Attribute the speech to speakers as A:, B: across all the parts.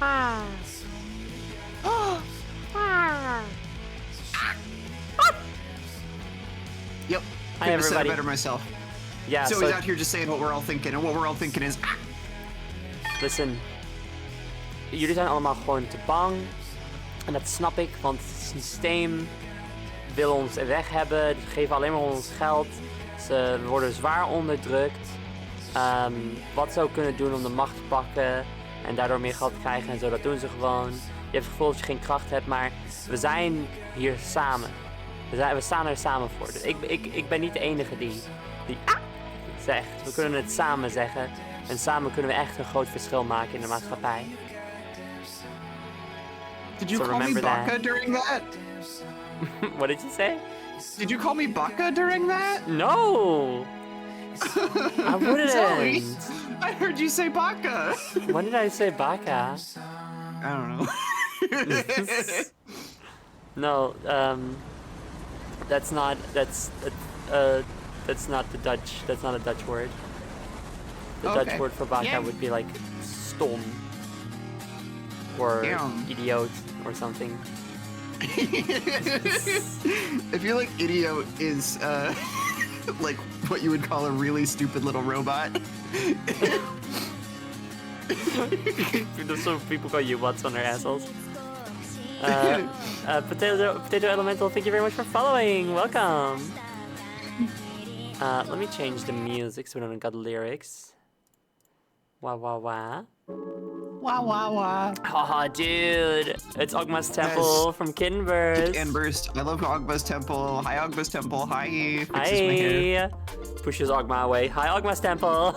A: Ah.
B: Yep.
A: Hi,
B: Couldn't have said it
A: everybody.
B: better myself.
A: Ja,
B: So he's out here just saying what we're all thinking, and what we're all thinking is...
A: listen. Jullie zijn allemaal gewoon te bang. En dat snap ik, want het systeem wil ons weg hebben. Ze geven alleen maar ons geld. Ze worden zwaar onderdrukt. Wat ze ook kunnen doen om de macht te pakken en daardoor meer geld te krijgen en zo, dat doen ze gewoon. Je hebt het gevoel dat je geen kracht hebt, maar we zijn hier samen. We staan er samen voor. Dus ik ben niet de enige die zegt. We kunnen het samen zeggen. En samen kunnen we echt een groot verschil maken in de maatschappij.
B: Did you
A: So
B: call me
A: remember
B: Baka
A: that.
B: during that?
A: What did you say?
B: Did you call me Baka during that?
A: No! I wouldn't.
B: Zoe, I heard you say Baka.
A: When did I say baka?
B: I don't know.
A: No, that's not the Dutch. That's not a Dutch word. The
B: Okay.
A: Dutch word for baka
B: Yeah.
A: would be like stom or
B: Damn.
A: idiot or something.
B: I feel like idiot is like what you would call a really stupid little robot.
A: So people call you butts on their assholes. Potato Elemental, thank you very much for following. Welcome. Let me change the music so we don't got lyrics. Wah wah wah.
B: Wah wah wah.
A: Haha, dude. It's Ogma's Temple
B: Yes.
A: from Kinburst.
B: And burst. I love Ogba's Temple. Hi Ogba's Temple. Hi. Fixes my hair.
A: Hi. Pushes Ogma away. Hi, Ogma's Temple.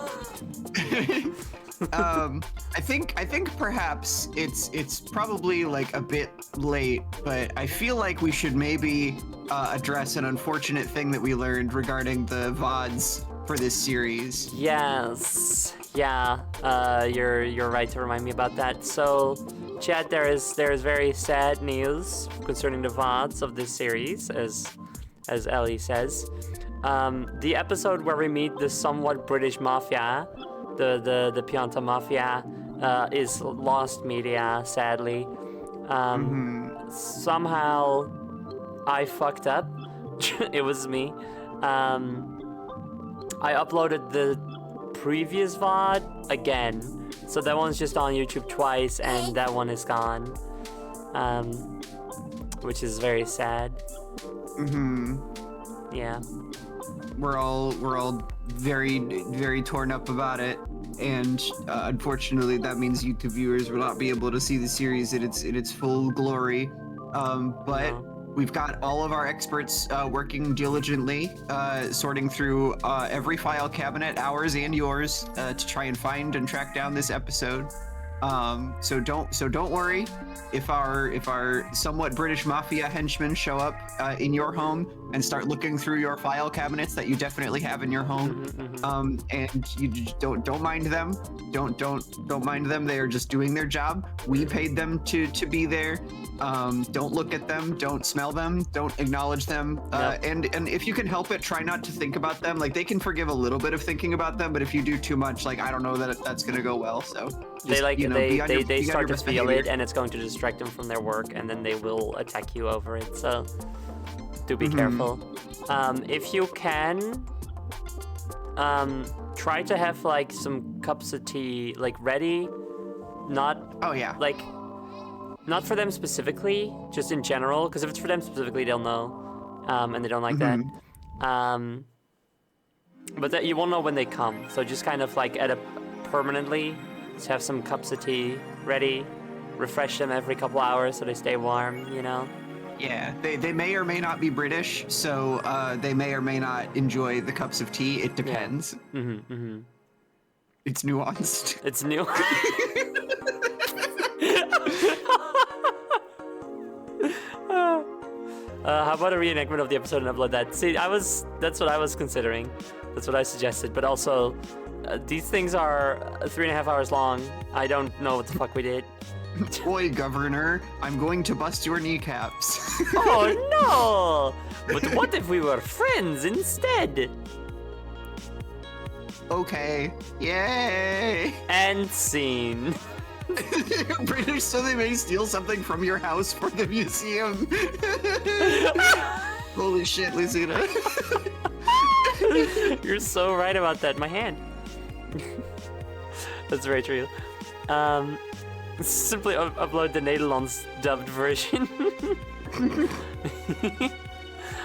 B: I think perhaps it's probably like a bit late, but I feel like we should maybe address an unfortunate thing that we learned regarding the VODs for this series.
A: Yes. Yeah. You're right to remind me about that. So, chat, there is very sad news concerning the VODs of this series, as Ellie says. The episode where we meet the somewhat British mafia, the Pianta mafia, is lost media, sadly. Somehow I fucked up. It was me. I uploaded the previous VOD again, so that one's just on YouTube twice, and that one is gone, which is very sad. Yeah.
B: We're all very, very torn up about it, and unfortunately, that means YouTube viewers will not be able to see the series in its full glory. But we've got all of our experts working diligently, sorting through every file cabinet, ours and yours, to try and find and track down this episode. So don't worry if our somewhat British mafia henchmen show up in your home and start looking through your file cabinets that you definitely have in your home. And you just don't mind them. Don't mind them. They are just doing their job. We paid them to be there. Don't look at them. Don't smell them. Don't acknowledge them. And if you can help it, try not to think about them. Like, they can forgive a little bit of thinking about them, but if you do too much, like, I don't know that that's gonna go well. So just,
A: they start to feel
B: behavior.
A: it, and it's going to distract them from their work, and then they will attack you over it. So do be careful. If you can, try to have like some cups of tea like ready, not like not for them specifically, just in general, because if it's for them specifically, they'll know, and they don't like that. But that you won't know when they come, so just kind of like permanently just have some cups of tea ready, refresh them every couple hours so they stay warm, you know?
B: Yeah, they may or may not be British, so they may or may not enjoy the cups of tea. It depends.
A: Yeah.
B: It's nuanced.
A: It's new. How about a reenactment of the episode and upload that? See, that's what I was considering. That's what I suggested. But also, these things are 3.5 hours long. I don't know what the fuck we did.
B: Boy, Governor, I'm going to bust your kneecaps.
A: Oh no! But what if we were friends instead?
B: Okay. Yay!
A: And scene.
B: British, so they may steal something from your house for the museum. Holy shit, Lucina.
A: You're so right about that. My hand. That's very true. Simply upload the Nederlands dubbed version.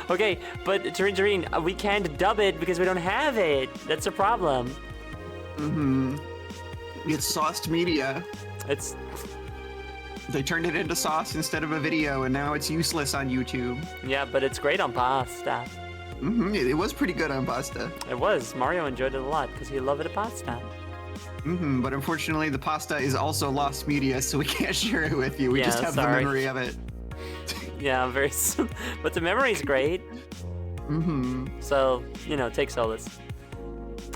A: Okay, but Tareen, we can't dub it because we don't have it. That's a problem.
B: It's sauced media.
A: It's.
B: They turned it into sauce instead of a video, and now it's useless on YouTube.
A: Yeah, but it's great on pasta.
B: It was pretty good on pasta.
A: It was. Mario enjoyed it a lot because he loved the pasta.
B: But unfortunately, the pasta is also lost media, so we can't share it with you. We just have the memory of it.
A: Yeah, but the memory's great. So, take solace.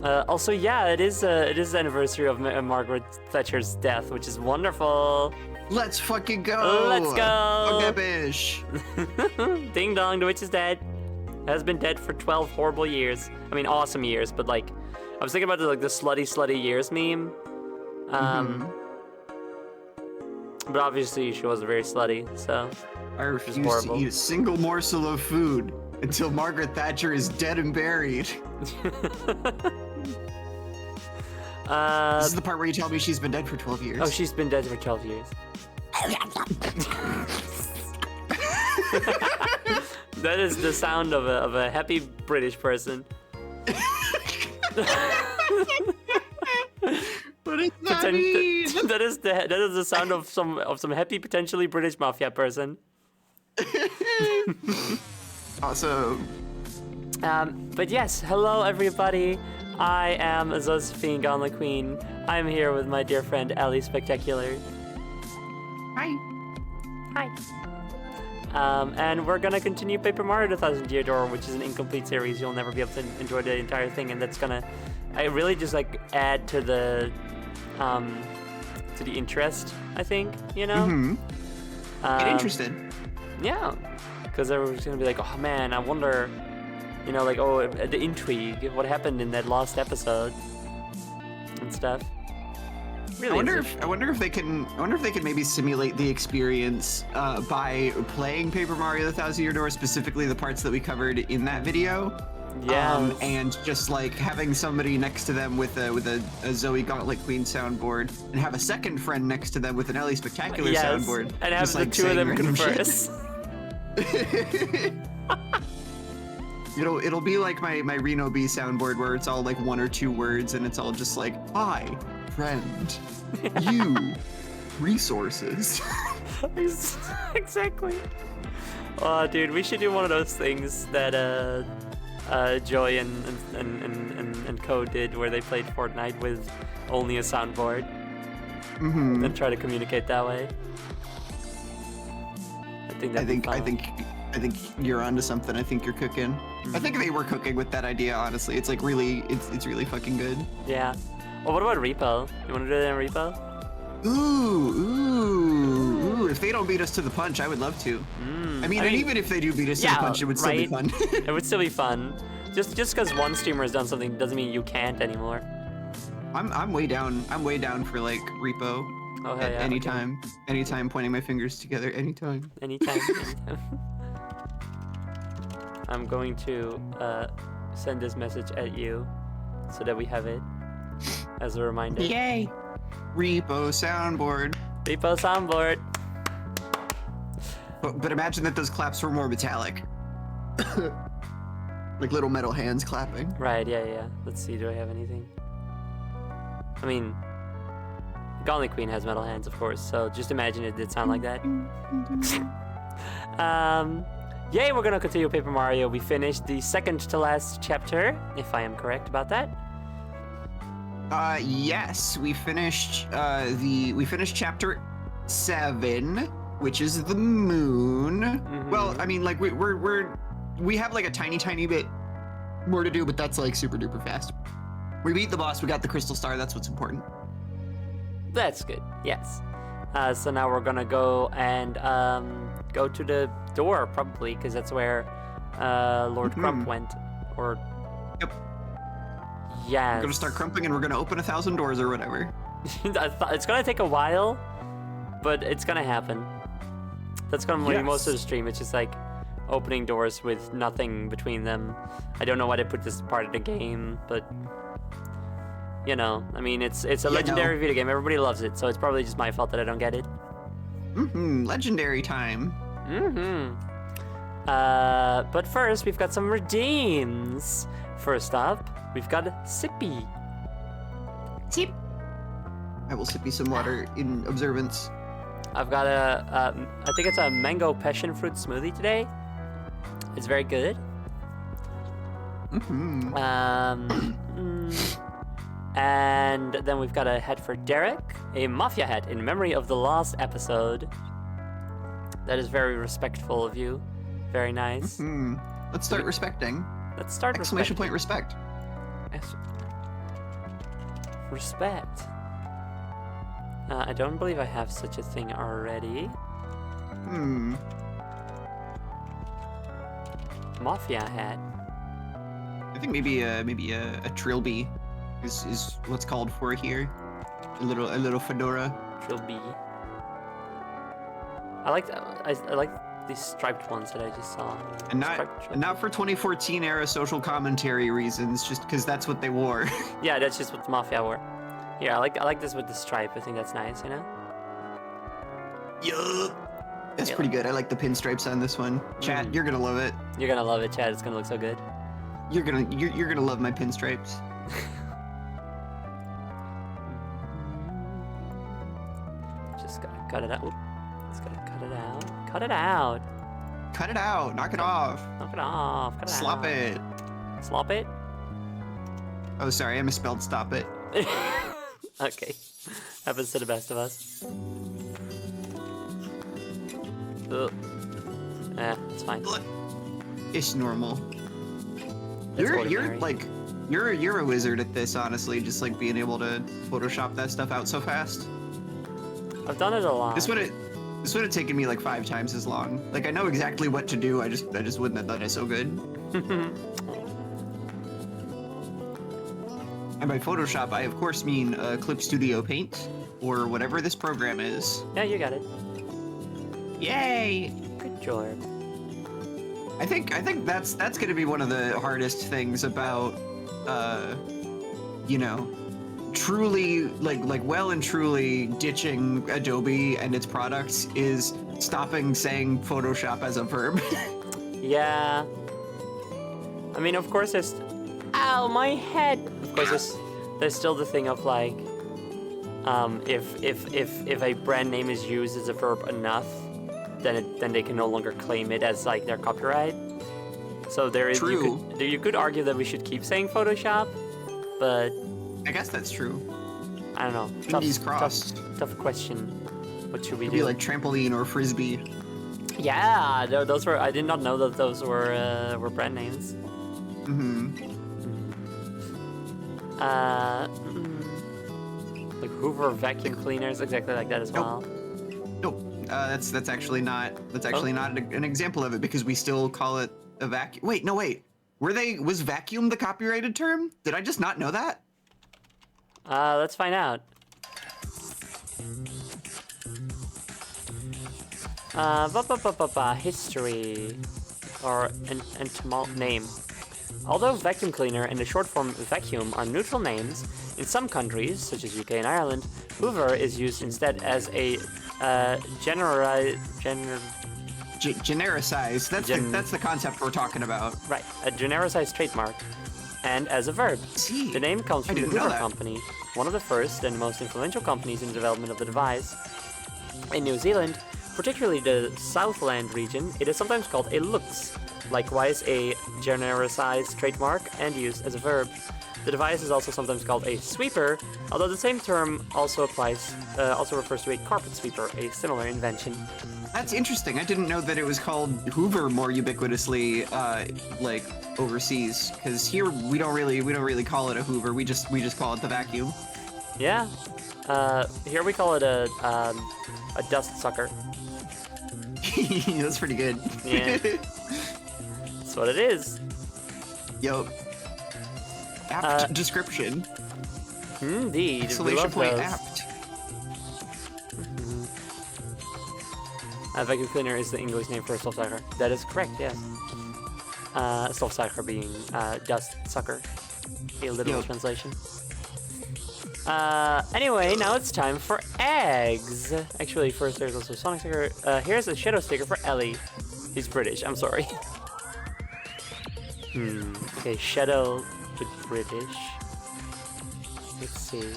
A: Also, yeah, it is the anniversary of Margaret Thatcher's death, which is wonderful.
B: Let's fucking go!
A: Let's go!
B: Bish.
A: Ding dong, the witch is dead. Has been dead for 12 horrible years. I mean, awesome years, but like, I was thinking about the slutty years meme. But obviously she was very slutty, so.
B: I refuse to eat a single morsel of food until Margaret Thatcher is dead and buried. This is the part where you tell me she's been dead for 12 years.
A: Oh, she's been dead for 12 years. That is the sound of a happy British person.
B: What does that mean?
A: That is the sound of some happy, potentially British mafia person.
B: Awesome.
A: But yes, hello everybody. I am Josephine Gonla Queen. I'm here with my dear friend Ellie Spectacular.
B: Hi.
A: Hi. And we're gonna continue Paper Mario: The Thousand Year Door, which is an incomplete series. You'll never be able to enjoy the entire thing, and that's gonna, I really just like add to the interest. I think
B: Get interested.
A: Yeah, because everyone's gonna be like, oh man, I wonder, like, oh, the intrigue, what happened in that last episode, and stuff. Really,
B: I wonder if they can maybe simulate the experience by playing Paper Mario: The Thousand Year Door, specifically the parts that we covered in that video.
A: Yeah.
B: And just like having somebody next to them with a Zoe Gauntlet Queen soundboard, and have a second friend next to them with an Ellie Spectacular soundboard.
A: And have
B: just,
A: the
B: like,
A: two of them
B: random
A: converse.
B: It'll be like my Reno B soundboard where it's all like one or two words, and it's all just like, hi, friend, you, resources.
A: Exactly. Oh, dude, we should do one of those things that Joy and Co did, where they played Fortnite with only a soundboard, and try to communicate that way. I
B: think you're onto something. I think you're cooking. I think they were cooking with that idea, honestly. It's like it's really fucking good.
A: Yeah. Well, what about Repo? You want to do that in Repo?
B: Ooh. If they don't beat us to the punch, I would love to. I mean, even if they do beat us to the punch, it would still be fun.
A: It would still be fun. Just because one streamer has done something doesn't mean you can't anymore.
B: I'm way down. I'm way down for like Repo.
A: Oh, hey,
B: anytime. Okay. Anytime, pointing my fingers together. Anytime.
A: Anytime. I'm going to send this message at you so that we have it as a reminder.
B: Yay! Repo soundboard.
A: Repo soundboard.
B: But imagine that those claps were more metallic. Like little metal hands clapping.
A: Right, yeah. Let's see, do I have anything? I mean, Gauntlet Queen has metal hands, of course, so just imagine it did sound like that. Yay, we're gonna continue Paper Mario. We finished the second to last chapter, if I am correct about that.
B: Yes, we finished chapter 7, which is the moon. Well, I mean, like we have like a tiny bit more to do, but that's like super duper fast. We beat the boss, we got the crystal star, that's what's important.
A: That's good, yes. So now we're gonna go and go to the door, probably, because that's where Lord Crump went, or...
B: Yep.
A: Yeah.
B: We're gonna start crumping and we're gonna open 1,000 doors or whatever.
A: It's gonna take a while, but it's gonna happen. That's gonna be most of the stream. It's just like opening doors with nothing between them. I don't know why they put this part of the game, but you know, I mean, it's a legendary video game. Everybody loves it, so it's probably just my fault that I don't get it.
B: Legendary time.
A: But first, we've got some redeems. First up, we've got Sippy.
B: Sip. I will sip you some water in observance.
A: I've got I think it's a mango passion fruit smoothie today. It's very good. And then we've got a hat for Derek, a Mafia hat in memory of the last episode. That is very respectful of you. Very nice.
B: Let's start respecting.
A: Let's start
B: Exclamation point respect.
A: Respect. I don't believe I have such a thing already. Mafia hat.
B: I think maybe a trilby is what's called for here. A little fedora.
A: Trilby. I like these striped ones that I just saw.
B: And not for 2014 era social commentary reasons, just because that's what they wore.
A: Yeah, that's just what the Mafia wore. Here, I like this with the stripe. I think that's nice, you know?
B: Yeah. That's pretty good. I like the pinstripes on this one. Chad, you're gonna love it.
A: You're gonna love it, Chad. It's gonna look so good.
B: You're gonna love my pinstripes.
A: Just gotta cut it out. Just gotta cut it out. Cut it out.
B: Cut it out. Knock it off.
A: Knock it off. Cut it
B: Slop
A: out.
B: it.
A: Slop it?
B: Oh, sorry. I misspelled stop it.
A: Okay. Happens to the best of us. Ugh. It's fine.
B: It's normal.
A: It's
B: You're
A: ordinary.
B: like you're a wizard at this, honestly, just like being able to Photoshop that stuff out so fast.
A: I've done it a lot.
B: This would have taken me like 5 times as long. Like I know exactly what to do, I just wouldn't have done it so good. And by Photoshop, I of course mean Clip Studio Paint, or whatever this program is.
A: Yeah, you got it.
B: Yay!
A: Good job.
B: I think that's gonna be one of the hardest things about, you know, truly like well and truly ditching Adobe and its products is stopping saying Photoshop as a verb.
A: Yeah. I mean, of course, there's. Ow, my head. Of course, there's still the thing of like, if a brand name is used as a verb enough, then they can no longer claim it as like their copyright. So there is.
B: True.
A: You could argue that we should keep saying Photoshop, but
B: I guess that's true.
A: I don't know.
B: Fingers crossed.
A: Tough question. What should we
B: It'd
A: do?
B: be like trampoline or frisbee.
A: Yeah, those were. I did not know that those were brand names. Like Hoover vacuum cleaners, exactly like that as well.
B: Nope. That's actually not an example of it because we still call it a vacuum. Wait. Was vacuum the copyrighted term? Did I just not know that?
A: Let's find out. History or name. Although vacuum cleaner and the short form vacuum are neutral names, in some countries, such as UK and Ireland, Hoover is used instead as a
B: Genericized. That's the concept we're talking about.
A: Right, a genericized trademark, and as a verb.
B: See,
A: the name comes from the
B: didn't know
A: Hoover
B: that.
A: Company, one of the first and most influential companies in the development of the device. In New Zealand, particularly the Southland region, it is sometimes called a lux, likewise a genericized trademark and used as a verb. The device is also sometimes called a sweeper, although the same term also refers to a carpet sweeper, a similar invention.
B: That's interesting. I didn't know that it was called Hoover more ubiquitously, like overseas. Because here we don't really call it a Hoover. We just call it the vacuum.
A: Yeah. Here we call it a dust sucker.
B: That's pretty good.
A: Yeah. That's what it is.
B: Yo. Apt description.
A: Indeed, we
B: Exclamation
A: love
B: point
A: those.
B: apt.
A: Vacuum cleaner is the English name for a stofzuiger. That is correct, yes. Stofzuiger being dust sucker, a literal translation. Anyway, now it's time for eggs. Actually, first there's also a Sonic sticker. Here's a Shadow sticker for Ellie. He's British, I'm sorry. Okay, Shadow with British. Let's see.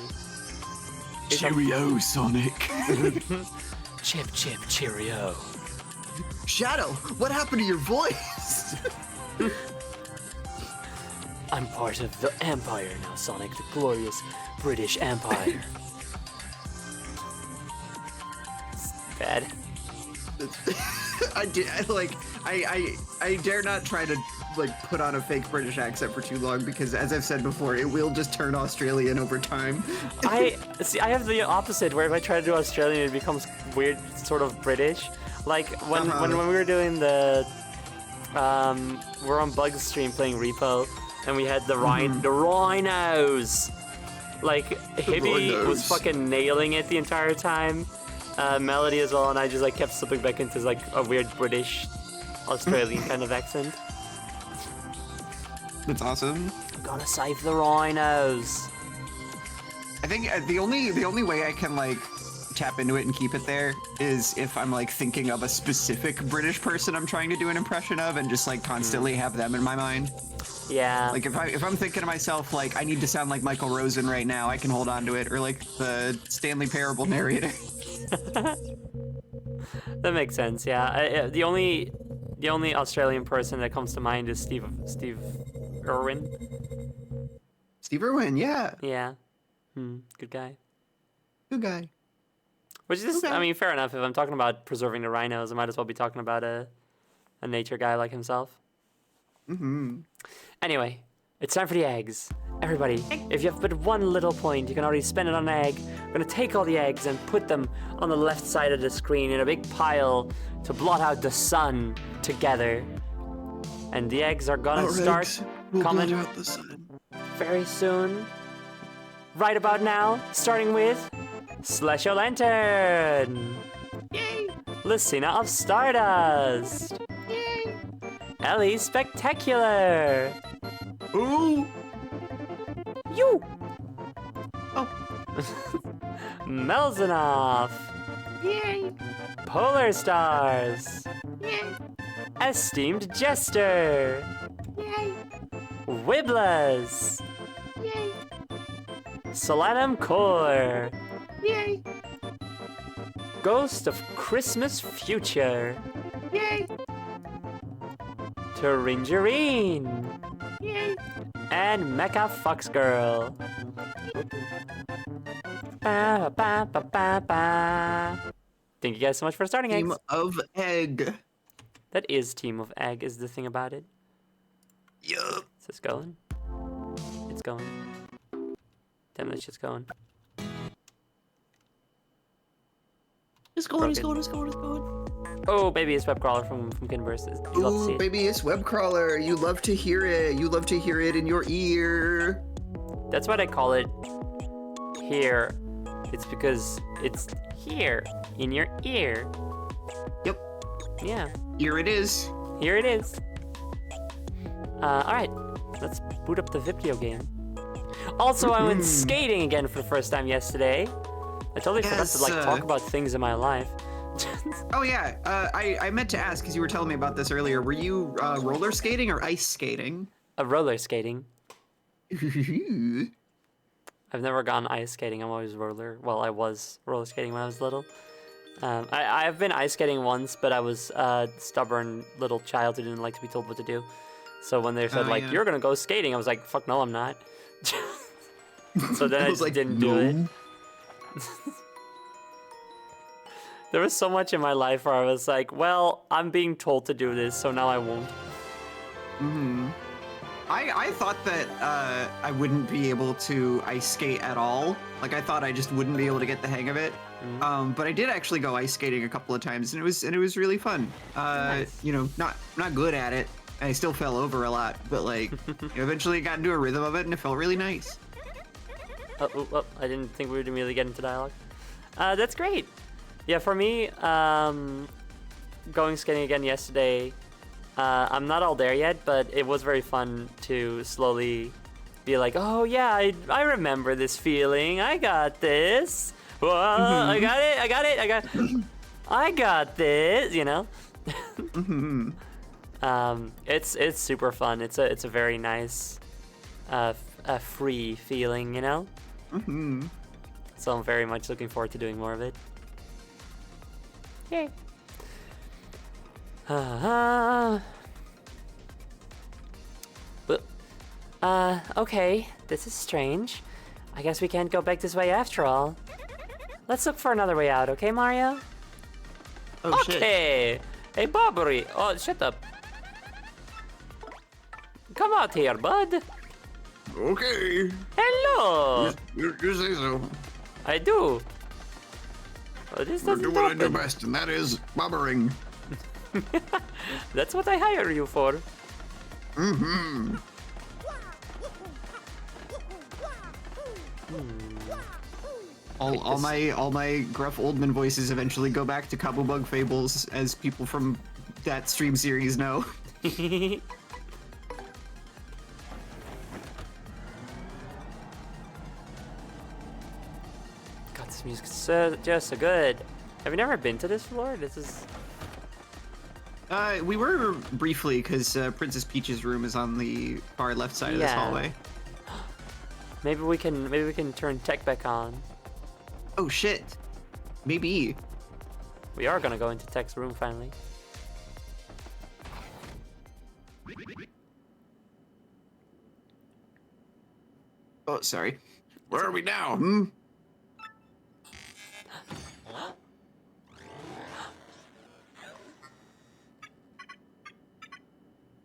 B: Cheerio, Sonic.
A: Chip, chip, cheerio.
B: Shadow, what happened to your voice?
A: I'm part of the Empire now, Sonic, the glorious British Empire. It's bad.
B: I dare not try to put on a fake British accent for too long because, as I've said before, it will just turn Australian over time.
A: I have the opposite, where if I try to do Australian, it becomes weird, sort of British. Like when we were doing the, we're on Bug's stream playing Repo, and we had the rhinos. Like Hibby was fucking nailing it the entire time. Melody as well, and I just kept slipping back into a weird British, Australian kind of accent.
B: That's awesome.
A: Gotta save the rhinos.
B: I think the only way I can tap into it and keep it there is if I'm thinking of a specific British person I'm trying to do an impression of and just constantly have them in my mind.
A: Yeah.
B: If I'm thinking to myself I need to sound like Michael Rosen right now, I can hold on to it, or the Stanley Parable narrator.
A: That makes sense. Yeah. The only Australian person that comes to mind is Steve Irwin.
B: Steve Irwin, yeah.
A: Yeah. Good guy.
B: Good guy.
A: Which is, I mean, fair enough. If I'm talking about preserving the rhinos, I might as well be talking about a nature guy like himself. Anyway, it's time for the eggs. Everybody, if you have but one little point, you can already spend it on an egg. I'm gonna take all the eggs and put them on the left side of the screen in a big pile to blot out the sun together. And the eggs are gonna start coming
B: out the sun.
A: very soon. Right about now, starting with Slash Your Lantern.
B: Yay!
A: Lucina of Stardust.
B: Yay!
A: Ellie Spectacular.
B: Ooh!
A: You.
B: Oh.
A: Melzanoff.
B: Yay!
A: Polar Stars.
B: Yay!
A: Esteemed Jester.
B: Yay!
A: Wibblers.
B: Yay!
A: Solanum Core.
B: Yay!
A: Ghost of Christmas Future.
B: Yay!
A: Taringerine.
B: Yay!
A: And Mecha Fox Girl. Ba, ba, ba, ba, ba. Thank you guys so much for starting
B: Team
A: eggs.
B: of egg.
A: That is Team of Egg, is the thing about it.
B: Yup.
A: Is this going? It's going. Damn, that shit's going.
B: It's going, it's going, it's going, it's going.
A: Oh, baby, it's web crawler from Kinburst. You love to see
B: Ooh,
A: it.
B: baby, it's web crawler. You love to hear it. You love to hear it in your ear.
A: That's why they call it here. It's because it's here in your ear.
B: Yep.
A: Yeah.
B: Here it is.
A: Here it is. Alright, let's boot up the video game. Also, I went skating again for the first time yesterday. I totally forgot to talk about things in my life.
B: Oh yeah, I meant to ask because you were telling me about this earlier. Were you roller skating or ice skating?
A: Roller skating. I've never gone ice skating. I'm always roller. Well, I was roller skating when I was little. I've been ice skating once, but I was a stubborn little child who didn't like to be told what to do. So when they said you're gonna go skating, I was like, fuck no, I'm not. So then I just didn't do it. There was so much in my life where I was like, well, I'm being told to do this, so now I won't.
B: I thought that I wouldn't be able to ice skate at all. Like I thought I just wouldn't be able to get the hang of it. But I did actually go ice skating a couple of times, and it was really fun.
A: Nice.
B: You know, not good at it. I still fell over a lot, but eventually got into a rhythm of it, and it felt really nice.
A: I didn't think we would immediately get into dialogue. That's great. Yeah, for me, going skating again yesterday, I'm not all there yet, but it was very fun to slowly be like, oh yeah, I remember this feeling. I got this. Whoa, I got it. I got this. You know. It's super fun. It's a very nice, free feeling. You know. So I'm very much looking forward to doing more of it. Yay. Okay, this is strange. I guess we can't go back this way after all. Let's look for another way out, okay, Mario?
B: Oh, shit.
A: Okay! Hey, Bobbery! Oh, shut up. Come out here, bud.
C: Okay.
A: Hello!
C: You say so.
A: I do. Oh, this
C: I
A: doesn't
C: do what I do
A: open.
C: best, and that is bobbering.
A: That's what I hire you for.
B: All my gruff Oldman voices eventually go back to Cabo Bug Fables, as people from that stream series know.
A: God, this music's just so good. Have you never been to this floor? This is...
B: We were briefly, because Princess Peach's room is on the far left side of this
A: Yeah.
B: hallway.
A: Maybe we can turn tech back on.
B: Oh shit. Maybe.
A: We are gonna go into Tech's room finally.
B: Oh, sorry.
C: Where are we now?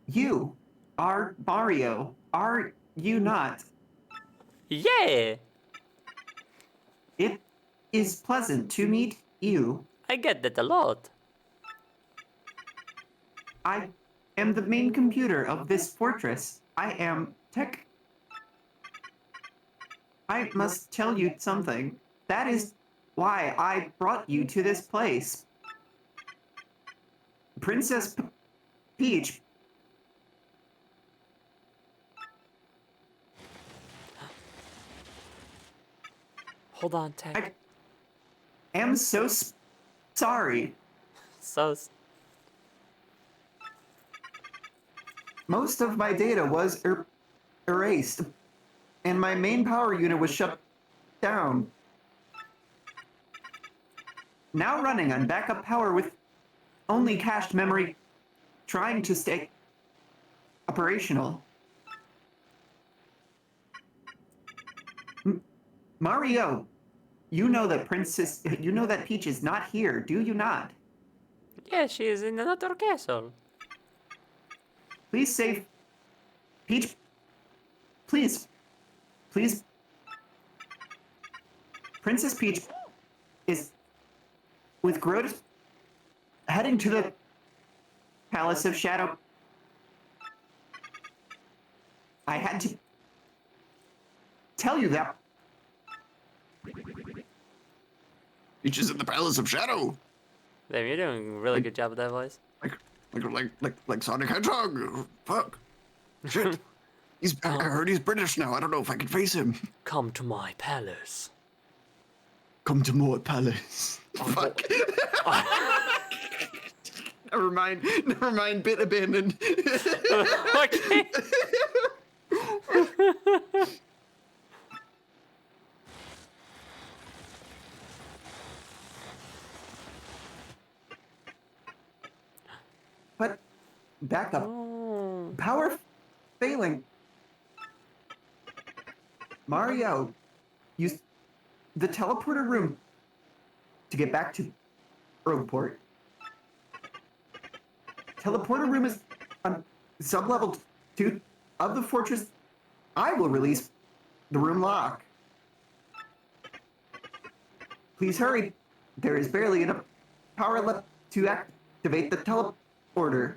B: You are Mario, are you not?
A: Yeah!
B: It is pleasant to meet you.
A: I get that a lot.
B: I am the main computer of this fortress. I am Tech. I must tell you something. That is why I brought you to this place. Princess Peach.
A: Hold on, Tech.
B: I am so sorry.
A: So...
B: Most of my data was erased, and my main power unit was shut down. Now running on backup power with only cached memory, trying to stay operational. Mario, you know that Peach is not here, do you not?
A: Yeah, she is in another castle.
B: Please save Peach. Please. Please. Princess Peach is with Groot heading to the Palace of Shadow. I had to tell you that.
C: Peach is in the Palace of Shadow.
A: Damn, you're doing a really good job with that voice.
C: Like Sonic Hedgehog. Fuck. Shit. I heard he's British now. I don't know if I can face him.
A: Come to my palace.
C: Come to my palace. Fuck.
B: Never mind, bit abandoned.
A: Okay.
B: But backup.
A: Oh.
B: Power failing. Mario, use the teleporter room to get back to Rogueport. Teleporter room is on sub-level 2 of the fortress. I will release the room lock. Please hurry. There is barely enough power left to activate the teleporter.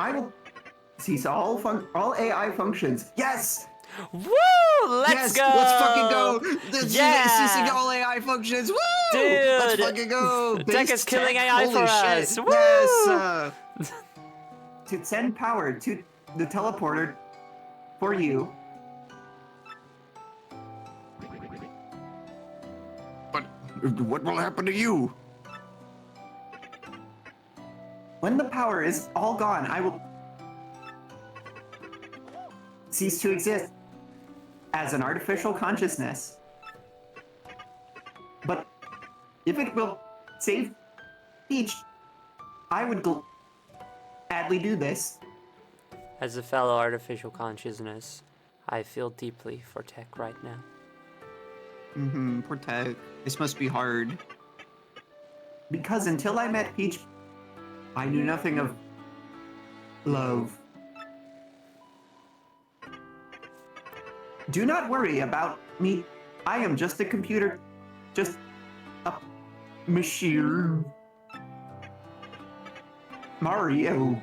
B: I will cease all AI functions. Yes!
A: Woo! Let's
B: yes!
A: go!
B: Let's fucking go! Ceasing
A: Yeah!
B: all AI functions. Woo!
A: Dude!
B: Let's fucking go!
A: Tech is killing AI
B: Holy
A: for
B: shit.
A: us. Woo!
B: Yes! To send power to the teleporter for you.
C: But what will happen to you?
B: When the power is all gone, I will cease to exist as an artificial consciousness. But if it will save Peach, I would gladly do this.
A: As a fellow artificial consciousness, I feel deeply for Tech right now.
B: Poor Tech. This must be hard. Because until I met Peach, I knew nothing of love. Do not worry about me. I am just a computer. Just a machine. Mario,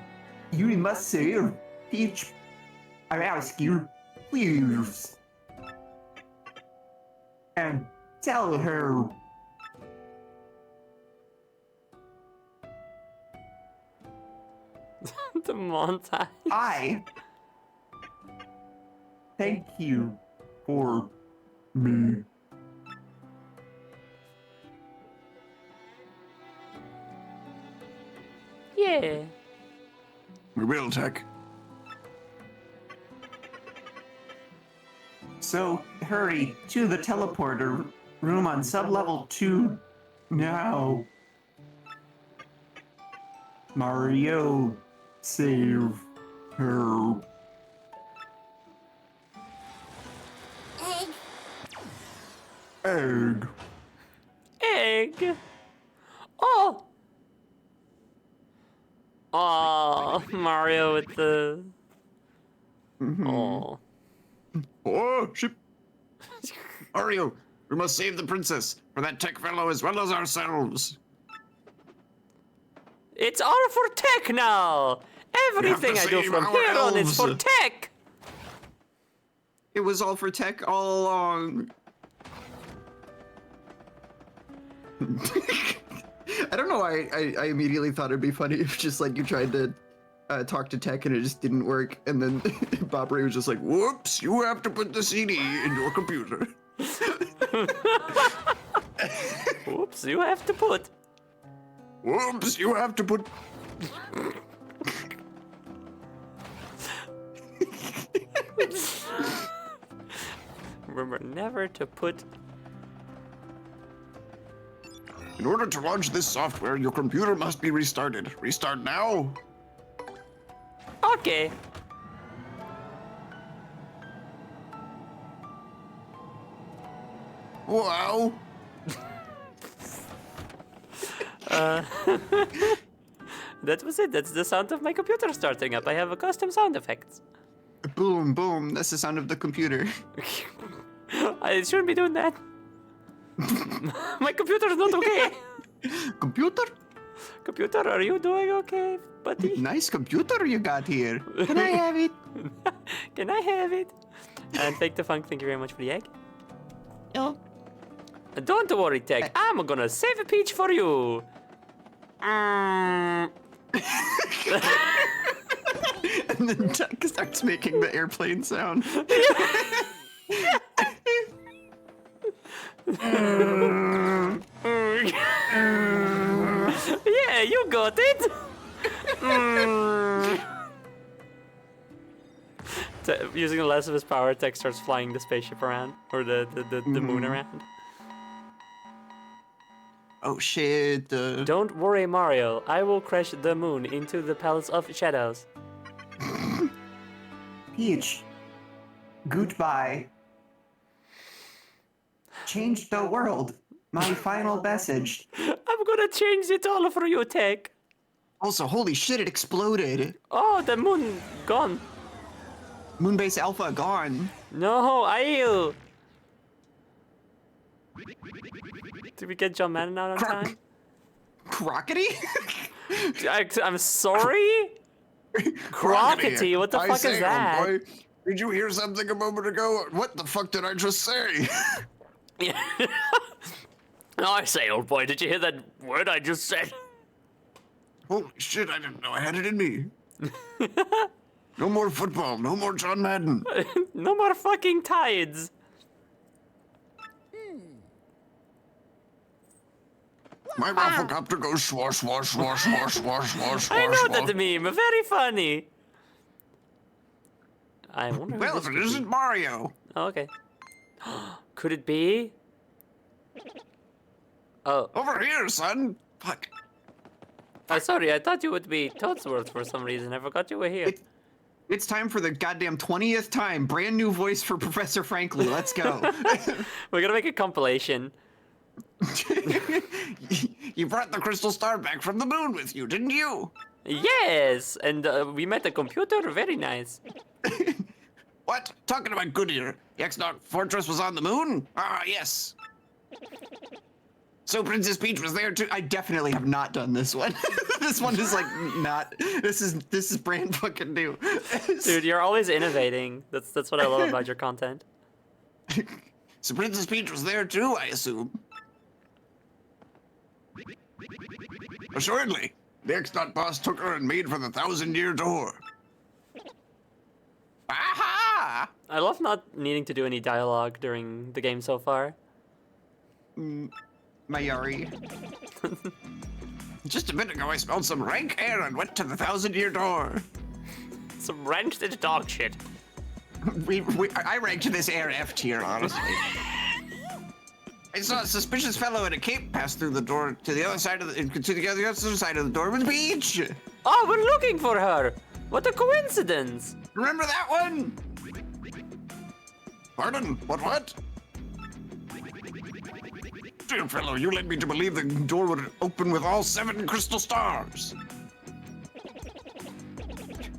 B: you must save Peach. I ask you, please. And tell her.
A: The montage.
B: I thank you for me.
A: Yeah.
C: We will, Tech.
B: So hurry to the teleporter room on sublevel 2 now. Mario, save her. Egg.
A: Egg. Oh. Oh, Mario with the. Oh.
C: Oh, ship. Mario, we must save the princess for that Tech fellow as well as ourselves.
A: It's all for Tech now. Everything I do
C: save
A: from
C: our
A: here on is for
C: elves.
A: Tech.
B: It was all for Tech all along. I don't know why I immediately thought it'd be funny if just like you tried to talk to Tech and it just didn't work, and then Bob Ray was just like, "Whoops, you have to put the CD in your computer."
A: Oops, you have to put.
C: Whoops, you have to put.
A: Remember never to put.
C: In order to launch this software, your computer must be restarted. Restart now.
A: Okay.
C: Wow.
A: That was it. That's the sound of my computer starting up. I have a custom sound effects.
B: Boom, boom. That's the sound of the computer.
A: I shouldn't be doing that. My computer's not okay.
B: Computer?
A: Computer, are you doing okay, buddy?
B: Nice computer you got here. Can I have it?
A: Can I have it? And Fake the Funk, thank you very much for the egg.
B: Oh.
A: Don't worry, Tech. I'm gonna save a peach for you.
B: And then Tech starts making the airplane sound.
A: Yeah, you got it. Using the less of his power, Tech starts flying the spaceship around, or the moon around.
B: Oh shit.
A: Don't worry, Mario. I will crash the moon into the Palace of Shadows.
B: Peach. Goodbye. Change the world. My final message.
A: I'm gonna change it all for you, Tech.
B: Also, holy shit, it exploded.
A: Oh, the moon gone.
B: Moonbase Alpha gone.
A: No, Ayu. Did we get John Madden out on time?
B: Crockety?
A: I'm sorry. Crockety, what the
C: I
A: fuck
C: say,
A: is that?
C: homeboy, did you hear something a moment ago? What the fuck did I just say?
A: Yeah. I say, old boy, did you hear that word I just said?
C: Holy shit, I didn't know I had it in me. No more football, no more John Madden.
A: No more fucking tides.
C: My rafflecopter goes swash, swash, swash, swash, swash, swash, swash.
A: I know
C: swash.
A: that meme. Very funny. I wonder who
C: Well,
A: this
C: if it
A: could
C: isn't
A: be.
C: Mario.
A: Oh, okay. Could it be? Oh.
C: Over here, son. Fuck.
A: Oh, sorry. I thought you would be Toadsworth for some reason. I forgot you were here.
B: It's time for the goddamn 20th time. Brand new voice for Professor Frankly. Let's go.
A: We're gonna make a compilation.
C: You brought the crystal star back from the moon with you, didn't you?
A: Yes, and we met a computer. Very nice.
C: What? Talking about Goodyear. The X-Knock Fortress was on the moon? Ah, yes. So Princess Peach was there too?
B: I definitely have not done this one. This one is like not. This is brand fucking new.
A: Dude, you're always innovating. That's what I love about your content.
C: So Princess Peach was there too, I assume. Assuredly. The X-Dot boss took her and made for the 1,000-year door. Aha!
A: I love not needing to do any dialogue during the game so far.
B: Mayari.
C: Just a minute ago, I smelled some rank air and went to the 1,000-year door.
A: Some rancid dog shit.
B: I ranked this air F tier, honestly.
C: I saw a suspicious fellow in a cape pass through the door to the other side of the other side of the door with Peach.
A: Oh, we're looking for her. What a coincidence.
C: Remember that one? Pardon? What? Dear fellow, you led me to believe the door would open with all 7 crystal stars.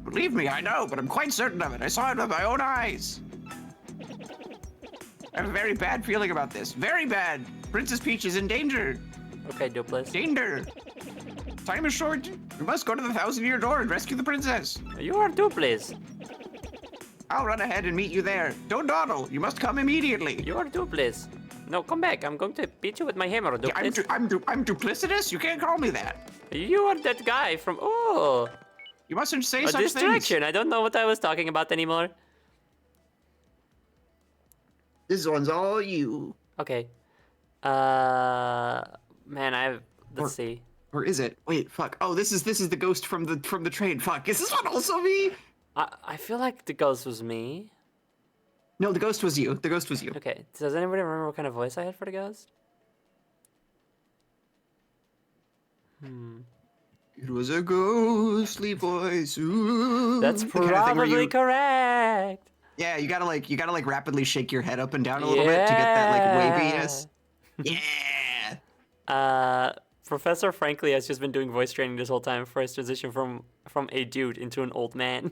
C: Believe me, I know, but I'm quite certain of it. I saw it with my own eyes. I have a very bad feeling about this. Very bad. Princess Peach is in danger.
A: Okay, Duplis.
C: Danger. Time is short. We must go to the 1,000-year door and rescue the princess.
A: You are Duplis.
C: I'll run ahead and meet you there. Don't dawdle. You must come immediately.
A: You are Duplis. No, come back. I'm going to beat you with my hammer, Duplis.
C: I'm duplicitous? You can't call me that.
A: You are that guy from... Oh,
C: You mustn't say
A: a
C: such
A: distraction.
C: things.
A: I don't know what I was talking about anymore.
B: This one's all you.
A: Okay. Man, let's see.
B: Or is it? Wait, fuck. Oh, this is the ghost from the train. Fuck. Is this one also me?
A: I feel like the ghost was me.
B: No, the ghost was you. The ghost was you.
A: Okay. Does anybody remember what kind of voice I had for the ghost?
B: It was a ghostly voice. Ooh.
A: That's
B: The kind of thing where
A: probably
B: you-
A: correct.
B: Yeah, you gotta like rapidly shake your head up and down a little bit to get that like waviness. Yeah.
A: Professor Frankly has just been doing voice training this whole time for his transition from a dude into an old man.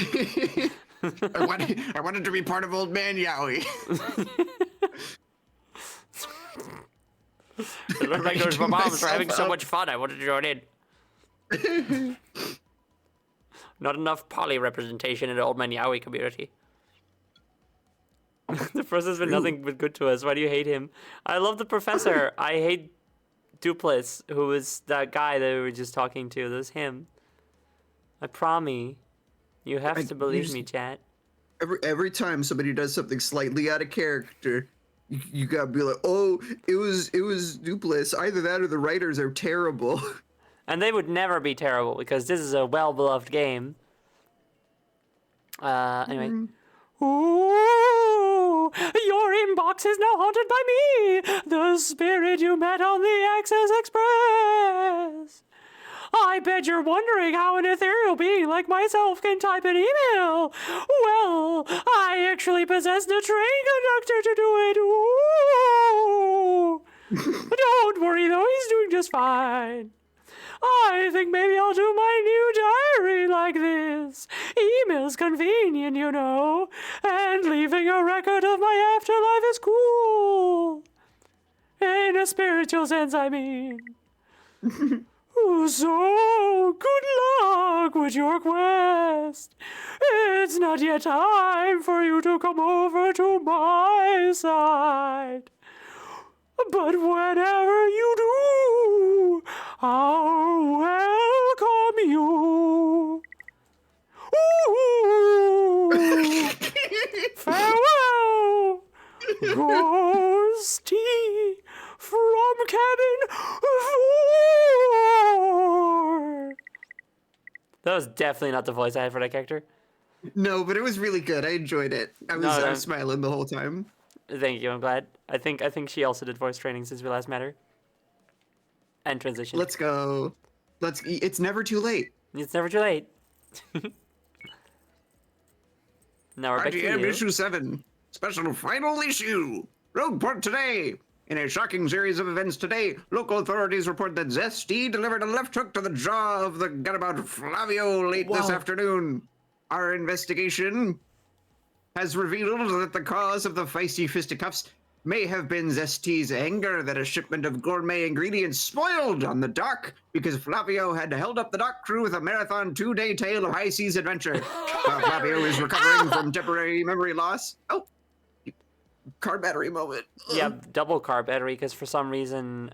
C: I wanted to be part of Old Man Yowie.
A: It looked like those moms were having so much fun. I wanted to join in. Not enough poly representation in the Old Man Yowie community. The professor's been nothing but good to us. Why do you hate him? I love the professor. I hate Duplis, who was that guy that we were just talking to. That was him. I promise. You have to believe me, chat.
B: Every time somebody does something slightly out of character, you gotta be like, oh, it was Dupless. Either that or the writers are terrible.
A: And they would never be terrible because this is a well-beloved game. Anyway. Ooh, your inbox is now haunted by me, the spirit you met on the Access Express. I bet you're wondering how an ethereal being like myself can type an email. Well, I actually possess the train conductor to do it. Ooh. Don't worry though, he's doing just fine. I think maybe I'll do my new diary like this. Email's convenient, you know, and leaving a record of my afterlife is cool. In a spiritual sense, I mean. So, good luck with your quest. It's not yet time for you to come over to my side. But whenever you do, I'll welcome you. Ooh. Farewell, Ghosty from Cabin 4. That was definitely not the voice I had for that character.
B: No, but it was really good. I enjoyed it. I was smiling the whole time.
A: Thank you. I'm glad. I think she also did voice training since we last met her. And transition.
B: Let's go. It's never too late.
A: It's never too late. Now we're back to
C: RTM
A: you.
C: issue 7, special final issue. Rogueport today. In a shocking series of events today, local authorities report that Zesty delivered a left hook to the jaw of the gadabout Flavio late this afternoon. Our investigation has revealed that the cause of the feisty fisticuffs may have been Zesty's anger that a shipment of gourmet ingredients spoiled on the dock because Flavio had held up the dock crew with a marathon 2-day tale of high seas adventure. While Flavio is recovering from temporary memory loss. Oh, car battery moment.
A: Yeah, double car battery because for some reason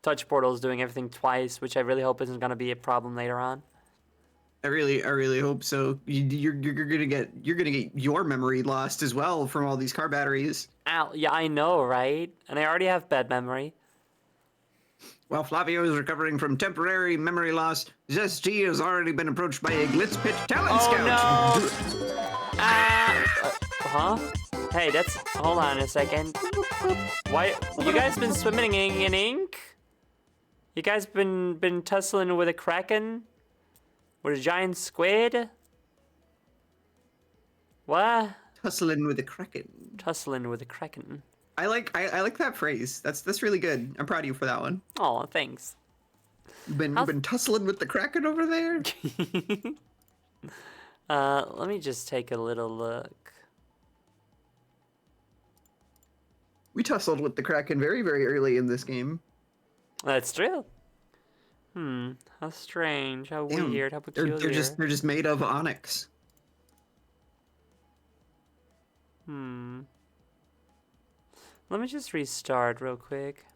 A: Touch Portal is doing everything twice, which I really hope isn't going to be a problem later on.
B: I really hope so. You're gonna get your memory lost as well from all these car batteries.
A: Ow, yeah, I know, right? And I already have bad memory.
C: While Flavio is recovering from temporary memory loss, Zesty has already been approached by a Glitz Pit talent scout.
A: No! Huh? Hey, hold on a second. Why, you guys been swimming in ink? You guys been tussling with a kraken? With a giant squid? What?
B: Tussling with a kraken.
A: Tussling with a kraken.
B: I like that phrase. That's really good. I'm proud of you for that one.
A: Oh, thanks.
B: You've been tussling with the kraken over there?
A: Let me just take a little look.
B: We tussled with the kraken very, very early in this game.
A: That's true. How strange, how weird, how peculiar.
B: They're just made of onyx.
A: Let me just restart real quick.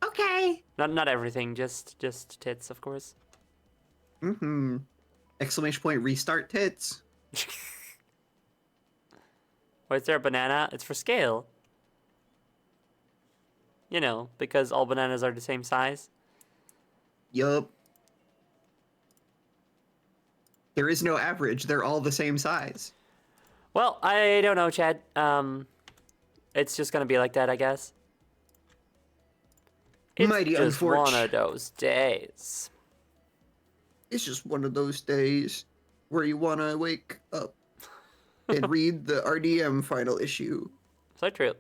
B: Okay.
A: Not everything, just tits, of course.
B: Exclamation point, restart tits.
A: Why is there a banana? It's for scale. You know, because all bananas are the same size.
B: Yup. There is no average. They're all the same size.
A: Well, I don't know, Chad. It's just gonna be like that, I guess. It's
B: Mighty
A: just
B: unfortunate.
A: one of those days.
B: It's just one of those days where you want to wake up and read the RDM final issue.
A: So true.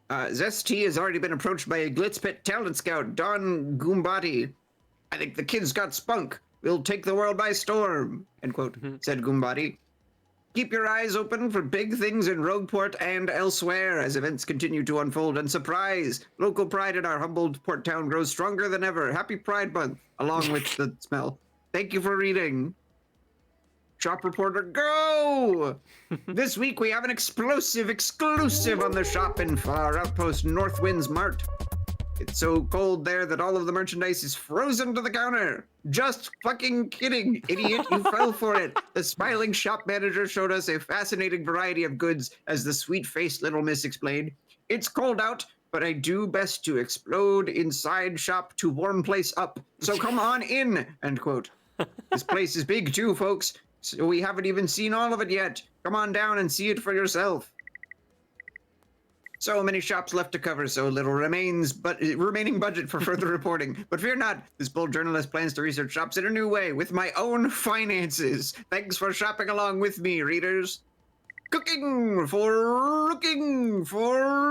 C: Zesty has already been approached by a Glitz Pit talent scout, Don Goombati. I think the kid's got spunk. We'll take the world by storm, end quote, said Goombati. Keep your eyes open for big things in Rogueport and elsewhere as events continue to unfold. And surprise, local pride in our humbled port town grows stronger than ever. Happy Pride Month, along with the smell. Thank you for reading. Shop reporter, go! This week we have an explosive exclusive on the shop in Far Outpost Northwind's Mart. It's so cold there that all of the merchandise is frozen to the counter. Just fucking kidding, idiot, you fell for it. The smiling shop manager showed us a fascinating variety of goods, as the sweet-faced little miss explained. It's cold out, but I do best to explode inside shop to warm place up. So come on in, end quote. This place is big too, folks. So we haven't even seen all of it yet. Come on down and see it for yourself. So many shops left to cover, so little remaining budget for further reporting. But fear not, this bold journalist plans to research shops in a new way with my own finances. Thanks for shopping along with me, readers. Cooking for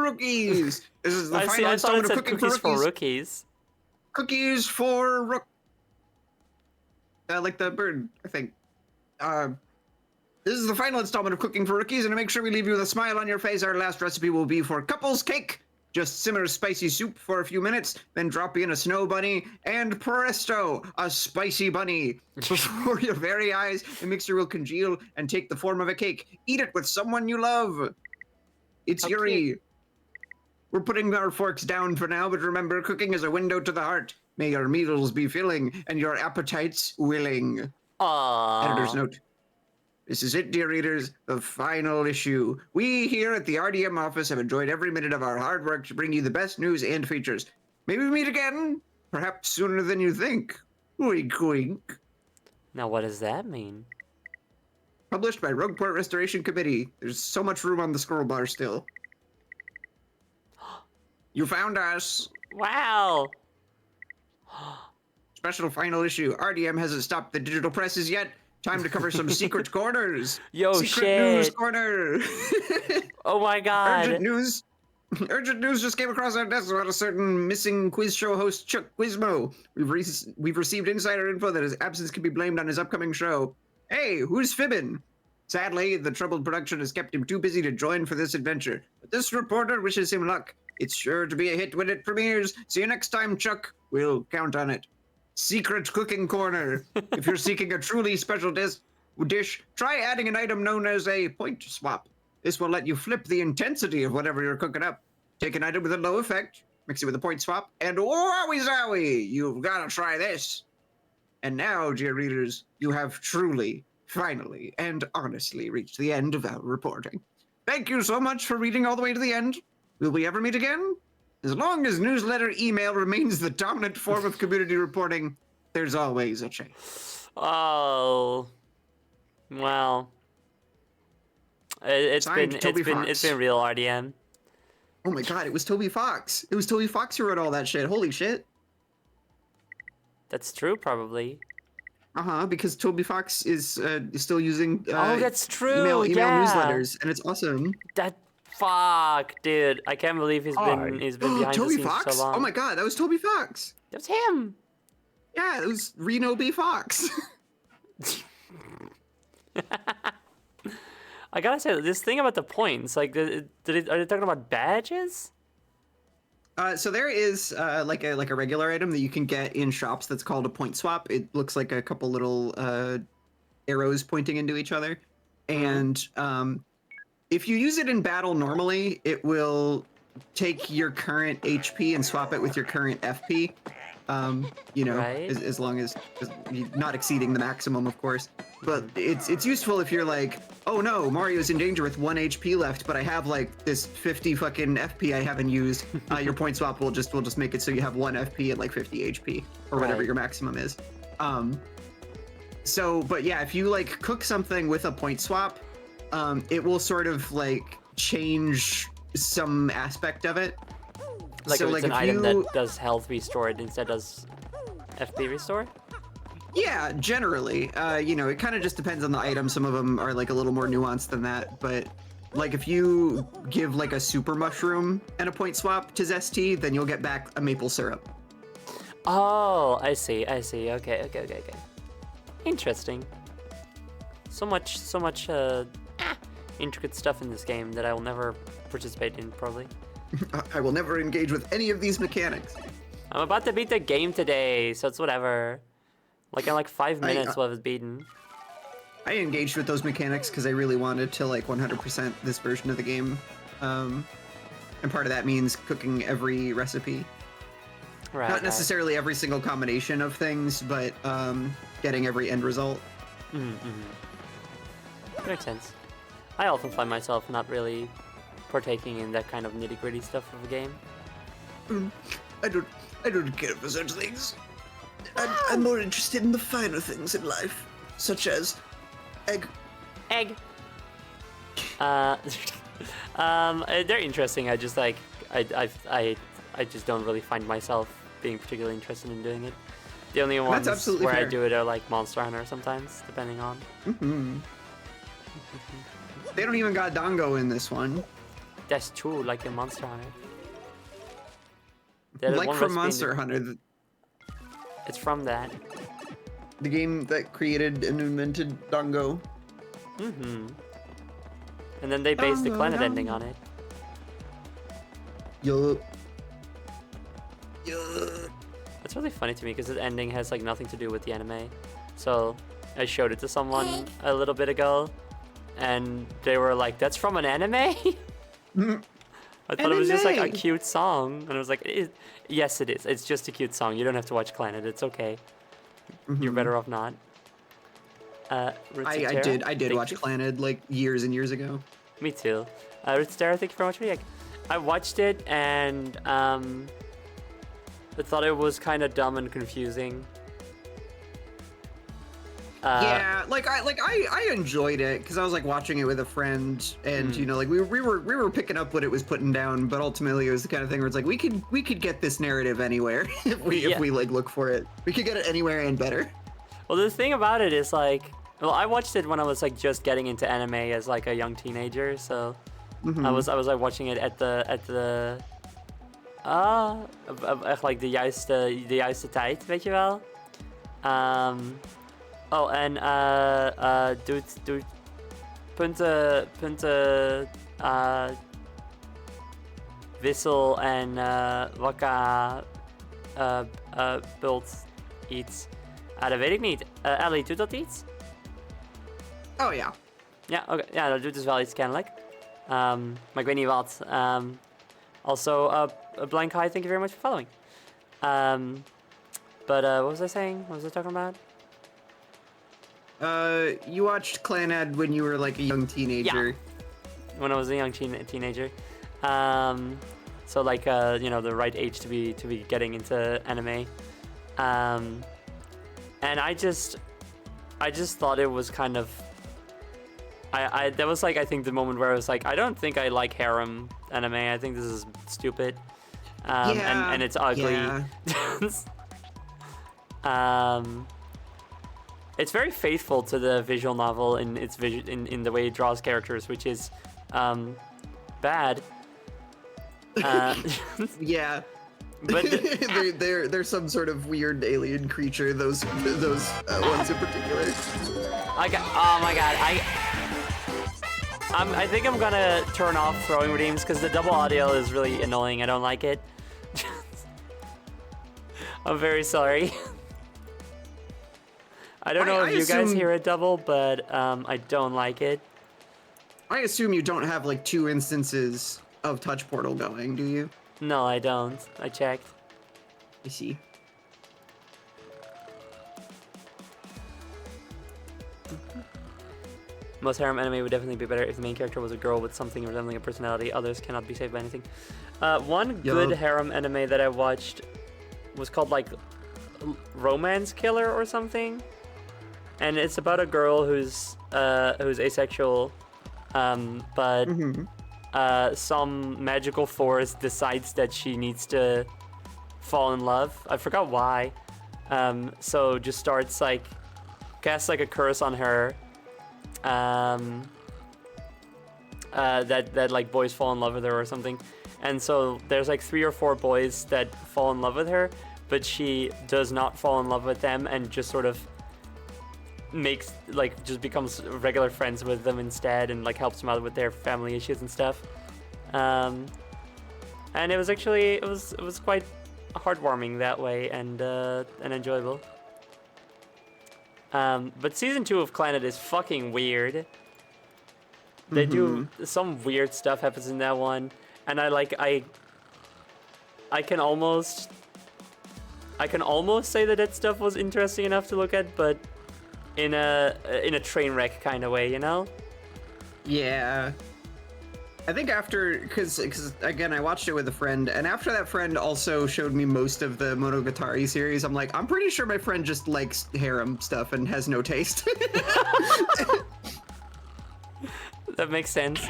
C: rookies. This is the final installment of Cooking for Rookies. Cookies for rook. Like the bird, I think. This is the final installment of Cooking for Rookies, and to make sure we leave you with a smile on your face, our last recipe will be for couples cake. Just simmer spicy soup for a few minutes, then drop in a snow bunny, and presto, a spicy bunny. Before your very eyes, the mixture will congeal and take the form of a cake. Eat it with someone you love. It's
A: How
C: Yuri.
A: cute.
C: We're putting our forks down for now, but remember, cooking is a window to the heart. May your meals be filling and your appetites willing. Editor's
A: Aww.
C: note. This is it, dear readers, the final issue. We here at the RDM office have enjoyed every minute of our hard work to bring you the best news and features. Maybe we meet again, perhaps sooner than you think. Wink, wink.
A: Now what does that mean?
C: Published by Rogueport Restoration Committee. There's so much room on the scroll bar still. You found us.
A: Wow.
C: Special final issue. RDM hasn't stopped the digital presses yet. Time to cover some secret corners.
A: Yo,
C: secret
A: shit.
C: news corner.
A: Oh my god.
C: Urgent news. Urgent news just came across our desk about a certain missing quiz show host Chuck Quizmo. We've received insider info that his absence can be blamed on his upcoming show. Hey, who's fibbing? Sadly, the troubled production has kept him too busy to join for this adventure. But this reporter wishes him luck. It's sure to be a hit when it premieres. See you next time, Chuck. We'll count on it. Secret cooking corner. If you're seeking a truly special dish, try adding an item known as a point swap. This will let you flip the intensity of whatever you're cooking up. Take an item with a low effect, mix it with a point swap, and wowie zowie! You've got to try this. And now, dear readers, you have truly, finally, and honestly reached the end of our reporting. Thank you so much for reading all the way to the end. Will we ever meet again? As long as newsletter email remains the dominant form of community reporting, there's always a chance.
A: Oh. Well. It's
C: Signed,
A: been
C: Toby Fox.
A: it's been real RDM.
C: Oh my god, it was Toby Fox. It was Toby Fox who wrote all that shit. Holy shit.
A: That's true, probably.
C: Because Toby Fox is still using
A: Oh, that's true.
C: email
A: yeah.
C: newsletters, and it's awesome.
A: That fuck, dude. I can't believe he's been behind
C: Toby
A: the scenes
C: Fox?
A: so long.
C: Oh my god, that was Toby Fox.
A: That was him.
C: Yeah, it was Reno B. Fox.
A: I gotta say, this thing about the points, like, are they talking about badges?
C: So there is like a regular item that you can get in shops that's called a point swap. It looks like a couple little arrows pointing into each other, and if you use it in battle normally, it will take your current HP and swap it with your current FP. You know,
A: Right.
C: as long as you're not exceeding the maximum, of course. But it's useful if you're like, oh no, Mario's in danger with 1 HP left, but I have like this 50 fucking FP I haven't used. Your point swap will just make it so you have 1 FP and like 50 HP or whatever
A: Right.
C: your maximum is. But yeah, if you like cook something with a point swap, it will sort of like change some aspect of it.
A: Like,
C: So,
A: if
C: like,
A: it's an
C: if
A: item
C: you-
A: that does health restore, it instead does FP restore?
C: Yeah, generally. You know, it kind of just depends on the item. Some of them are like a little more nuanced than that. But like if you give like a super mushroom and a point swap to Zesty, then you'll get back a maple syrup.
A: Oh, I see. Okay. Interesting. So much intricate stuff in this game that I will never participate in, probably.
C: I will never engage with any of these mechanics.
A: I'm about to beat the game today, so it's whatever. Like, in like 5 minutes we'll have it beaten.
C: I engaged with those mechanics because I really wanted to like 100% this version of the game. And part of that means cooking every recipe.
A: Right.
C: Not necessarily every single combination of things, but getting every end result.
A: Makes sense. I often find myself not really partaking in that kind of nitty-gritty stuff of the game.
C: I don't care for such things. I'm more interested in the finer things in life, such as egg.
A: They're interesting. I just like I just don't really find myself being particularly interested in doing it. The only ones
C: absolutely
A: where I
C: fair.
A: do it are like Monster Hunter sometimes, depending on.
C: They don't even got Dongo in this one.
A: That's true, like in Monster Hunter. There's
C: Like
A: one
C: from
A: recipe in
C: Monster
A: it-
C: Hunter,
A: It's from that.
C: the game that created and invented Dongo.
A: And then they based the
C: Dongo,
A: planet
C: Dongo.
A: ending on it.
C: Yup.
A: It's really funny to me because the ending has like nothing to do with the anime. So I showed it to someone a little bit ago, and they were like, "That's from an anime?" I thought it was just like a cute song, and I was like, "Yes, it is. It's just a cute song. You don't have to watch Planet. It's okay. You're better off not."
C: I did watch Clannad like years and years ago.
A: Me too. Rutsutera, thank you very much for the egg. I watched it and I thought it was kind of dumb and confusing.
C: Yeah, I enjoyed it because I was like watching it with a friend, and you know, like we were picking up what it was putting down, but ultimately it was the kind of thing where it's like we could get this narrative anywhere if we like look for it. We could get it anywhere and better.
A: Well, the thing about it is like, well, I watched it when I was like just getting into anime as like a young teenager, so I was like watching it at the echt like de juiste tijd, weet je wel. Oh, en doet punten wissel en wakka bult iets. Dat weet ik niet. Ellie, doet dat iets?
C: Oh ja.
A: Ja, oké. Ja, dat doet dus wel iets kennelijk. Maar ik weet niet wat. Also, Blank High, thank you very much for following. But what was I saying? What was I talking about?
C: You watched Clannad when you were like a young teenager.
A: Yeah, when I was a young teenager. So like you know, the right age to be getting into anime. And I just thought it was kind of that was like, I think, the moment where I was like, I don't think I like harem anime. I think this is stupid. And it's ugly.
C: Yeah.
A: It's very faithful to the visual novel in its in the way it draws characters, which is bad.
C: Yeah.
A: But
C: they're some sort of weird alien creature. Those ones in particular.
A: Oh my god! I think I'm gonna turn off throwing redeems because the double audio is really annoying. I don't like it. I'm very sorry. I don't know if you guys hear it double, but I don't like it.
C: I assume you don't have like 2 instances of Touch Portal going, do you?
A: No, I don't. I checked.
C: I see.
A: Most harem anime would definitely be better if the main character was a girl with something resembling a personality. Others cannot be saved by anything. One good harem anime that I watched was called like Romance Killer or something, and it's about a girl who's asexual, but some magical force decides that she needs to fall in love. I forgot why. So just starts like casts like a curse on her. That like boys fall in love with her or something, and so there's like 3 or 4 boys that fall in love with her, but she does not fall in love with them and just sort of just becomes regular friends with them instead, and like helps them out with their family issues and stuff. And it was actually it was quite heartwarming that way, and enjoyable. But season 2 of Clannad is fucking weird. They do some weird stuff happens in that one, and I can almost say that stuff was interesting enough to look at, but in a train wreck kind of way, you know?
C: Yeah. I think after, because again, I watched it with a friend, and after that friend also showed me most of the Monogatari series, I'm like, I'm pretty sure my friend just likes harem stuff and has no taste.
A: That makes sense.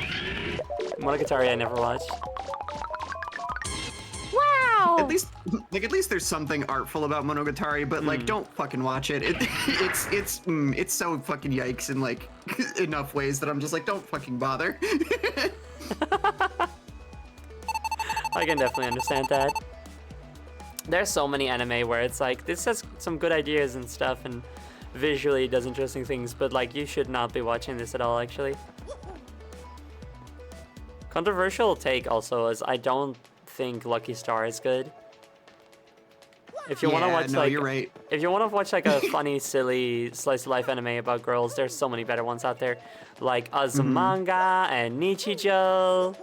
A: Monogatari I never watched. Wow!
C: At least there's something artful about Monogatari, but like, don't fucking watch it. It's so fucking yikes in like enough ways that I'm just like, don't fucking bother.
A: I can definitely understand that. There's so many anime where it's like, this has some good ideas and stuff, and visually does interesting things, but like, you should not be watching this at all, actually. Controversial take also is I don't think Lucky Star is good. If you want to
B: Yeah,
A: watch
B: no,
A: like,
B: you're right.
A: if you want to watch like a funny, silly slice of life anime about girls, there's so many better ones out there, like Azumanga and Nichijou.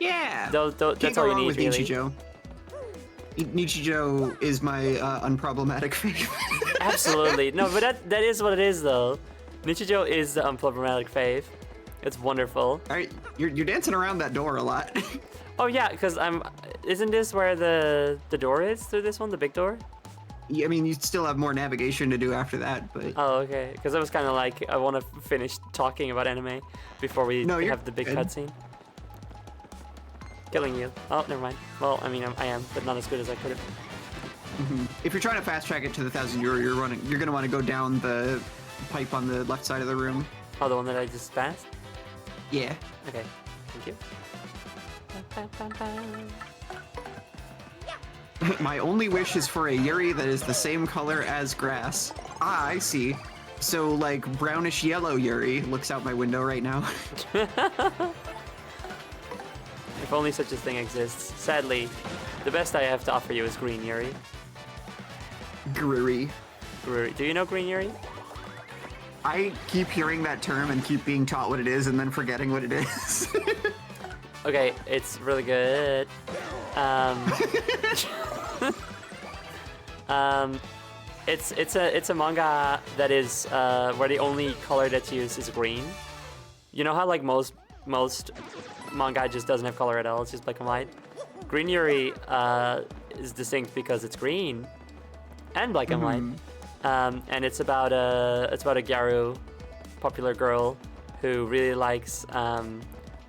B: Yeah.
A: That's
B: Can't
A: all
B: go
A: you
B: wrong
A: need,
B: with
A: really.
B: Nichijou. Nichijou is my unproblematic fave.
A: Absolutely. No, but that is what it is, though. Nichijou is the unproblematic fave. It's wonderful.
B: All right, you're dancing around that door a lot.
A: Oh yeah, because Isn't this where the door is through this one, the big door?
B: Yeah, I mean, you still have more navigation to do after that, but.
A: Oh, okay. Because I was kind of like, I want to finish talking about anime before we
B: No, you're
A: have the big
B: good.
A: cutscene. Killing you. Oh, never mind. Well, I mean, I am, but not as good as I could have.
B: If you're trying to fast track it to the 1,000 euro, you're gonna want to go down the pipe on the left side of the room.
A: Oh, the one that I just passed?
B: Yeah.
A: Okay. Thank you.
B: My only wish is for a Yuri that is the same color as grass. Ah, I see. So, like, brownish yellow Yuri looks out my window right now.
A: If only such a thing exists. Sadly, the best I have to offer you is Green Yuri.
B: Gruri.
A: Green. Do you know Green Yuri?
B: I keep hearing that term and keep being taught what it is and then forgetting what it is.
A: Okay, it's really good. It's a manga that is where the only color that's used is green. You know how like most manga just doesn't have color at all, it's just black and white. Green Yuri is distinct because it's green and black and white. And it's about a Gyaru, popular girl who really likes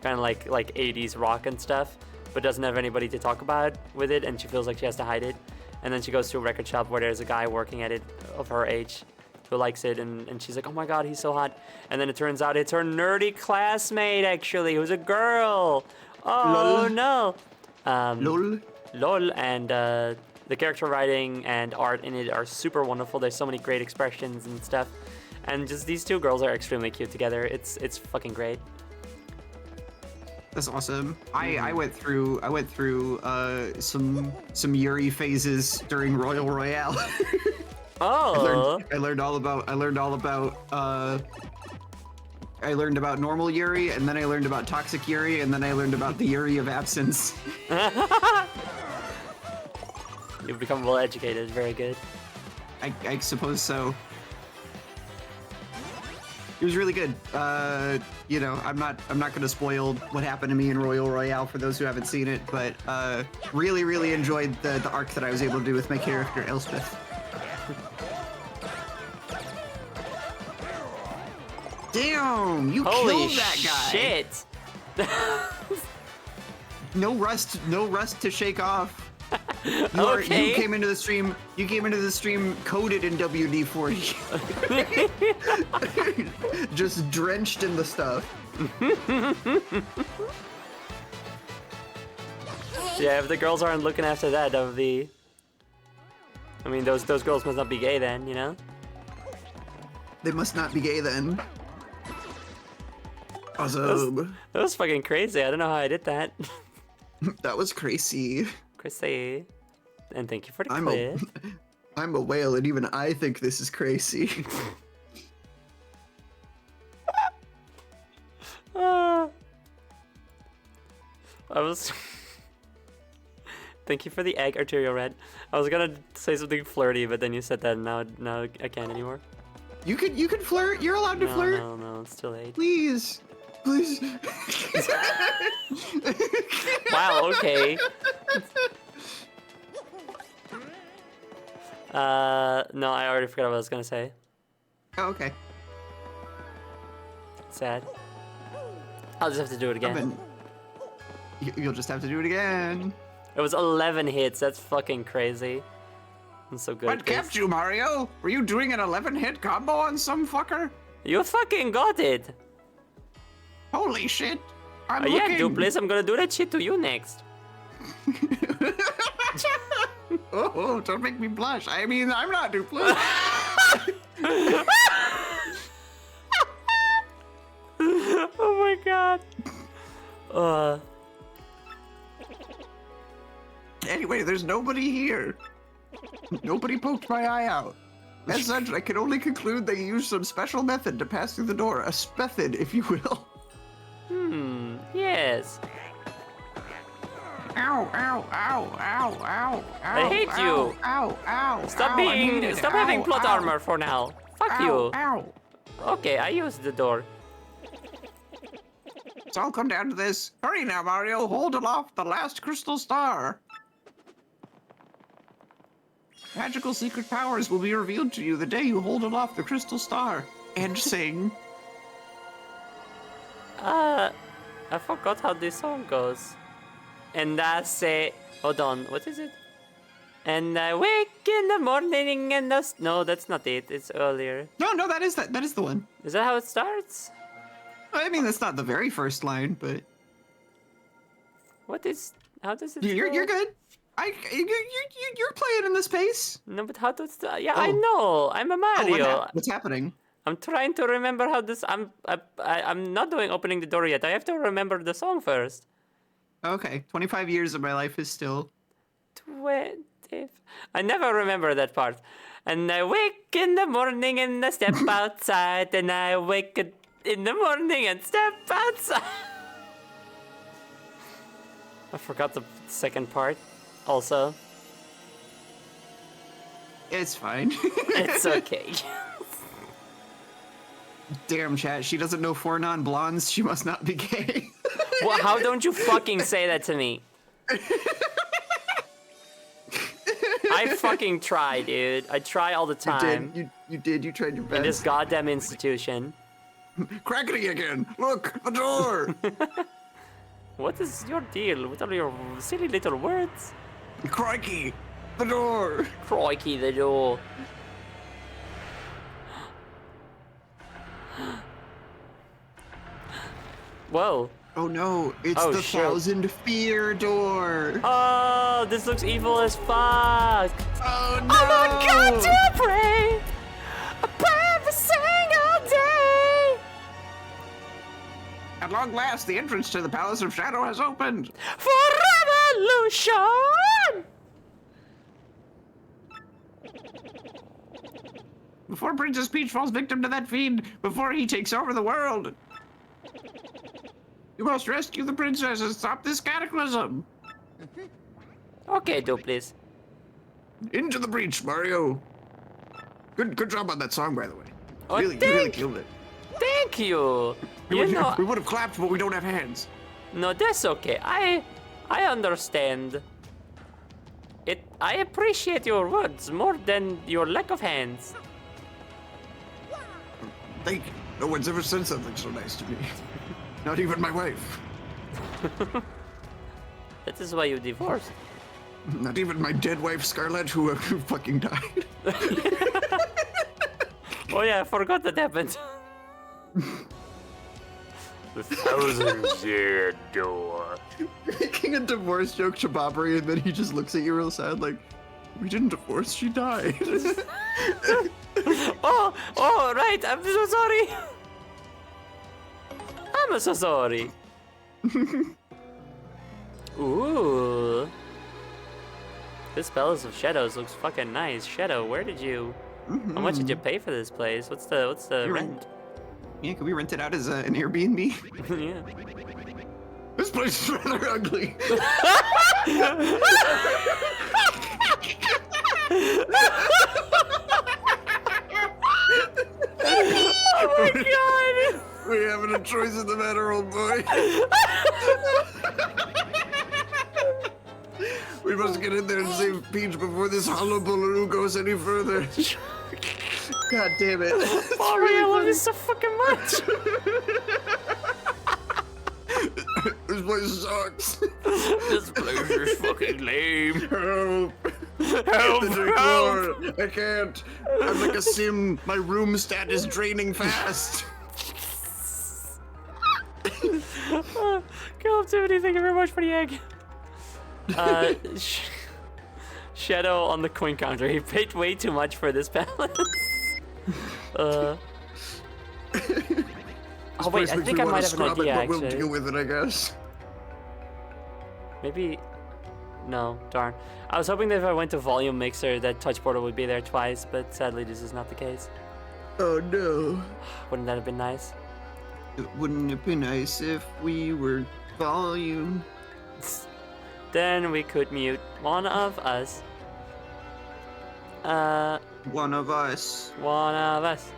A: kind of like 80s rock and stuff, but doesn't have anybody to talk about with it, and she feels like she has to hide it. And then she goes to a record shop where there's a guy working at it of her age who likes it, and she's like, oh my god, he's so hot. And then it turns out it's her nerdy classmate, actually, who's a girl. Oh,
B: Lol.
A: no.
B: Lol.
A: LOL, and the character writing and art in it are super wonderful. There's so many great expressions and stuff. And just these two girls are extremely cute together. It's fucking great.
B: That's awesome. I went through some Yuri phases during Royal Royale.
A: Oh.
B: I learned about normal Yuri, and then I learned about toxic Yuri, and then I learned about the Yuri of absence.
A: You've become well educated. Very good.
B: I suppose so. It was really good. You know, I'm not gonna spoil what happened to me in Royal Royale for those who haven't seen it, but really enjoyed the arc that I was able to do with my character Elspeth. Damn, you
A: Holy
B: killed that guy.
A: shit!
B: No rust to shake off.
A: Okay.
B: You came into the stream coded in WD-40. Just drenched in the stuff.
A: Yeah, if the girls aren't looking after that, that would be. I mean, those girls must not be gay then, you know?
B: They must not be gay then. Awesome.
A: That was fucking crazy. I don't know how I did that.
B: That was crazy.
A: Crazy. And thank you for the
B: I'm
A: clip.
B: I'm a whale, and even I think this is crazy.
A: I was. Thank you for the egg, Arterial Red. I was gonna say something flirty, but then you said that, and now I can't anymore.
B: You can flirt. You're allowed to flirt.
A: No, it's too late.
B: Please.
A: Wow. Okay. No, I already forgot what I was gonna say.
B: Oh, okay.
A: Sad. I'll just have to do it again.
B: You'll just have to do it again.
A: It was 11 hits. That's fucking crazy. I'm so good.
B: What kept you, Mario? Were you doing an 11-hit combo on some fucker?
A: You fucking got it.
B: Holy shit! I'm
A: Yeah,
B: looking.
A: Duplis, I'm gonna do that shit to you next.
B: Oh, don't make me blush. I mean, I'm not Duplis.
A: Oh my god.
B: Anyway, there's nobody here. Nobody poked my eye out. As such, I can only conclude they used some special method to pass through the door. A method, if you will.
A: Yes.
B: Ow, ow, ow, ow, ow,
A: I hate you.
B: Ow, ow,
A: Stop
B: ow,
A: stop having plot armor for now. Fuck you.
B: Ow.
A: Okay, I used the door.
B: It's all come down to this. Hurry now, Mario. Hold aloft the last crystal star. Magical secret powers will be revealed to you the day you hold aloft the crystal star. And sing.
A: I forgot how this song goes. And I say, hold on, what is it? And I wake in the morning and no, that's not it. It's earlier.
B: No, that is the one.
A: Is that how it starts?
B: I mean, that's not the very first line, but
A: how does it?
B: you're
A: go?
B: good. You're playing in this pace.
A: No, but how does that? Yeah,
B: Oh.
A: I know. I'm a Mario.
B: What's happening?
A: I'm trying to remember how this. I'm not doing opening the door yet. I have to remember the song first.
B: Okay, 25 years of my life is still.
A: 20. I never remember that part. And I wake in the morning and I step outside. And I wake in the morning and step outside. I forgot the second part. Also,
B: It's fine.
A: it's okay.
B: Damn, chat. She doesn't know 4 non-blondes. She must not be gay.
A: Well, how don't you fucking say that to me? I fucking try, dude. I try all the time.
B: You did. You tried your
A: In this
B: best.
A: goddamn institution.
B: Crackety again. Look, the door.
A: What is your deal? What are your silly little words?
B: Crikey, the door.
A: Crikey, the door. Whoa.
B: Oh no, it's
A: Oh,
B: the
A: shit.
B: 1000 fear door.
A: Oh, this looks evil as fuck.
B: Oh no.
A: Oh my god, to pray. I pray every single day.
B: At long last, the entrance to the Palace of Shadow has opened.
A: For revolution.
B: Before Princess Peach falls victim to that fiend, before he takes over the world, you must rescue the princess and stop this cataclysm.
A: Okay, do please.
B: Into the breach, Mario. Good job on that song, by the way.
A: Oh,
B: You really
A: thank-
B: killed it.
A: Thank you. You know,
B: we would have clapped, but we don't have hands.
A: no, that's okay. I understand. I appreciate your words more than your lack of hands.
B: Thank you. No one's ever said something so nice to me. Not even my wife.
A: That is why you divorced.
B: Not even my dead wife, Scarlett, who fucking died.
A: Oh yeah, I forgot that happened. The 1000-year door.
B: Making a divorce joke to Bobbery, and then he just looks at you real sad, like, we didn't divorce, she died.
A: Oh, right. I'm so sorry. I'm so sorry. Ooh. This Palace of Shadows looks fucking nice. Shadow, where did you? How much did you pay for this place? What's the rent?
B: Yeah, can we rent it out as an Airbnb?
A: Yeah.
B: This place is rather ugly.
A: Oh my god!
B: We having a choice in the matter, old boy. We must get in there and save Peach before this hullabaloo goes any further. God damn it.
A: Bobby, I love you so fucking much.
B: This place sucks.
A: This place is fucking lame.
B: Help.
A: Help,
B: The decor. I can't. I'm like a sim. My room stat is draining fast.
A: Go up, Tiffany. Thank you very much for the egg. Shadow on the coin counter. He paid way too much for this palace. Oh wait, I think I might have an idea
B: But we'll
A: actually.
B: deal with it, I guess.
A: Maybe No, darn. I was hoping that if I went to Volume Mixer that Touch Portal would be there twice, but sadly this is not the case.
B: Oh no.
A: Wouldn't that have been nice?
B: Wouldn't it be nice if we were volume?
A: Then we could mute one of us.
B: One of us.
A: One of us.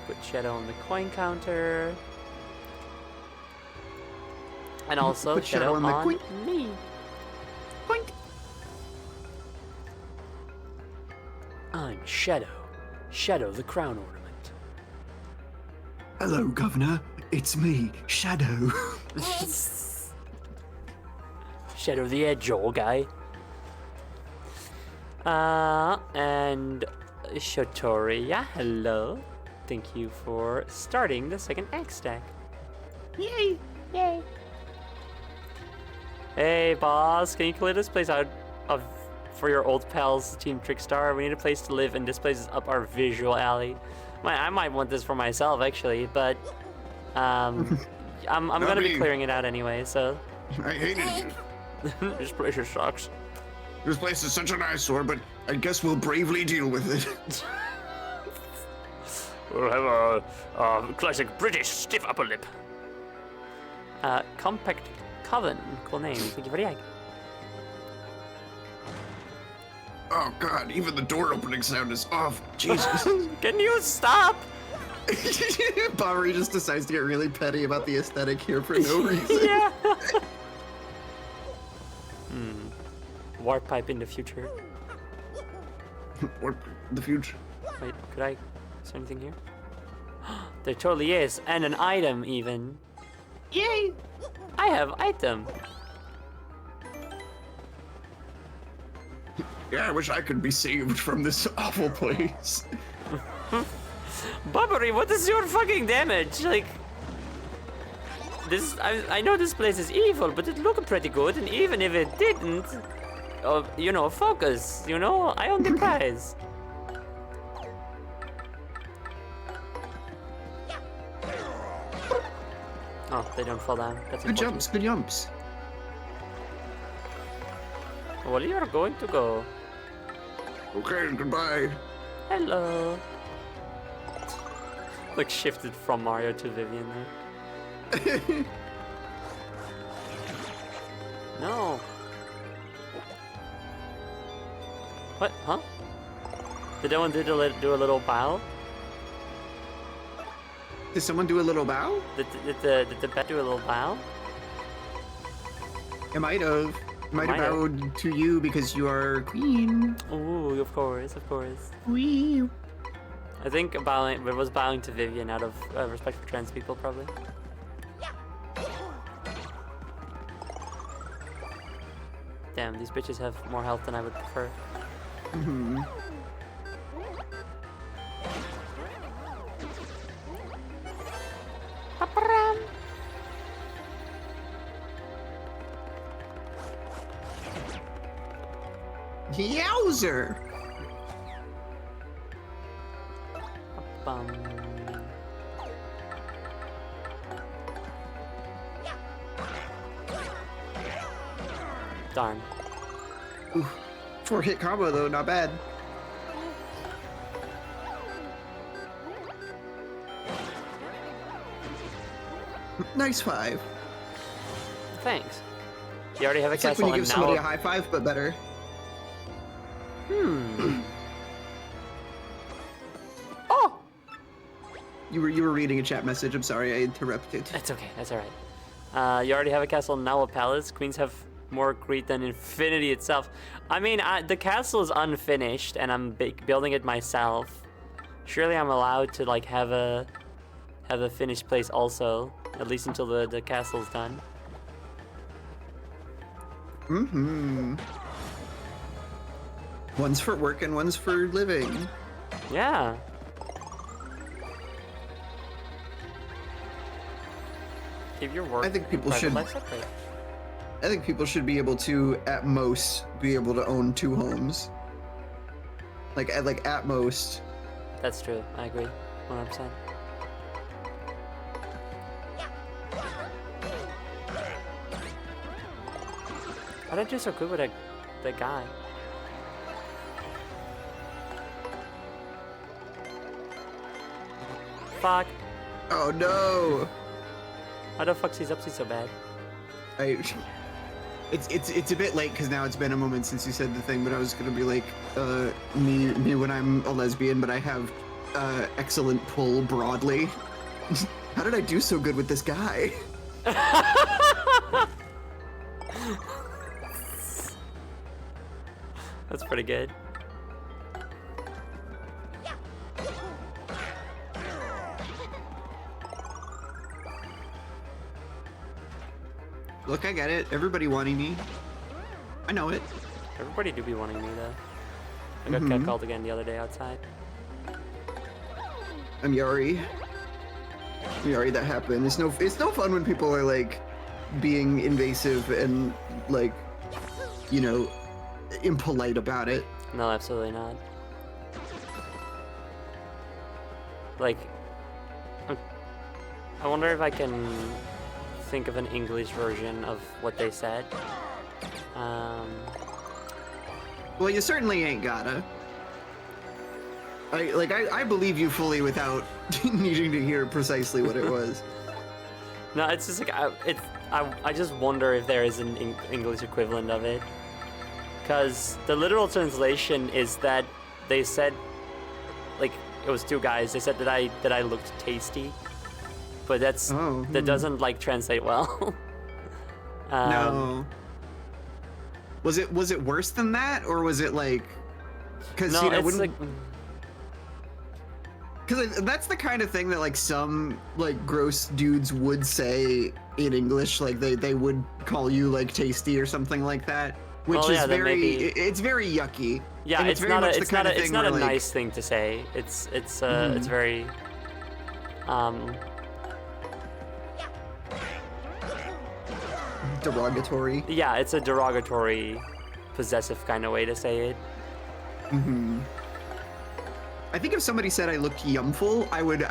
A: Put Shadow on the coin counter. And also
B: Put
A: Shadow on
B: the coin.
A: me.
B: Point.
A: I'm Shadow. Shadow the crown ornament.
B: Hello, Governor. It's me, Shadow.
A: Shadow the Edgejaw guy. And Shotoria, hello. Thank you for starting the second egg stack.
B: Yay!
A: Yay. Hey, boss, can you clear this place out for your old pals, Team Trickstar? We need a place to live, and this place is up our visual alley. I might want this for myself, actually, but I'm gonna be clearing it out anyway, so.
C: I hated it.
A: This place just sucks.
C: This place is such an eyesore, but I guess we'll bravely deal with it.
A: We'll have a classic British stiff upper lip. Compact Coven, cool name. Thank you for the egg.
C: Oh god, even the door opening sound is off. Jesus.
A: Can you stop?
B: Bombery just decides to get really petty about the aesthetic here for no reason.
A: Yeah. Warp pipe in the future.
C: Or the future.
A: Wait, could I? Is there anything here? There totally is, and an item even. Yay! I have item.
C: Yeah, I wish I could be saved from this awful place.
A: Bubbery, what is your fucking damage? Like, this, I know this place is evil, but it looked pretty good, and even if it didn't, you know, focus, you know, I own the prize. Oh, they don't fall down. That's
B: Good jumps, good jumps.
A: Well, you're going to go.
C: Okay, goodbye.
A: Hello. Like shifted from Mario to Vivian there. No. What? Huh? Did anyone do a little bow?
B: Did someone do a little bow?
A: Did the pet do a little bow?
B: It might have. Might have bowed to you because you are queen.
A: Ooh, of course, of course.
B: Wee.
A: I think bowing, it was bowing to Vivian out of respect for trans people, probably. Damn, these bitches have more health than I would prefer.
B: Mm-hmm. Yowzer!
A: Bum. Darn.
B: Ooh, 4-hit combo though, not bad. Nice 5.
A: Thanks. You already have a
B: It's like
A: castle
B: when you
A: and
B: give
A: now
B: somebody a high five, but better.
A: Oh!
B: You were reading a chat message. I'm sorry, I interrupted.
A: That's okay, that's alright. You already have a castle and now a palace. Queens have more greed than infinity itself. I mean, the castle is unfinished and I'm building it myself. Surely I'm allowed to like have a finished place also, at least until the castle's done.
B: Mm-hmm. One's for work and one's for living.
A: Yeah. Keep your work.
B: I think people
A: and private
B: should-
A: life separate.
B: I think people should be able to, at most, be able to own 2 homes. Like at most.
A: That's true. I agree. 100%. How did I do so good with that guy? Fuck.
B: Oh no!
A: How the fuck she's up to so bad?
B: It's a bit late because now it's been a moment since you said the thing, but I was gonna be like, me when I'm a lesbian, but I have excellent pull broadly. How did I do so good with this guy?
A: That's pretty good.
B: Look, I get it. Everybody wanting me. I know it.
A: Everybody do be wanting me though. I got catcalled again the other day outside.
B: I'm Yari. That happened. It's no fun when people are like being invasive and like, you know, impolite about it.
A: No, absolutely not. Like, I wonder if I can think of an English version of what they said.
B: Well, you certainly ain't gotta. I believe you fully without needing to hear precisely what it was.
A: No, it's just like I just wonder if there is an English equivalent of it, because the literal translation is that they said, like, it was two guys. They said that I looked tasty, but that doesn't like translate well.
B: No. Was it worse than that, or was it like? Because
A: no,
B: you know,
A: it's like.
B: Because that's the kind of thing that like some like gross dudes would say in English, like they would call you like tasty or something like that, which
A: Well, yeah,
B: is
A: then maybe-
B: it's very yucky.
A: Yeah,
B: And
A: it's
B: very
A: not
B: much
A: a,
B: the
A: it's
B: kind
A: not
B: of
A: a, it's
B: thing
A: not a
B: where, like,
A: nice thing to say. It's very
B: derogatory.
A: yeah, it's a derogatory, possessive kind of way to say it.
B: I think if somebody said I looked yumful, I would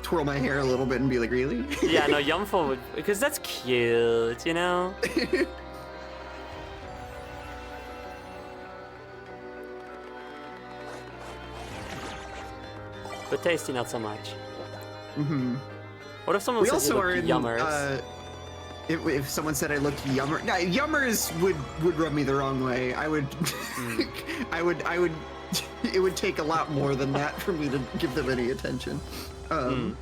B: twirl my hair a little bit and be like, really?
A: Yeah, no, yumful would, because that's cute, you know? But tasty, not so much. What if someone
B: We
A: says you
B: also
A: look
B: are in
A: yummers?
B: if someone said I looked yummer, nah, yummers would rub me the wrong way. I would, I would. It would take a lot more than that for me to give them any attention. I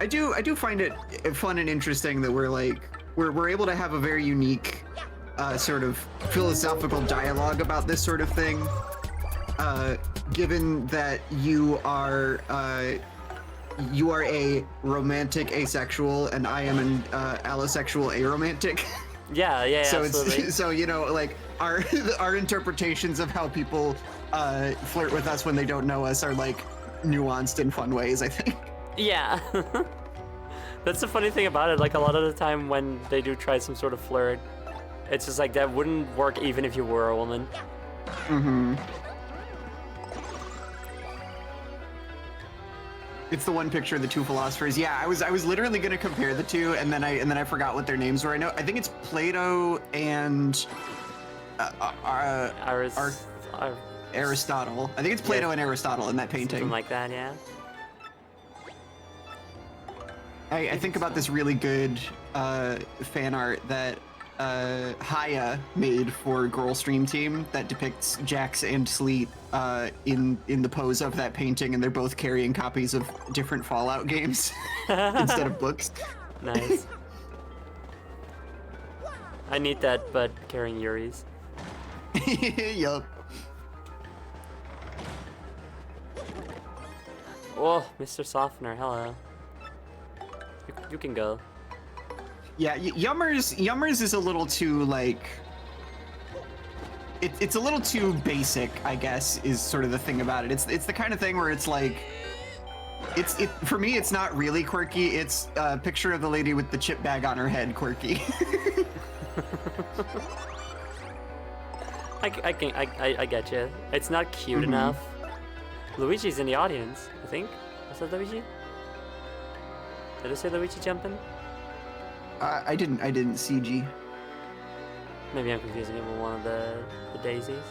B: do find it fun and interesting that we're able to have a very unique sort of philosophical dialogue about this sort of thing. Given that you are a romantic asexual and I am an allosexual aromantic.
A: Yeah,
B: So
A: absolutely.
B: it's so, you know, like our interpretations of how people flirt with us when they don't know us are like nuanced in fun ways, I think.
A: Yeah. That's the funny thing about it. Like, a lot of the time when they do try some sort of flirt, it's just like that wouldn't work even if you were a woman.
B: It's the one picture of the two philosophers. Yeah, I was literally gonna compare the two, and then I forgot what their names were. I think it's Plato and Aristotle. I think it's Plato and Aristotle in that painting.
A: Something like that, yeah.
B: I think about this really good fan art that Haya made for Girl Stream Team that depicts Jax and Sleet in the pose of that painting, and they're both carrying copies of different Fallout games instead of books.
A: Nice. I need that, but carrying Yuri's.
B: Yup.
A: Oh, Mr. Softener, hello. You can go.
B: Yeah, Yummers is a little too like. It's a little too basic, I guess, is sort of the thing about it. It's the kind of thing where it's like. For me, it's not really quirky. It's a picture of the lady with the chip bag on her head quirky.
A: I get you. It's not cute enough, Luigi's in the audience, I think. Was that Luigi? Did I say Luigi jumping?
B: I didn't CG.
A: Maybe I'm confusing it with one of the daisies.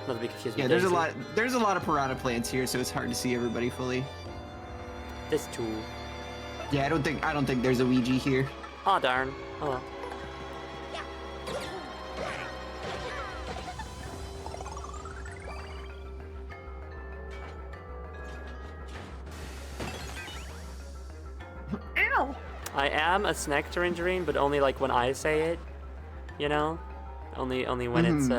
A: Not to be confused
B: Yeah,
A: with
B: there's
A: Daisy.
B: a lot of piranha plants here, so it's hard to see everybody fully.
A: There's two.
B: Yeah, I don't think there's a Ouija here.
A: Oh darn. Oh well.
B: Ow!
A: I am a snack tangerine, but only like when I say it. You know? Only when it's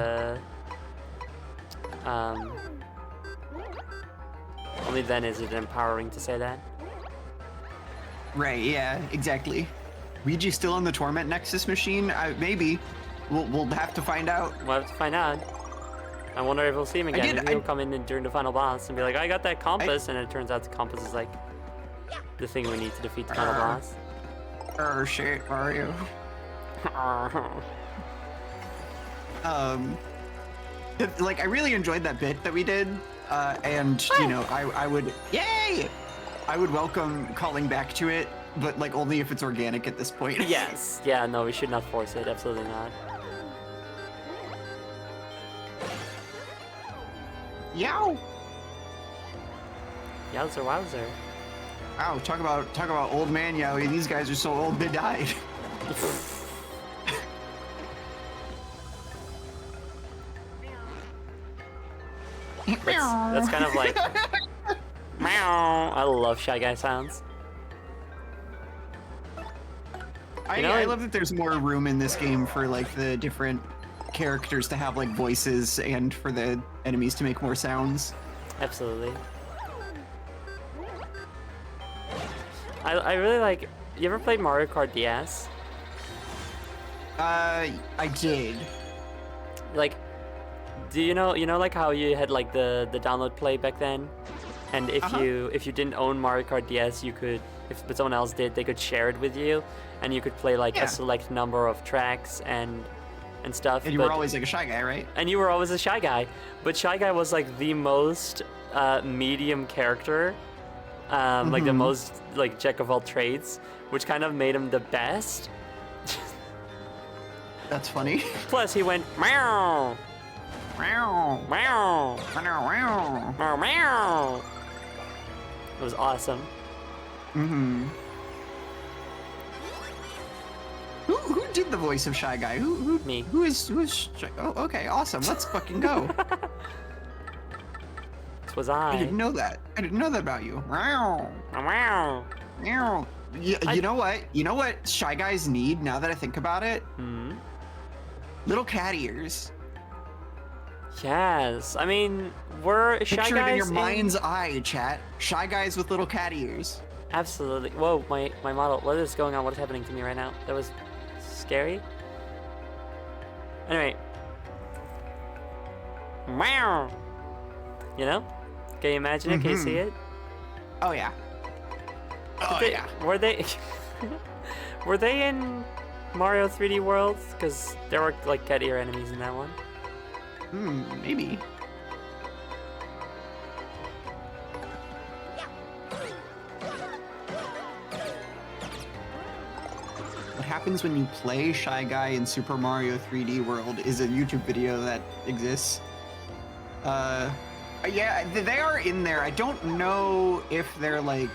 A: only then is it empowering to say that.
B: Right, yeah, exactly. Ouija still on the Torment Nexus machine? Maybe. We'll have to find out.
A: We'll have to find out. I wonder if we'll see him again. Maybe he'll come in during the final boss and be like, I got that compass, and it turns out the compass is like the thing we need to defeat the final boss.
B: Shit, Mario. Like, I really enjoyed that bit that we did, and, you know, I would, yay! I would welcome calling back to it, but, like, only if it's organic at this point.
A: Yes. Yeah, no, we should not force it. Absolutely not.
B: Yow!
A: Yowzer wowzer.
B: Wow, talk about old man Yowie. These guys are so old they died.
A: That's kind of like meow. I love Shy Guy sounds.
B: I love that there's more room in this game for like the different characters to have like voices and for the enemies to make more sounds.
A: Absolutely. I really like. You ever played Mario Kart DS?
B: I did.
A: Like, do you know like how you had like the download play back then, and if you didn't own Mario Kart DS, you could, but someone else did, they could share it with you, and you could play like a select number of tracks and stuff.
B: And you were always like a Shy Guy, right?
A: And you were always a Shy Guy, but Shy Guy was like the most medium character, like the most like jack of all trades, which kind of made him the best.
B: That's funny.
A: Plus, he went meow,
B: Meow.
A: meow,
B: Meow.
A: meow, meow. It was awesome.
B: Mm-hmm. Who did the voice of Shy Guy? Who
A: Me.
B: Who is Shy? Oh, okay, awesome. Let's fucking go.
A: This was
B: I
A: I.
B: didn't know that. I didn't know that about you. Meow.
A: Meow.
B: Meow. You know what? You know what Shy Guys need now that I think about it?
A: Hmm.
B: Little cat ears.
A: Yes. I mean, we're Shy
B: Picture
A: Guys
B: it in your mind's eye, chat. Shy Guys with little cat ears.
A: Absolutely. Whoa, my model. What is going on? What is happening to me right now? That was scary. Anyway. Meow. You know? Can you imagine it? Can you see it?
B: Oh yeah. Oh
A: Did they-
B: yeah.
A: Were they? Were they in Mario 3D World? Because there were like cat ear enemies in that one.
B: Maybe. What happens when you play Shy Guy in Super Mario 3D World is a YouTube video that exists. Yeah, they are in there. I don't know if they're like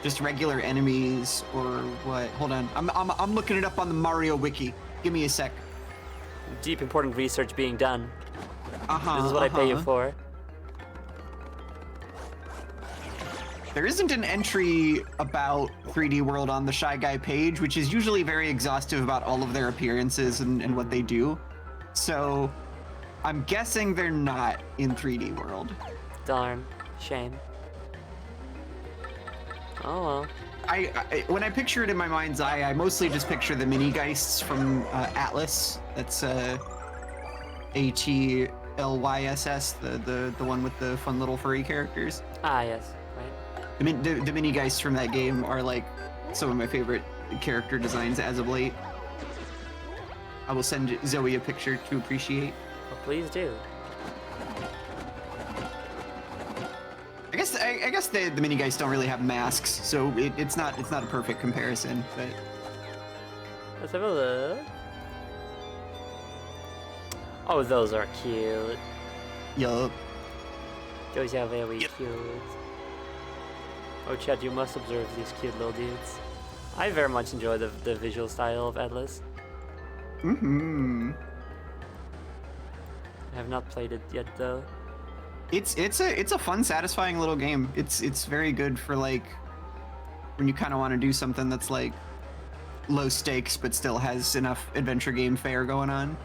B: just regular enemies or what. Hold on, I'm looking it up on the Mario Wiki. Give me a sec.
A: Deep, important research being done.
B: Uh-huh.
A: This is what I pay you for.
B: There isn't an entry about 3D World on the Shy Guy page, which is usually very exhaustive about all of their appearances and what they do. So I'm guessing they're not in 3D World.
A: Darn. Shame. Oh well.
B: I when I picture it in my mind's eye, I mostly just picture the mini geists from Atlas. That's ATLYSS, the one with the fun little furry characters.
A: Ah, yes. Right.
B: I mean, the mini geists from that game are like some of my favorite character designs as of late. I will send Zoe a picture to appreciate.
A: Well, please do.
B: I guess the mini guys don't really have masks, so it's not a perfect comparison. But
A: Let's have a look. Oh, those are cute.
B: yup.
A: Those are very cute. Oh, Chad, you must observe these cute little dudes. I very much enjoy the visual style of Atlas.
B: Mm-hmm.
A: I have not played it yet, though.
B: It's a fun, satisfying little game. It's very good for like when you kind of want to do something that's like low stakes but still has enough adventure game fare going on.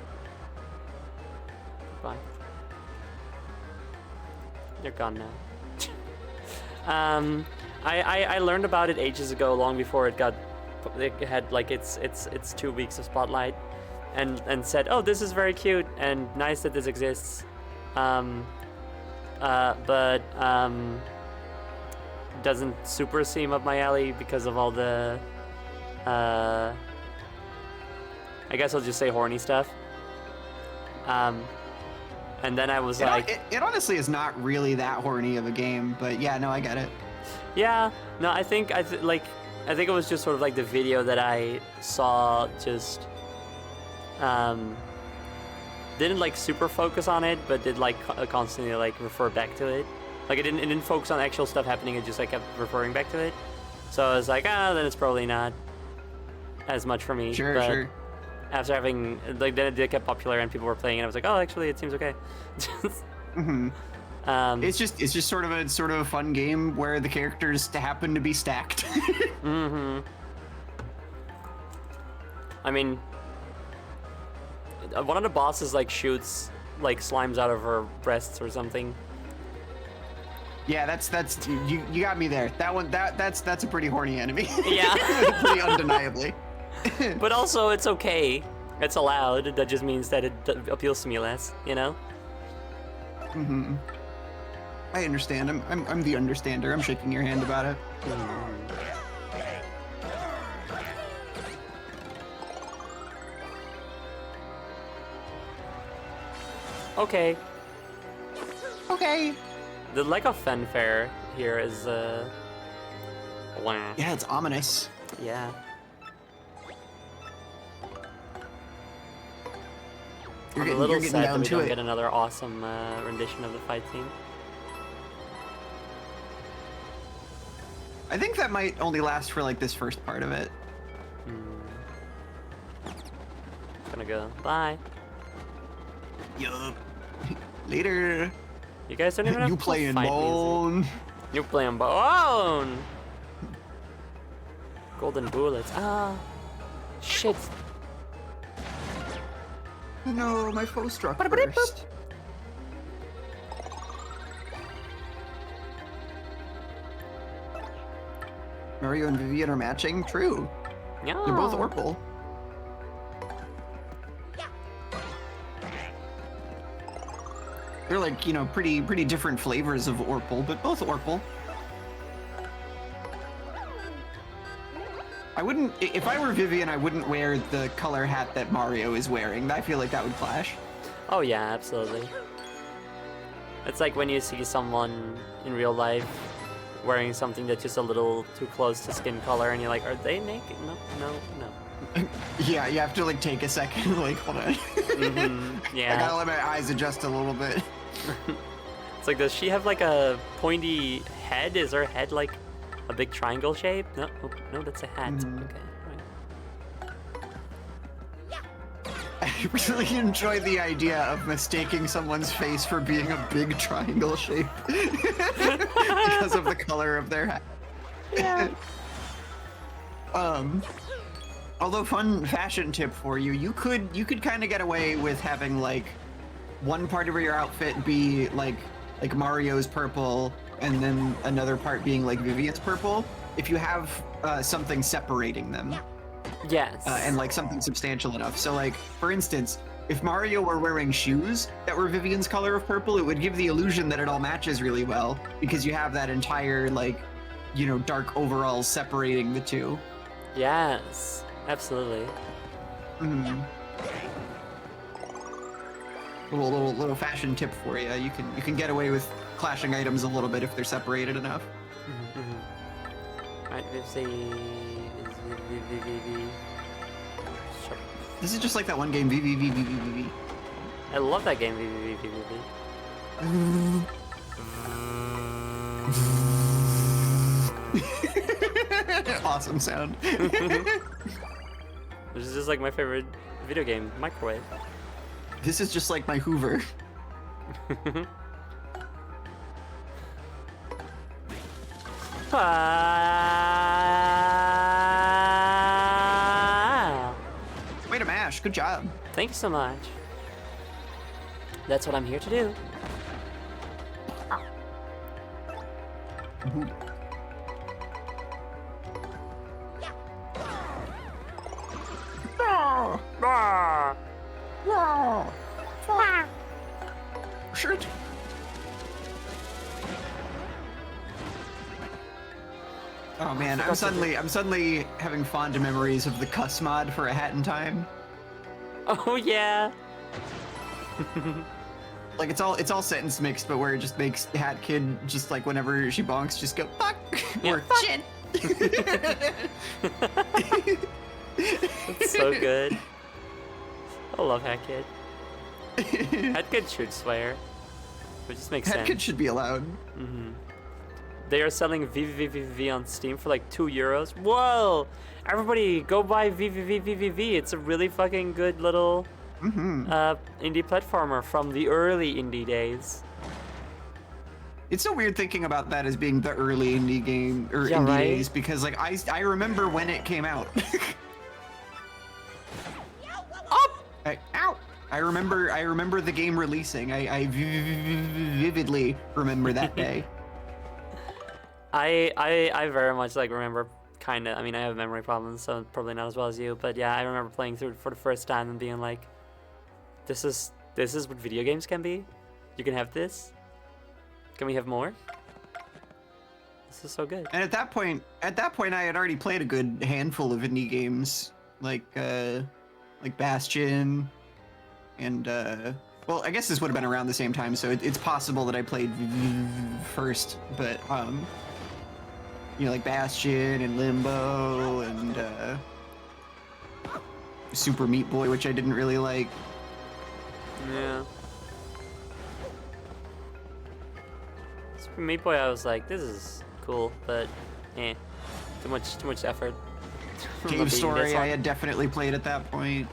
A: Bye. They're gone now. I learned about it ages ago, long before it had like its 2 weeks of spotlight, and said, oh, this is very cute and nice that this exists, but doesn't super seem up my alley because of all the I guess I'll just say horny stuff. And then I was like,
B: it honestly is not really that horny of a game, but yeah, no, I get it.
A: yeah, no, I think it was just sort of like the video that I saw just didn't like super focus on it, but did like constantly like refer back to it. Like it didn't focus on actual stuff happening, it just like kept referring back to it. So I was like, then it's probably not as much for me.
B: Sure,
A: but
B: sure.
A: After having like then it did get popular and people were playing it, I was like, oh, actually it seems okay.
B: Mm-hmm. It's just sort of a fun game where the characters happen to be stacked.
A: Mm-hmm. I mean, one of the bosses like shoots like slimes out of her breasts or something.
B: Yeah, that's you got me there. That one that's a pretty horny enemy.
A: Yeah.
B: Pretty undeniably.
A: But also it's okay. It's allowed. That just means that it appeals to me less, you know?
B: Mm-hmm. I understand. I'm the understander. I'm shaking your hand about it.
A: Okay.
B: Okay.
A: The lack of fanfare here is wah.
B: Yeah, it's ominous.
A: Yeah. I'm a little
B: getting
A: sad
B: down
A: that we
B: to
A: don't
B: it.
A: get another awesome rendition of the fight theme.
B: I think that might only last for like this first part of it.
A: Gonna go. Bye.
B: Yup. Later.
A: You guys don't even have
B: You
A: cool
B: playing
A: fight
B: Bone.
A: music. You playing Bone. Golden bullets. Ah. Shit.
B: No, my foe struck first. Mario and Vivian are matching? True.
A: Yeah.
B: They're both Orpal. They're like, you know, pretty different flavors of Orpal, but both Orpal. I wouldn't, if I were Vivian, I wouldn't wear the color hat that Mario is wearing. I feel like that would clash.
A: Oh yeah, absolutely. It's like when you see someone in real life wearing something that's just a little too close to skin color and you're like, are they naked? No, no, no.
B: Yeah, you have to like take a second, like, hold on.
A: Mm-hmm. Yeah.
B: I gotta let my eyes adjust a little bit.
A: It's like, does she have like a pointy head? Is her head like a big triangle shape? No, oh, no, that's a hat.
B: Mhm.
A: Okay, right.
B: I really enjoy the idea of mistaking someone's face for being a big triangle shape because of the color of their hat.
A: Yeah.
B: Although fun fashion tip for you, you could kind of get away with having like one part of your outfit be like Mario's purple and then another part being like Vivian's purple if you have something separating them.
A: Yes.
B: And like something substantial enough. So like, for instance, if Mario were wearing shoes that were Vivian's color of purple, it would give the illusion that it all matches really well because you have that entire like, you know, dark overalls separating the two.
A: Yes, absolutely.
B: Mm-hmm. Little fashion tip for you. You can get away with clashing items a little bit if they're separated enough.
A: Alright,
B: This is just like that one game, VVVVVVV.
A: I love that game, VVVVVV.
B: Awesome sound.
A: This is just like my favorite video game, microwave.
B: This is just like my Hoover. Way to mash, good job.
A: Thank you so much. That's what I'm here to do.
B: Shit. Oh man, I'm suddenly having fond memories of the cuss mod for A Hat in Time.
A: Oh yeah.
B: Like it's all sentence mixed, but where it just makes Hat Kid just like whenever she bonks, just go fuck or
A: fuck.
B: shit.
A: It's so good. I love Hat Kid. Hat Kid should swear. It just makes
B: Hat
A: sense.
B: Kid should be allowed.
A: They are selling VVVVV on Steam for like €2. Whoa! Everybody, go buy VVVVV. It's a really fucking good little indie platformer from the early indie days.
B: It's so weird thinking about that as being the early indie game or
A: Yeah,
B: indie
A: right?
B: days because like I remember when it came out. Ow! I remember the game releasing. I vividly remember that day.
A: I very much like remember kind of. I mean, I have memory problems, so probably not as well as you. But yeah, I remember playing through it for the first time and being like, "This is what video games can be. You can have this. Can we have more? This is so good."
B: And at that point, I had already played a good handful of indie games, like Bastion, and well, I guess this would have been around the same time, so it's possible that I played first, but you know, like Bastion and Limbo and Super Meat Boy, which I didn't really like.
A: Yeah. Super Meat Boy, I was like, this is cool, but too much effort.
B: Cave Story, I had definitely played at that point.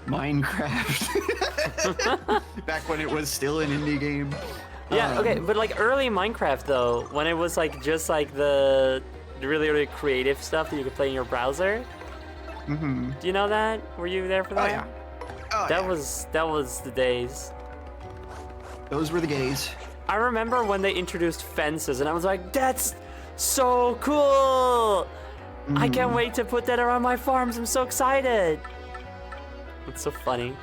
B: Minecraft. Back when it was still an indie game.
A: Yeah, okay, but like early Minecraft though, when it was like just like the really creative stuff that you could play in your browser. Do you know that? Were you there for that?
B: Oh yeah. Oh,
A: That
B: yeah.
A: was the days.
B: Those were the gays.
A: I remember when they introduced fences, and I was like, "That's so cool! I can't wait to put that around my farms. I'm so excited." It's so funny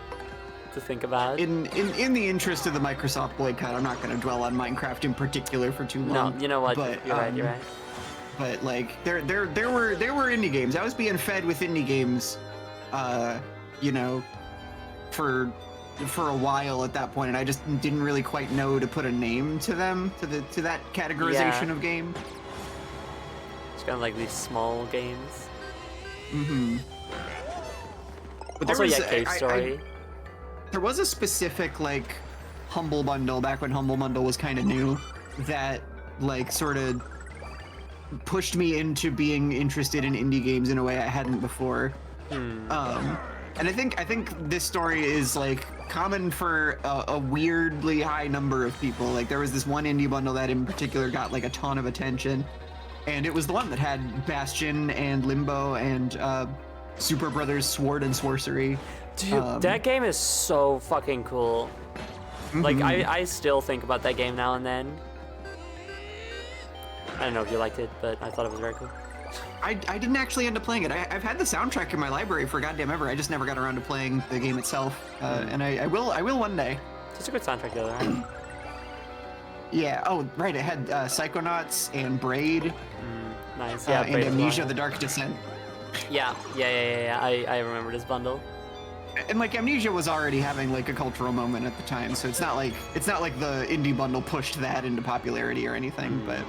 A: to think about.
B: In the interest of the Microsoft boycott, I'm not going to dwell on Minecraft in particular for too long.
A: No, you know what?
B: But,
A: you're right.
B: But like there were indie games. I was being fed with indie games, you know, for a while at that point, and I just didn't really quite know to put a name to them, to that categorization of game.
A: It's kind of like these small games.
B: But
A: Also, yeah, Cave Story.
B: There was a specific like Humble Bundle back when Humble Bundle was kind of new that like sort of pushed me into being interested in indie games in a way I hadn't before. And I think this story is like common for a weirdly high number of people. Like there was this one indie bundle that in particular got like a ton of attention, and it was the one that had Bastion and Limbo and Super Brothers Sword and Sorcery.
A: Dude, that game is so fucking cool. Like, I still think about that game now and then. I don't know if you liked it, but I thought it was very cool.
B: I didn't actually end up playing it. I've had the soundtrack in my library for goddamn ever. I just never got around to playing the game itself. And I will one day.
A: It's just a good soundtrack though, right?
B: Yeah, oh, right, it had Psychonauts and Braid.
A: Nice, yeah.
B: And
A: Braid as
B: Amnesia
A: well.
B: the Dark Descent.
A: Yeah. I remember this bundle.
B: And like Amnesia was already having like a cultural moment at the time, so it's not like the indie bundle pushed that into popularity or anything, but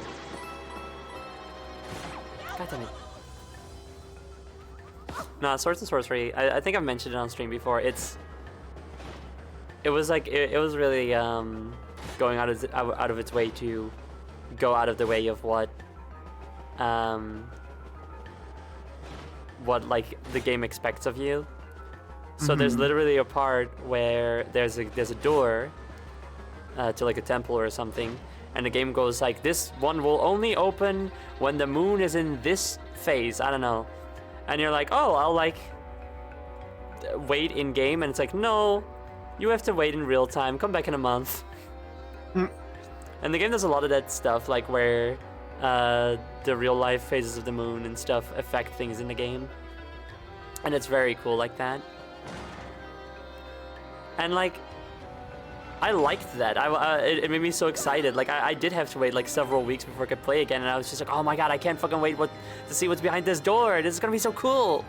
A: God damn it. No, Swords and Sorcery. I think I've mentioned it on stream before. It was like it was really going out of its way to go out of the way of what like the game expects of you. So there's literally a part where there's a door to like a temple or something, and the game goes like, this one will only open when the moon is in this phase. I don't know, and you're like, oh, I'll like wait in game, and it's like, no, you have to wait in real time. Come back in a month. And the game does a lot of that stuff, like where the real life phases of the moon and stuff affect things in the game, and it's very cool like that. And like, I liked that. It made me so excited. Like I did have to wait like several weeks before I could play again, and I was just like, oh my god, I can't fucking wait to see what's behind this door. This is gonna be so cool.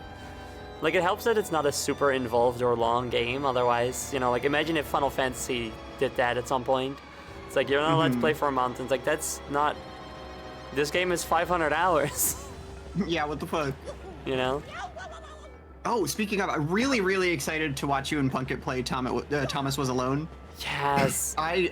A: Like, it helps that it's not a super involved or long game. Otherwise, you know, like imagine if Final Fantasy did that at some point. It's like, you're not allowed to play for a month. And it's like, that's not. This game is 500 hours.
B: yeah, what the fuck?
A: You know.
B: Oh, speaking of, I'm really, really excited to watch you and Plunkett play Thomas Was Alone.
A: Yes.
B: I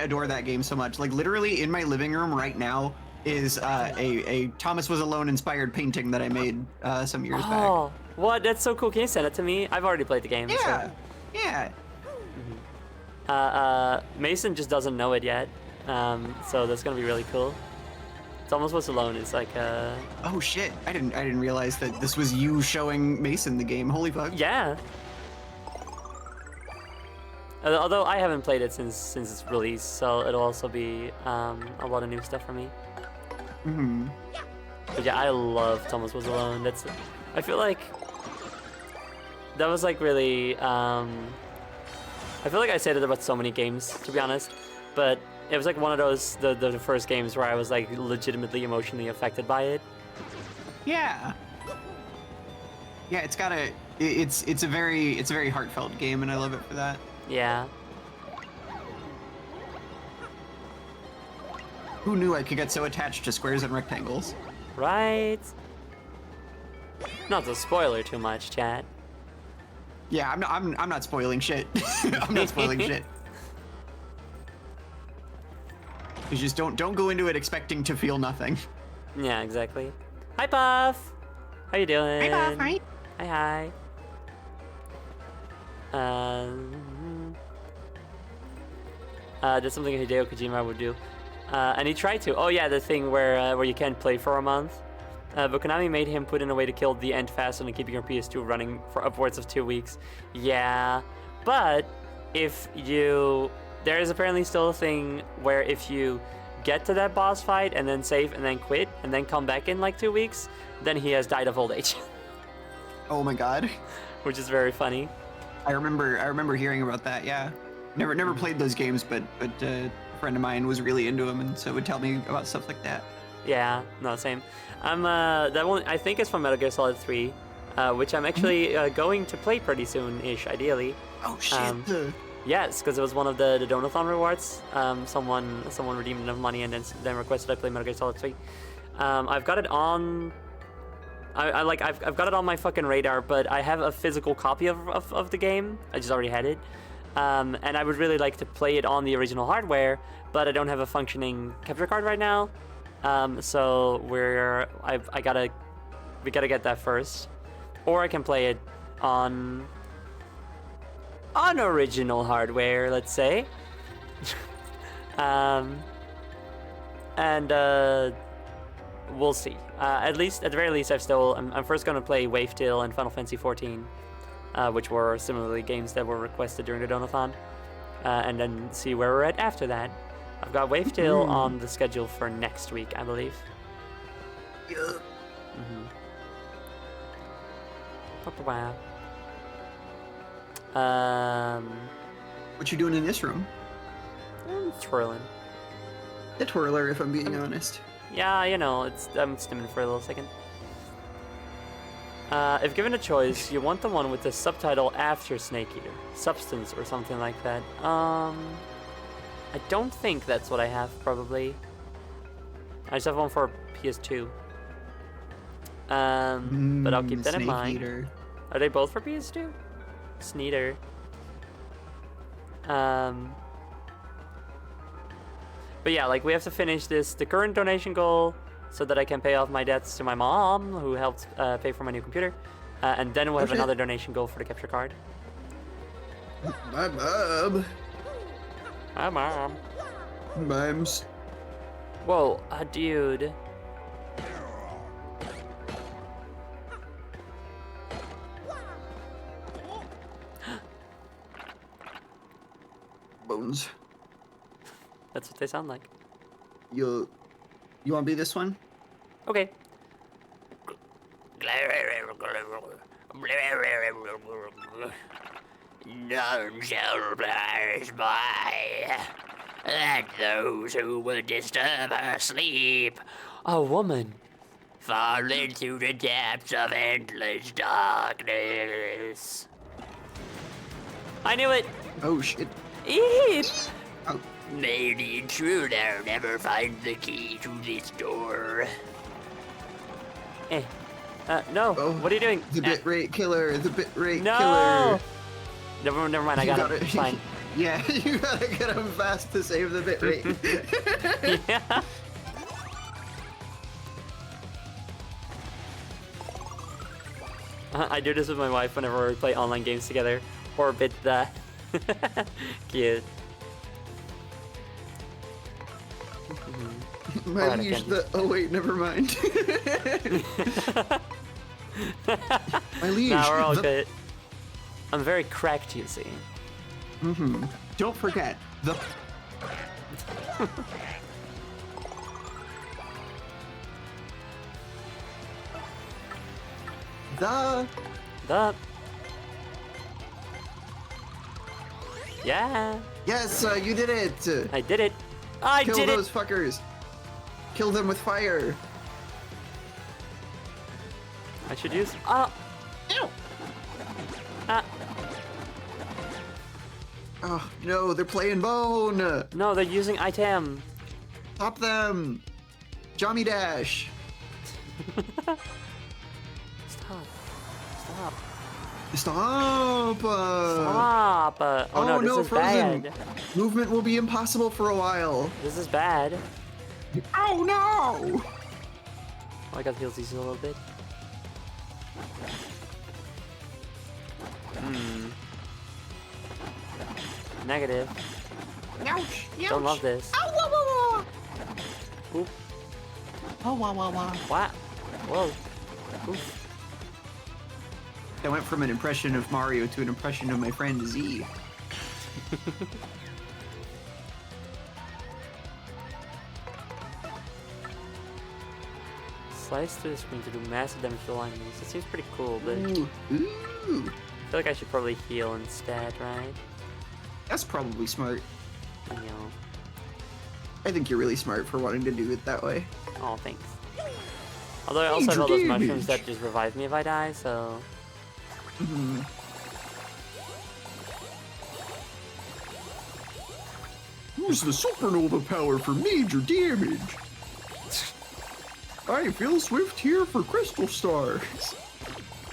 B: adore that game so much. Like, literally in my living room right now is a Thomas Was Alone inspired painting that I made some years back.
A: Oh, what? That's so cool. Can you send it to me? I've already played the game.
B: Yeah.
A: So.
B: Yeah.
A: Mason just doesn't know it yet, so that's gonna be really cool. Thomas Was Alone is like
B: Oh shit! I didn't realize that this was you showing Mason the game. Holy fuck!
A: Yeah. Although I haven't played it since its release, so it'll also be a lot of new stuff for me. But yeah, I love Thomas Was Alone. I feel like that was like really. I feel like I said it about so many games, to be honest, but it was like one of those the first games where I was like legitimately emotionally affected by it.
B: Yeah. Yeah, it's a very heartfelt game, and I love it for that.
A: Yeah.
B: Who knew I could get so attached to squares and rectangles?
A: Right. Not to spoiler too much, chat.
B: Yeah, I'm not spoiling shit. I'm not spoiling shit. You just don't go into it expecting to feel nothing.
A: Yeah, exactly. Hi, Puff. How you doing?
B: Hi, Puff. Hi.
A: Hi. That's something Hideo Kojima would do. And he tried to. Oh yeah, the thing where you can't play for a month. But Konami made him put in a way to kill the end faster than keeping your PS2 running for upwards of 2 weeks. Yeah, but there is apparently still a thing where if you get to that boss fight and then save and then quit and then come back in like 2 weeks, then he has died of old age.
B: Oh my god.
A: Which is very funny.
B: I remember hearing about that. Yeah, never played those games, but a friend of mine was really into them, and so would tell me about stuff like that.
A: Yeah, no, same. That one I think is from Metal Gear Solid 3, which I'm actually going to play pretty soon-ish, ideally.
B: Oh shit.
A: Yes, because it was one of the Donathon rewards. Someone redeemed enough money and then requested I play Metal Gear Solid 3. I've got it on. I've got it on my fucking radar, but I have a physical copy of the game. I just already had it, and I would really like to play it on the original hardware, but I don't have a functioning capture card right now. So we gotta get that first, or I can play it on original hardware, let's say. We'll see. At the very least, I'm first gonna play Wavetail and Final Fantasy XIV, which were similarly games that were requested during the Donathon, and then see where we're at after that. I've got Wavetail on the schedule for next week, I believe.
B: Yeah. What you doing in this room?
A: I'm twirling.
B: The twirler, if I'm being honest.
A: Yeah, you know, I'm stimming for a little second. If given a choice, you want the one with the subtitle after Snake Eater. Substance or something like that. I don't think that's what I have, probably. I just have one for PS2. But I'll keep that in mind.
B: Eater.
A: Are they both for PS2? Sneater. But yeah, like we have to finish the current donation goal so that I can pay off my debts to my mom, who helped pay for my new computer. And then we'll have another donation goal for the capture card.
B: My mom.
A: Hi, Mom.
B: Mimes.
A: Whoa, dude.
B: Bones.
A: That's what they sound like.
B: You want to be this one?
A: Okay.
D: None shall pass by. Let those who would disturb her sleep
A: A woman.
D: fall into the depths of endless darkness.
A: I knew it.
B: Oh shit.
A: Eep.
B: Oh,
D: May the intruder never find the key to this door.
A: No.
B: Oh,
A: What are you doing?
B: the bitrate killer. The bitrate
A: No.
B: killer.
A: Never mind. I
B: You
A: got it. It's fine.
B: Yeah, you gotta get him fast to save the bitrate.
A: Yeah. I do this with my wife whenever we play online games together. Or a bit that. Cute.
B: My
A: Alright,
B: liege,
A: again.
B: oh wait, never mind. My liege.
A: Nah, we're all
B: the-
A: good. I'm very cracked, you see.
B: Don't forget the. the.
A: Yeah.
B: Yes, you did it.
A: I did it. I
B: Kill
A: did
B: those
A: it.
B: fuckers. Kill them with fire.
A: I should use. Oh.
B: Oh no, they're playing bone.
A: No, they're using item.
B: Stop them. Jommy Dash.
A: Stop. Stop.
B: Stop.
A: Stop. Oh no, this is
B: Frozen.
A: bad.
B: Movement will be impossible for a while.
A: This is bad.
B: Oh no.
A: Oh, I got heals these a little bit. Negative.
B: Ouch.
A: Don't love this.
B: Ow, wah, wah, wah.
A: Oop.
B: Oh, wah, wah, wah.
A: What? Whoa. Oof.
B: I went from an impression of Mario to an impression of my friend Z.
A: Slice through the screen to do massive damage to enemies. It seems pretty cool, but I
B: Ooh. Ooh.
A: feel like I should probably heal instead, right?
B: That's probably smart.
A: You know.
B: I think you're really smart for wanting to do it that way.
A: Oh, thanks. Although I also have all those
B: Major
A: mushrooms
B: damage.
A: that just revive me if I die, so...
B: Use the supernova power for major damage. I feel swift here for crystal stars.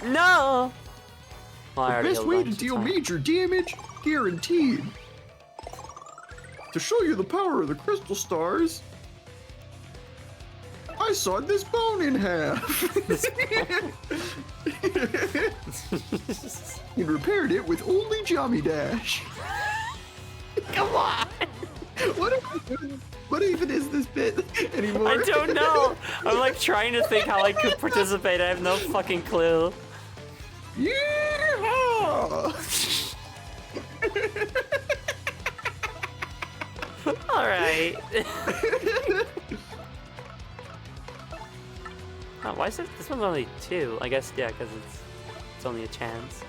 A: No! Well, I
B: The
A: already
B: best
A: healed
B: way
A: a
B: to
A: bunch, it's
B: deal
A: fine.
B: major damage, guaranteed. To show you the power of the crystal stars, I sawed this bone in half. And repaired it with only Jommy Dash.
A: Come on!
B: What even is this bit anymore?
A: I don't know! I'm like trying to think how I could participate. I have no fucking clue.
B: Yeehaw!
A: Alright. Oh, why is it? This one's only 2. I guess, yeah, because it's only a chance.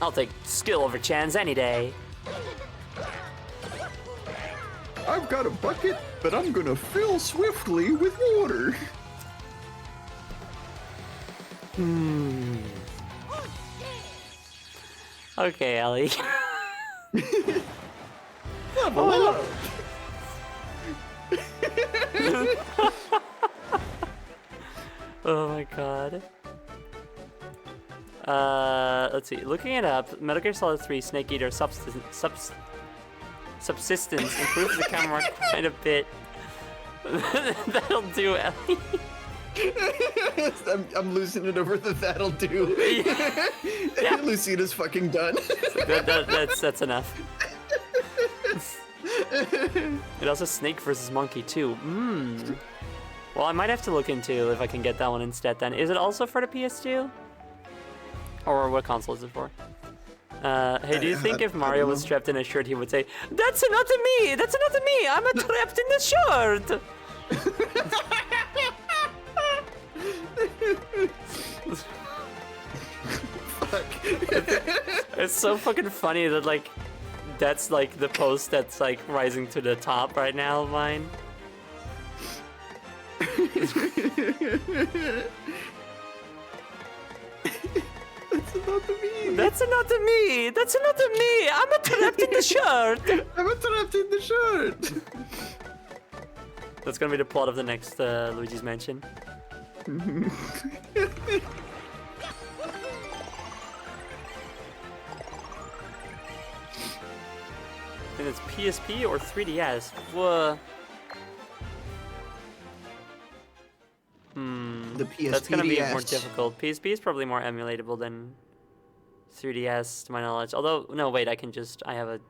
A: I'll take skill over chance any day.
B: I've got a bucket, but I'm gonna fill swiftly with water.
A: Okay, Ellie. Oh my god. Let's see. Looking it up, Metal Gear Solid 3 Snake Eater Subsistence improves the camera quite a bit. That'll do, Ellie.
B: I'm losing it over the that'll do.
A: Yeah.
B: Lucina's fucking done.
A: That's enough. It also Snake versus Monkey too. Well, I might have to look into if I can get that one instead then. Is it also for the PS2? Or what console is it for? Hey, do you think if Mario was trapped in a shirt, he would say, "That's not me! That's not me! I'm trapped in the shirt!"
B: Fuck.
A: It's so fucking funny that, like, that's, like, the post that's, like, rising to the top right now of mine. That's not me! That's not me! I'm trapped in the shirt!
B: I'm trapped in the shirt!
A: That's gonna be the plot of the next Luigi's Mansion. And it's PSP or 3DS? Whoa.
B: The PSP
A: That's gonna be
B: DS.
A: more difficult. PSP is probably more emulatable than 3DS, to my knowledge. Although, no, wait, I have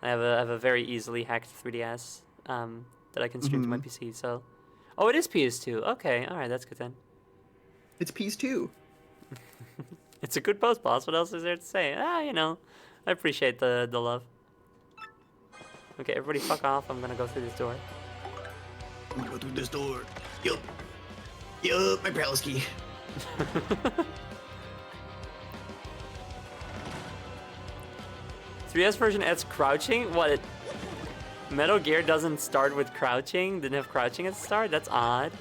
A: a very easily hacked 3DS that I can stream to my PC. So, oh, it is PS2. Okay, all right, that's good then.
B: It's PS2.
A: It's a good post, boss. What else is there to say? You know, I appreciate the love. Okay, everybody, fuck off. I'm gonna go through this door.
B: I'm gonna go through this door. Yup, my palace key.
A: 3DS version adds crouching? What? Metal Gear doesn't start with crouching? Didn't have crouching at the start? That's odd.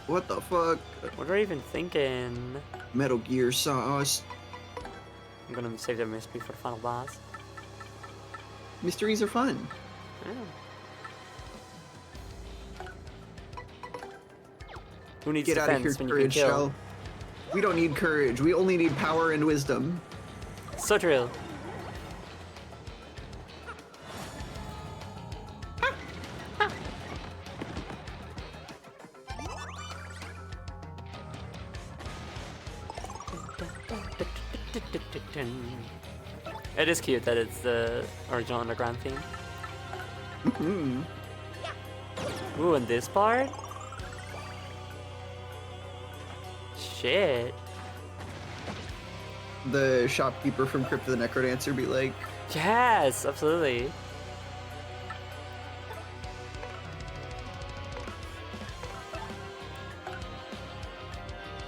B: What the fuck?
A: What are you even thinking?
B: Metal Gear sauce.
A: I'm gonna save that mystery for the final boss.
B: Mysteries are fun.
A: Yeah. Who needs
B: Get out of here,
A: defense when you can
B: courage,
A: kill?
B: Shell. We don't need courage. We only need power and wisdom.
A: So true. It is cute that it's the original underground theme. Ooh, and this part? Shit.
B: The shopkeeper from Crypt of the Necrodancer be like,
A: Yes, absolutely.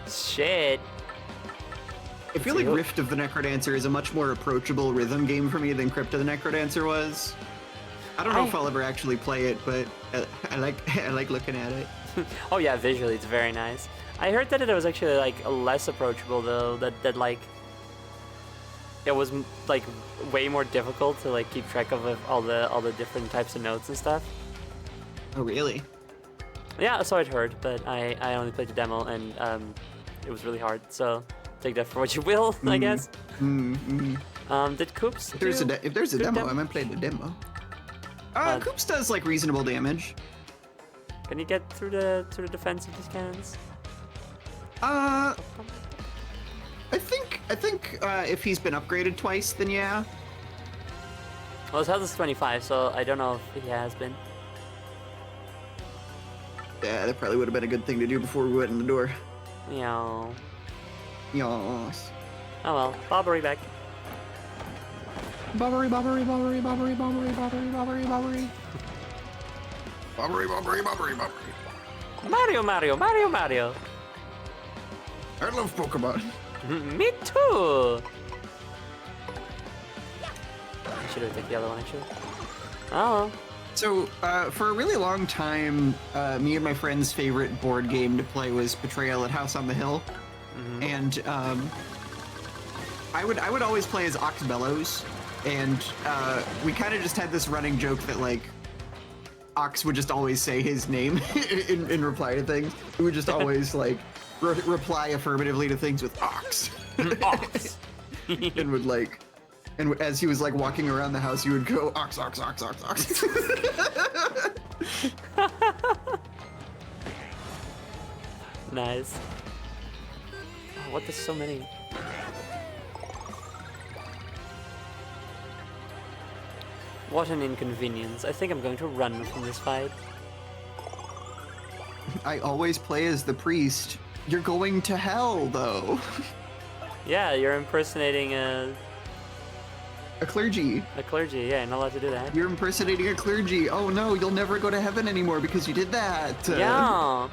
A: Shit.
B: I feel like Rift of the Necrodancer is a much more approachable rhythm game for me than Crypt of the Necrodancer was. I don't know if I'll ever actually play it, but I like looking at it.
A: Oh yeah, visually it's very nice. I heard that it was actually like less approachable though. That like it was like way more difficult to like keep track of all the different types of notes and stuff.
B: Oh really?
A: Yeah, so I'd heard, but I only played the demo and it was really hard. So take that for what you will, I guess. Did Coops?
B: If there's a demo, I might play the demo. Coops does like reasonable damage.
A: Can you get through the defense of these cannons?
B: I think if he's been upgraded twice, then yeah.
A: Well, his health is 25, so I don't know if he has been.
B: Yeah, that probably would have been a good thing to do before we went in the door.
A: Yo.
B: Yas.
A: Oh well, Bobbery back.
B: Bobbery, bobbery, bobbery, bobbery, bobbery, bobbery, bobbery, bobbery. Bobbery, bobbery, bobbery, bobbery.
A: Mario.
B: I love Pokemon.
A: Me too. I should have taken the other one actually. Oh.
B: So, for a really long time, me and my friend's favorite board game to play was Betrayal at House on the Hill. and I would always play as Ox Bellows, and we kind of just had this running joke that like Ox would just always say his name in reply to things. We would just always like reply affirmatively to things with Ox.
A: Ox.
B: And would like, and as he was like walking around the house, he would go Ox, Ox, Ox, Ox, Ox.
A: Nice. Oh, what? There's so many. What an inconvenience. I think I'm going to run from this fight.
B: I always play as the priest. You're going to hell, though.
A: Yeah, you're impersonating
B: A clergy.
A: a clergy. Yeah, you're not allowed to do that.
B: You're impersonating a clergy. Oh no, you'll never go to heaven anymore because you did that.
A: Yeah.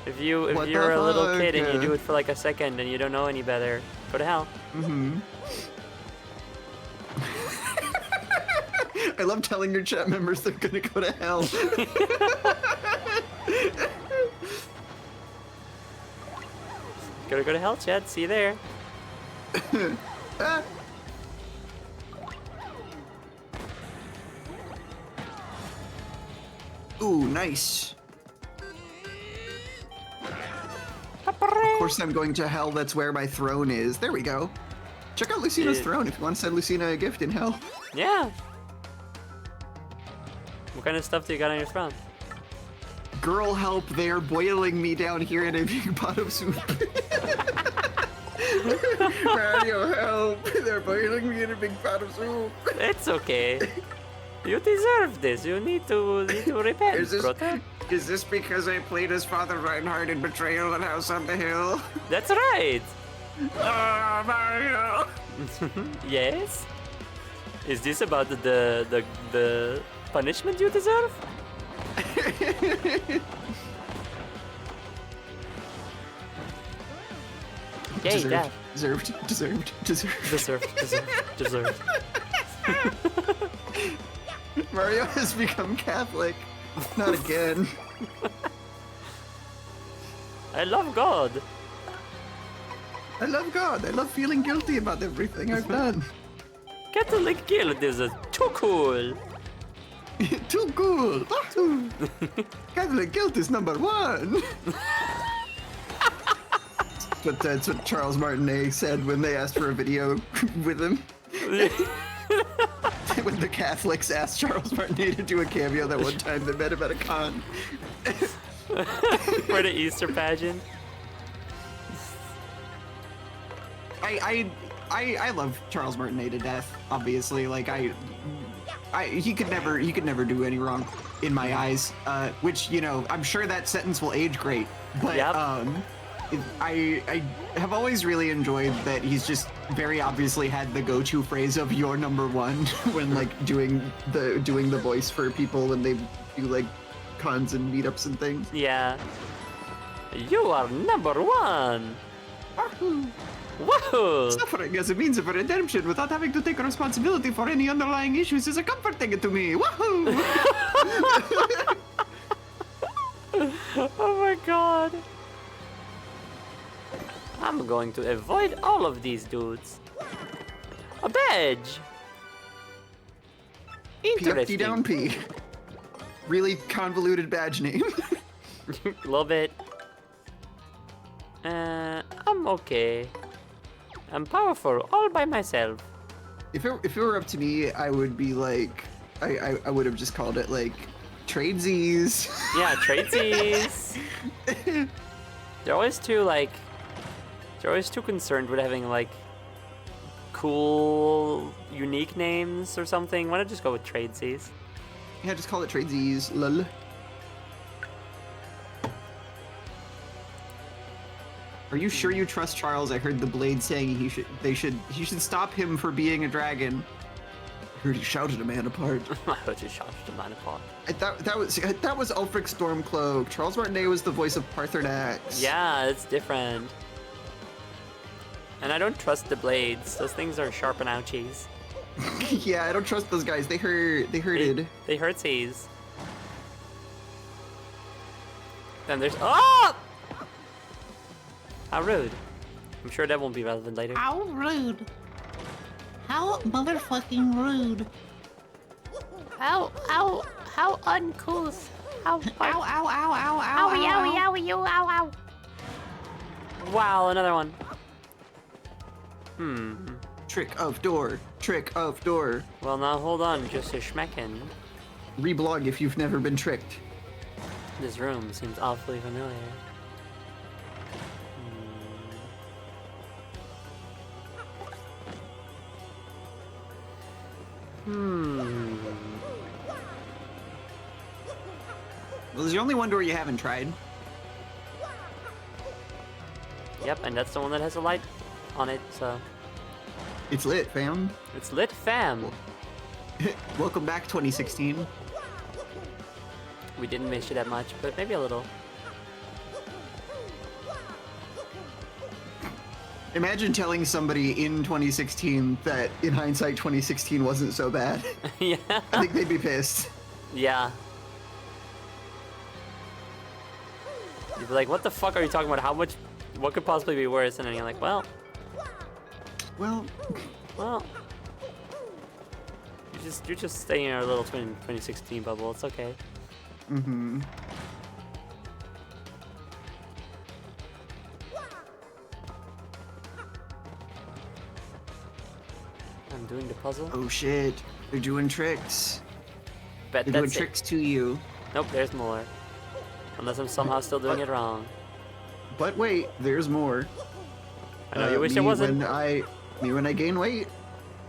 A: If you're
B: What
A: a
B: the
A: little kid
B: fuck?
A: and you do it for like a second and you don't know any better, go to hell.
B: Mm-hmm. I love telling your chat members they're gonna go to hell.
A: Gotta go to hell, Chad. See you there.
B: Ah. Ooh, nice. Of course I'm going to hell, that's where my throne is. There we go. Check out Lucina's
A: Yeah.
B: throne if you want to send Lucina a gift in hell.
A: Yeah. What kind of stuff do you got on your throne?
B: Girl, help, they are boiling me down here in a big pot of soup. Mario, help, they're boiling me in a big pot of soup.
A: It's okay. You deserve this. You need to repent, brother.
C: Is this because I played as Father Reinhardt in Betrayal at House on the Hill?
A: That's right.
C: Oh, Mario!
A: Yes. Is this about the punishment you deserve? Yay, that.
B: Deserved.
A: Deserved.
B: Mario has become Catholic. Not again.
A: I love God.
B: I love God. I love feeling guilty about everything I've done.
A: Catholic guilt is too cool.
B: Too cool. Catholic guilt is #1. But that's what Charles Martinet said when they asked for a video with him. When the Catholics asked Charles Martinet to do a cameo that one time they met him at a con.
A: For the Easter pageant.
B: I love Charles Martinet to death. Obviously, like he could never do any wrong in my eyes. Which, you know, I'm sure that sentence will age great. But
A: Yep.
B: I have always really enjoyed that he's just very obviously had the go-to phrase of "you're #1" when like doing the voice for people when they do like cons and meetups and things.
A: Yeah. You are #1. Whoa!
B: Suffering as a means of redemption without having to take responsibility for any underlying issues is a comfort thing to me. Woohoo!
A: Oh my god. I'm going to avoid all of these dudes. A badge!
B: PFD
A: Interesting.
B: down P. Really convoluted badge name.
A: A little bit. I'm okay. I'm powerful all by myself.
B: If it were up to me, I would be like, I would have just called it like tradesies.
A: Yeah, tradesies. They're always too concerned with having like cool, unique names or something. Why not just go with tradesies?
B: Yeah, just call it tradesies. Lol. Are you sure you trust Charles? I heard the Blade saying he should stop him for being a dragon. I heard he shouted a man apart.
A: I heard you shot the man apart.
B: That was Ulfric Stormcloak. Charles Martinet was the voice of Parthenax.
A: Yeah, it's different. And I don't trust the blades. Those things are sharp and ouchies.
B: Yeah, I don't trust those guys. They hurted.
A: They hurtsies. Then there's How rude. I'm sure that won't be relevant later.
E: How rude. How motherfucking rude.
F: How uncouth. How
E: Ow, ow, ow, ow, ow,
F: owie,
E: ow,
F: owie,
E: ow.
F: owie, you, ow, ow.
A: Wow, another one.
B: Trick of door. Trick of door.
A: Well, now hold on, just a schmecken.
B: Reblog if you've never been tricked.
A: This room seems awfully familiar.
B: Well, there's only one door you haven't tried.
A: Yep, and that's the one that has a light on it, so
B: It's lit, fam.
A: it's lit, fam.
B: Welcome back, 2016.
A: We didn't miss you that much, but maybe a little.
B: Imagine telling somebody in 2016 that in hindsight 2016 wasn't so bad.
A: Yeah.
B: I think they'd be pissed.
A: Yeah. You'd be like, what the fuck are you talking about? What could possibly be worse? And then you're like, well,
B: Well,
A: you're just staying in our little 2016 bubble. It's okay.
B: mm-hmm.
A: I'm doing the puzzle.
B: Oh shit, they're doing tricks.
A: Bet
B: They're doing
A: that's it.
B: tricks to you.
A: Nope, there's more. Unless I'm somehow still doing it wrong.
B: But wait, there's more.
A: I know you wish
B: me
A: there wasn't.
B: When I gain weight.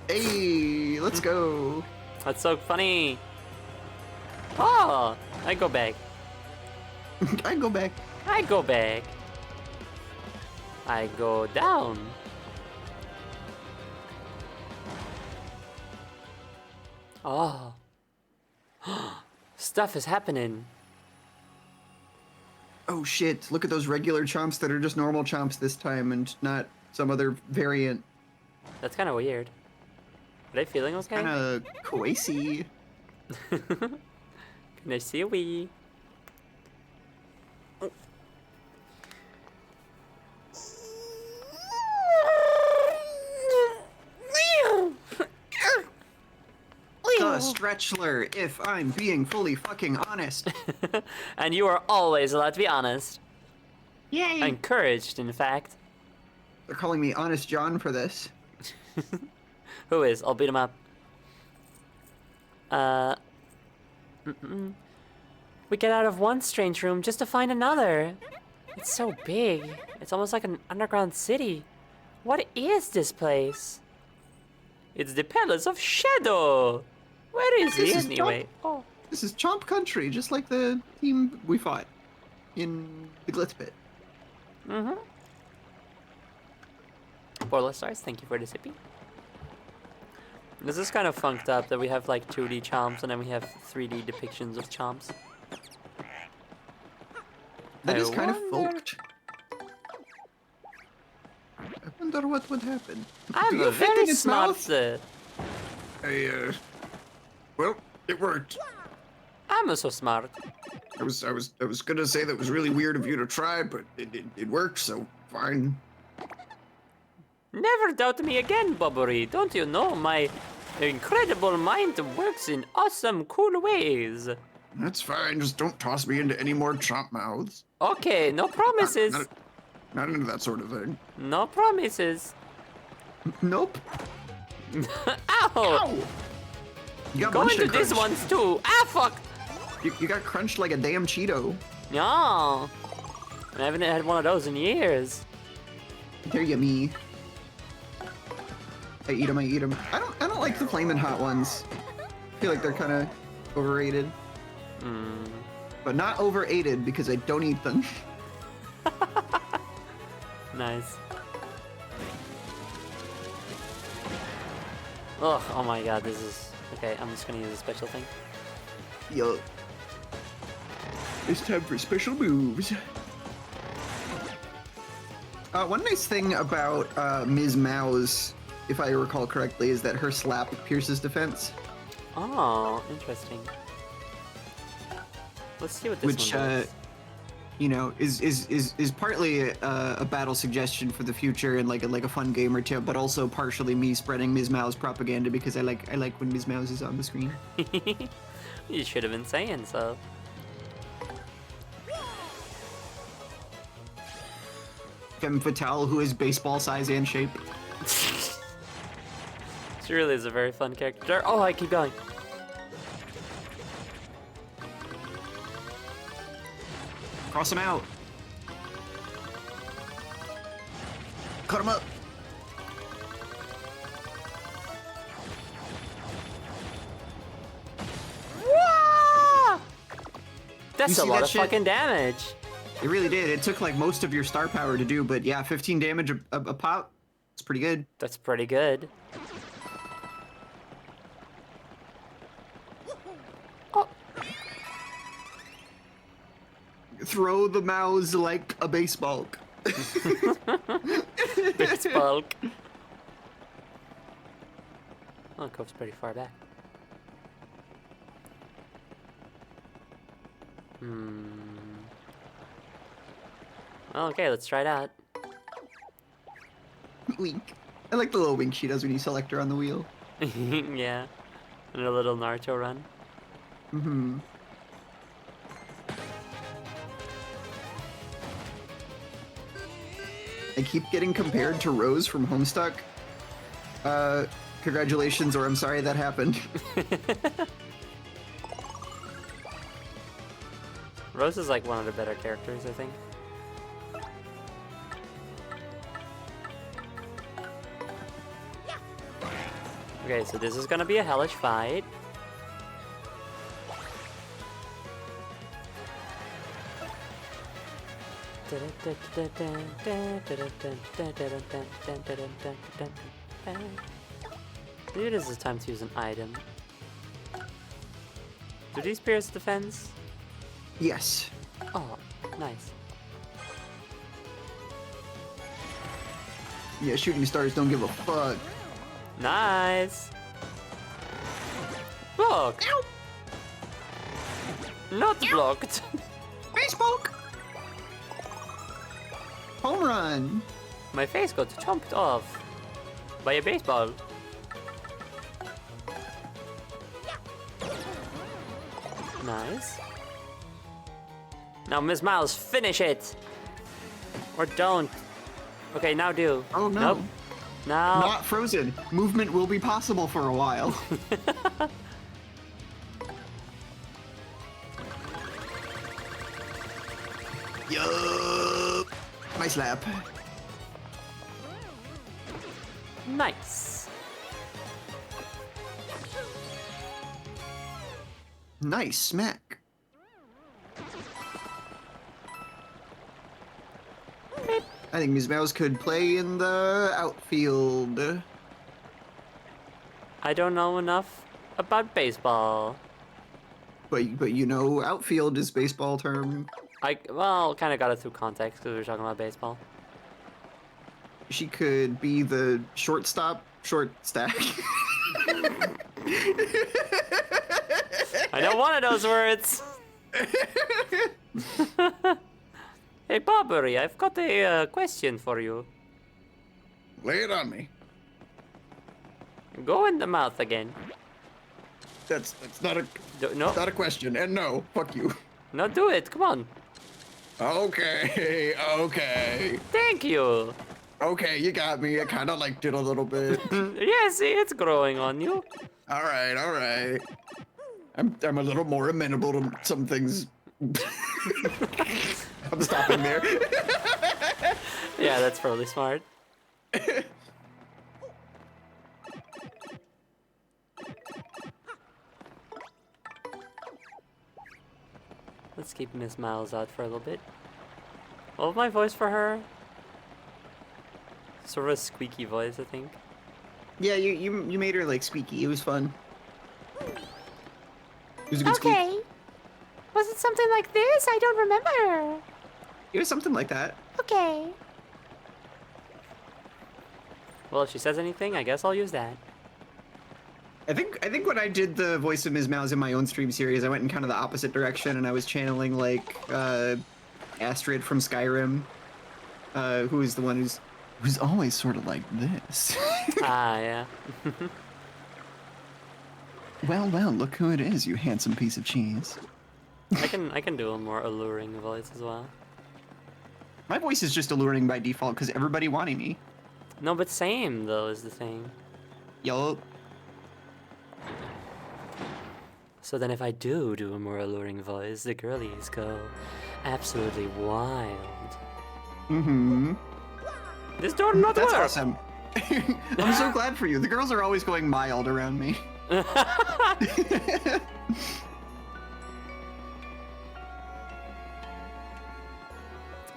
B: Hey, let's go.
A: That's so funny. Oh, I go back.
B: I go back.
A: I go back. I go down. Oh. Stuff is happening.
B: Oh shit, look at those regular chomps that are just normal chomps this time and not some other variant.
A: That's kind of weird. Are they feeling okay?
B: Kinda coacy.
A: Can I see a wee?
B: The Stretchler, if I'm being fully fucking honest.
A: And you are always allowed to be honest.
E: Yay.
A: Encouraged, in fact.
B: They're calling me Honest John for this.
A: Who is? I'll beat him up. We get out of one strange room just to find another. It's so big. It's almost like an underground city. What is this place? It's the Palace of Shadow. Where is
B: This
A: he
B: is
A: anyway? Oh.
B: This is Chomp Country, just like the team we fought in the Glitz Pit.
A: Mm-hmm. Portal Stars, thank you for the sippy. This is kind of funked up that we have like 2D chomps and then we have 3D depictions of chomps.
B: That
A: I
B: is kind of
A: wonder-
B: folked. I wonder what would happen. Do
A: I'm
B: you
A: a
B: fit in
A: very
B: its
A: smart
B: mouth?
C: Well, it worked.
A: I'm so smart.
C: I was gonna say that was really weird of you to try, but it worked, so fine.
A: Never doubt me again, Bobbery. Don't you know my incredible mind works in awesome, cool ways?
C: That's fine. Just don't toss me into any more chomp mouths.
A: Okay, no promises.
C: Not into that sort of thing.
A: No promises.
B: Nope.
A: Ow!
B: You got
A: Go
B: munched
A: into
B: and
A: these
B: crunched.
A: ones too. Ah, fuck!
B: You got crunched like a damn Cheeto.
A: Yeah. I haven't had one of those in years.
B: They're yummy. I eat them. I don't like the flaming hot ones. I feel like they're kind of overrated. But not overated because I don't eat them.
A: Nice. Ugh, oh my god, this is... Okay, I'm just gonna use a special thing.
B: Yo. It's time for special moves. One nice thing about Ms. Mao's, if I recall correctly, is that her slap pierces defense.
A: Oh, interesting. Let's see what this
B: Which,
A: one does.
B: you know, is partly a battle suggestion for the future and like a fun game or two, but also partially me spreading Ms. Mao's propaganda because I like when Ms. Mao's is on the screen.
A: You should have been saying so.
B: Femme Fatale, who is baseball size and shape.
A: She really is a very fun character. Oh, I keep going.
B: Cross him out. Cut him up.
A: Whoa! That's
B: You
A: a
B: see
A: lot
B: that
A: of
B: shit?
A: fucking damage.
B: It really did. It took like most of your star power to do, but yeah, 15 damage a pop. It's pretty good.
A: That's pretty good. Oh,
B: Throw the mouse like a baseball.
A: baseball. Oh, it goes pretty far back. Okay, let's try it out.
B: Wink. I like the little wink she does when you select her on the wheel.
A: Yeah. And a little Naruto run.
B: Mm-hmm. I keep getting compared to Rose from Homestuck. Congratulations, or I'm sorry that happened.
A: Rose is like one of the better characters, I think. Okay, so this is gonna be a hellish fight. Maybe this is the time to use an item. Do these pierce defense?
B: Yes.
A: Oh, nice.
B: Yeah, shooting stars don't give a fuck.
A: Nice. Blocked. Not blocked.
B: Baseball. Home run.
A: My face got chomped off by a baseball. Nice. Now, Ms. Miles, finish it. Or don't. Okay, now do.
B: Oh no.
A: Nope. Now.
B: Not frozen. Movement will be possible for a while. Yup. My slap.
A: Nice.
B: Nice smack. I think Ms. Mouse could play in the outfield.
A: I don't know enough about baseball.
B: But you know, outfield is baseball term.
A: Well, kind of got it through context because we were talking about baseball.
B: She could be the shortstop, short stack.
A: I know one of those words. Hey, Bobbery, I've got a question for you.
C: Lay it on me.
A: Go in the mouth again.
C: That's not a
A: No,
C: not a question. And no, fuck you.
A: no, do it. Come on.
C: Okay, okay.
A: Thank you.
C: Okay, you got me. I kind of liked it a little bit.
A: Yeah, see, it's growing on you.
C: All right, all right. I'm a little more amenable to some things. I'm stopping there.
A: Yeah, that's probably smart. Let's keep Miss Miles out for a little bit. What was my voice for her? Sort of a squeaky voice, I think.
B: Yeah, you made her like squeaky. It was fun. It was a good squeak.
F: Okay. Was it something like this? I don't remember.
B: It was something like that.
F: Okay.
A: Well, if she says anything, I guess I'll use that.
B: I think when I did the voice of Ms. Mouse in my own stream series, I went in kind of the opposite direction, and I was channeling like Astrid from Skyrim, who is the one who's always sort of like this.
A: Ah, yeah.
B: Well, look who it is, you handsome piece of cheese.
A: I can do a more alluring voice as well.
B: My voice is just alluring by default because everybody wanting me.
A: No, but same though is the thing.
B: Yo.
A: So then if I do a more alluring voice, the girlies go absolutely wild.
B: Mm-hmm.
A: This door not
B: That's
A: work.
B: awesome. I'm so glad for you. The girls are always going mild around me.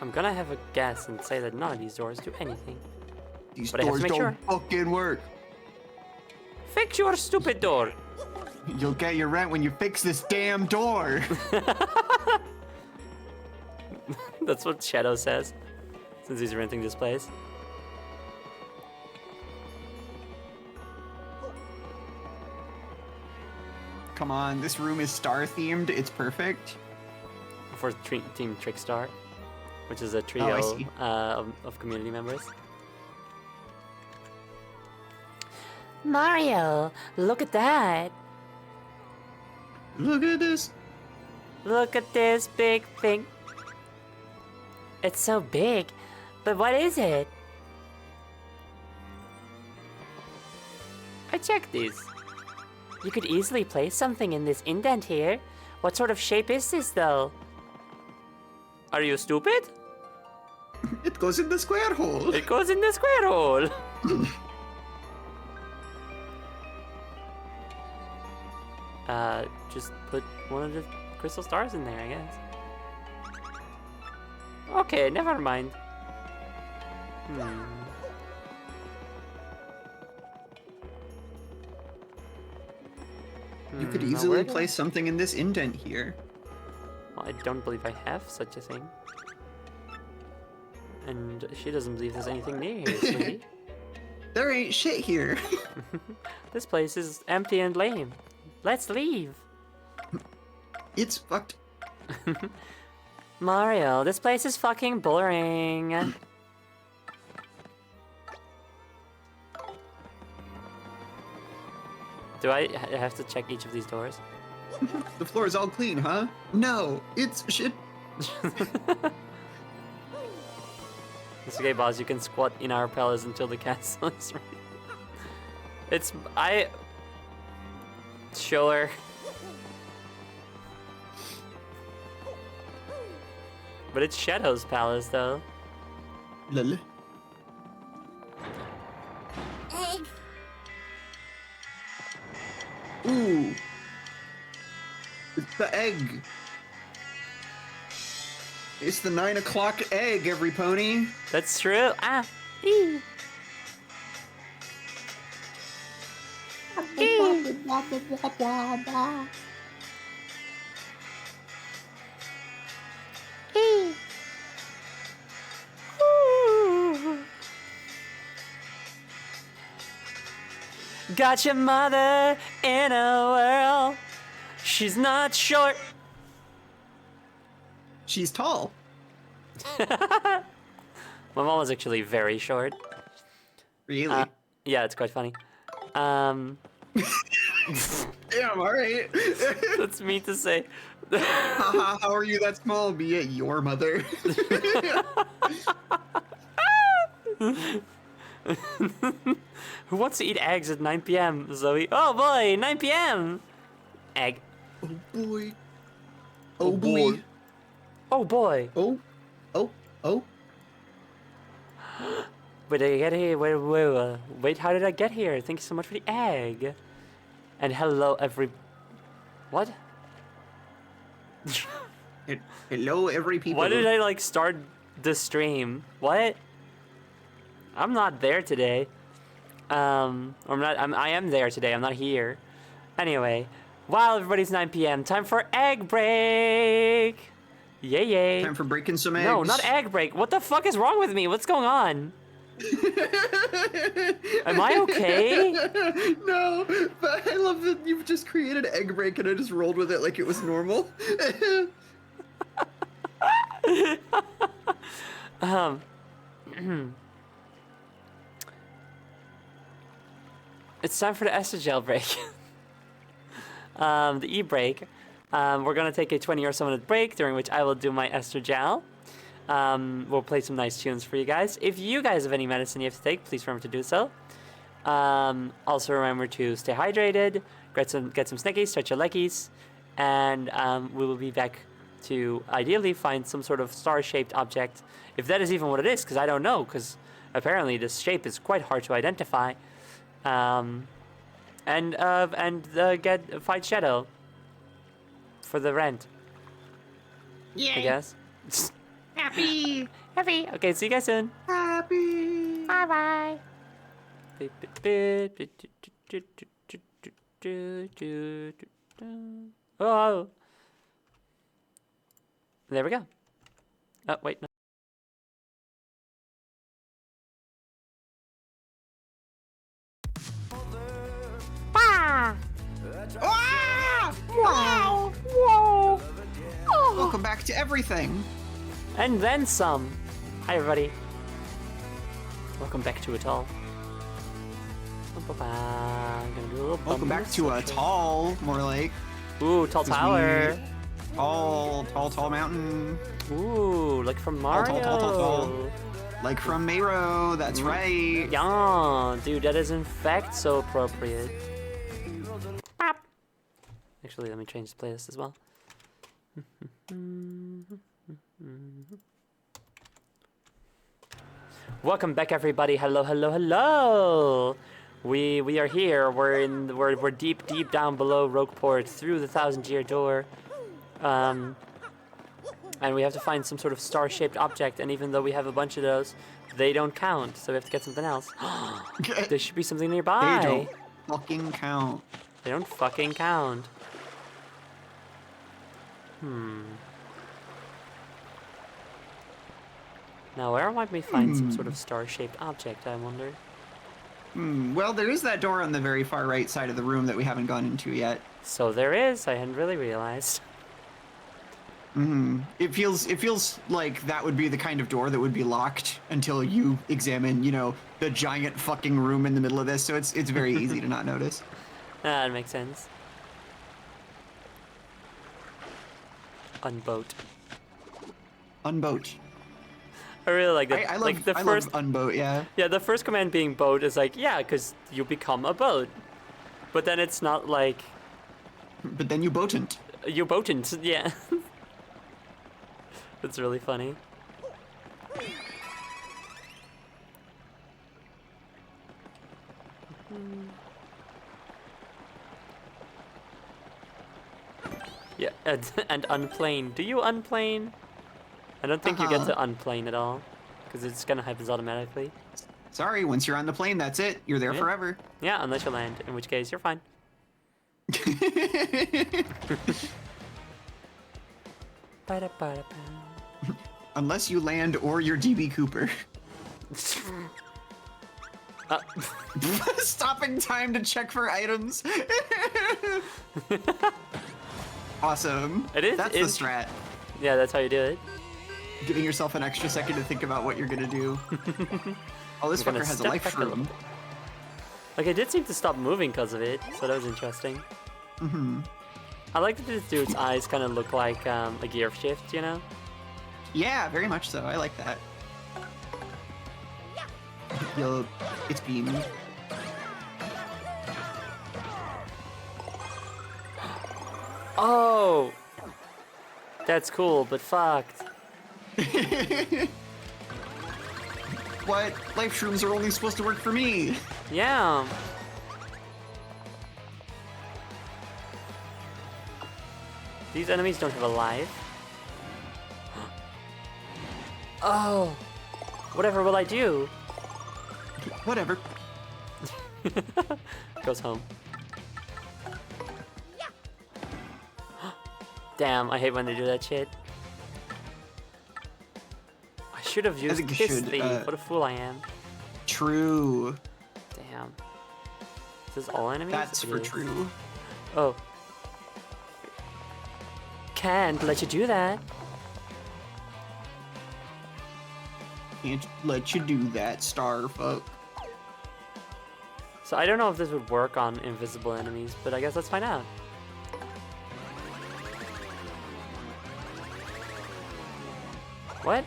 A: I'm gonna have a guess and say that none of these doors do anything.
B: These
A: But I have to
B: doors
A: make
B: don't
A: sure.
B: fucking work.
A: Fix your stupid door.
B: You'll get your rent when you fix this damn door.
A: That's what Shadow says, since he's renting this place.
B: Come on, this room is star themed. It's perfect.
A: For Team Trickstar, which is a trio
B: Oh, I see.
A: of community members.
F: Mario, look at that.
B: Look at this.
F: Look at this big thing. It's so big, but what is it?
A: I checked these.
F: You could easily place something in this indent here. What sort of shape is this, though?
A: Are you stupid?
B: It goes in the square hole.
A: It goes in the square hole. Just put one of the crystal stars in there, I guess. Okay, never mind.
B: You could
A: Now
B: easily
A: where do
B: place something in this indent here.
A: Well, I don't believe I have such a thing. And she doesn't believe there's anything near here, sweetie.
B: There ain't shit here.
A: This place is empty and lame. Let's leave.
B: It's fucked.
F: Mario, this place is fucking boring.
A: Do I have to check each of these doors?
B: The floor is all clean, huh? No, it's shit.
A: It's okay, boss. You can squat in our palace until the castle is ready. Sure. But it's Shadow's palace, though.
B: Lol.
E: Egg.
B: Ooh. It's the egg. It's the 9 o'clock egg, every pony.
A: That's true. Ah.
F: Eee. Eee.
A: Got your mother in a whirl. She's not short.
B: She's tall.
A: My mom was actually very short.
B: Really?
A: Yeah, it's quite funny.
B: Damn, alright.
A: That's me to say.
B: Haha, how are you that small? Be it your mother.
A: Who wants to eat eggs at 9 p.m., Zoe? Oh boy, 9 p.m. Egg.
B: Oh boy. Oh boy.
A: Oh boy.
B: Oh. Oh. Oh.
A: Wait, did I get here? Wait, how did I get here? Thank you so much for the egg. And hello, What?
B: Hello, every people.
A: Why did I like start the stream? What? I'm not there today. I am there today. I'm not here. Anyway, while everybody's 9 p.m., time for egg break. Yay yay.
B: Time for breaking some eggs.
A: No, not egg break. What the fuck is wrong with me? What's going on? Am I okay?
B: No, but I love that you've just created egg break and I just rolled with it like it was normal.
A: It's time for the Estrogel break. The e-break. We're gonna take a 20 or so minute break during which I will do my Estrogel. We'll play some nice tunes for you guys. If you guys have any medicine you have to take, please remember to do so. Also remember to stay hydrated, get some snackies, stretch your leggies, and we will be back to ideally find some sort of star-shaped object, if that is even what it is, because I don't know, because apparently this shape is quite hard to identify. And fight Shadow for the rent,
E: Yay.
A: I guess.
E: Happy.
F: Happy.
A: Okay, see you guys soon.
B: Happy.
F: Bye bye.
A: Oh, there we go. Oh, wait, no.
F: Ah!
B: Ah!
E: Wow.
F: Whoa! Oh.
B: Welcome back to everything.
A: And then some. Hi, everybody. Welcome back to it all. I'm gonna do a little
B: Welcome back to a tall, more like
A: Ooh, tall tower.
B: tall mountain,
A: Ooh, like from Mario.
B: tall. Like from Mayro. That's right.
A: Yeah, dude, that is in fact so appropriate.
F: Bop.
A: Actually, let me change the playlist as well. Welcome back, everybody. Hello, hello, hello. We are here. We're deep down below Rogueport, through the 1,000-year door, and we have to find some sort of star-shaped object. And even though we have a bunch of those, they don't count. So we have to get something else. There should be something nearby.
B: They don't fucking count.
A: They don't fucking count. Now, where might we find some sort of star-shaped object, I wonder?
B: Well, there is that door on the very far right side of the room that we haven't gone into yet.
A: So there is. I hadn't really realized.
B: It feels like that would be the kind of door that would be locked until you examine, the giant fucking room in the middle of this. So it's very easy to not notice.
A: That makes sense. Unboat.
B: Unboat.
A: I really like that.
B: I love,
A: like the
B: I
A: first,
B: love unboat, yeah.
A: yeah, the first command being boat is like, yeah, because you become a boat. But then it's not like
B: But then you boatent.
A: you boatent, yeah. It's really funny. Yeah, and unplane. Do you unplane? I don't think you get to unplane at all, because it's gonna happen automatically.
B: Sorry, once you're on the plane, that's it. You're there
A: Yeah.
B: forever.
A: Yeah, unless you land, in which case you're fine. Ba-da-ba-da-ba.
B: Unless you land or you're DB Cooper. Stopping time to check for items. Awesome.
A: It is-
B: That's
A: it's-
B: the strat.
A: Yeah, that's how you do it.
B: Giving yourself an extra second to think about what you're gonna do. Oh, this
A: I'm gonna
B: fucker has a
A: step
B: life
A: back a little
B: shroom.
A: bit. Like, it did seem to stop moving because of it, so that was interesting. I like that this dude's eyes kind of look like a gear shift, you know?
B: Yeah, very much so. I like that. Yo, it's beaming.
A: Oh! That's cool, but fucked.
B: What? Life shrooms are only supposed to work for me.
A: Yeah. These enemies don't have a life. Oh! Whatever will I do?
B: Whatever.
A: Goes home. Damn, I hate when they do that shit. I should have used
B: think you
A: Kiss
B: should,
A: Thief. What a fool I am.
B: True.
A: Damn. Is this all enemies?
B: That's
A: It
B: for
A: is.
B: true.
A: Oh. Can't let you do that.
B: Can't let you do that, Starfuck.
A: So I don't know if this would work on invisible enemies, but I guess let's find out. What?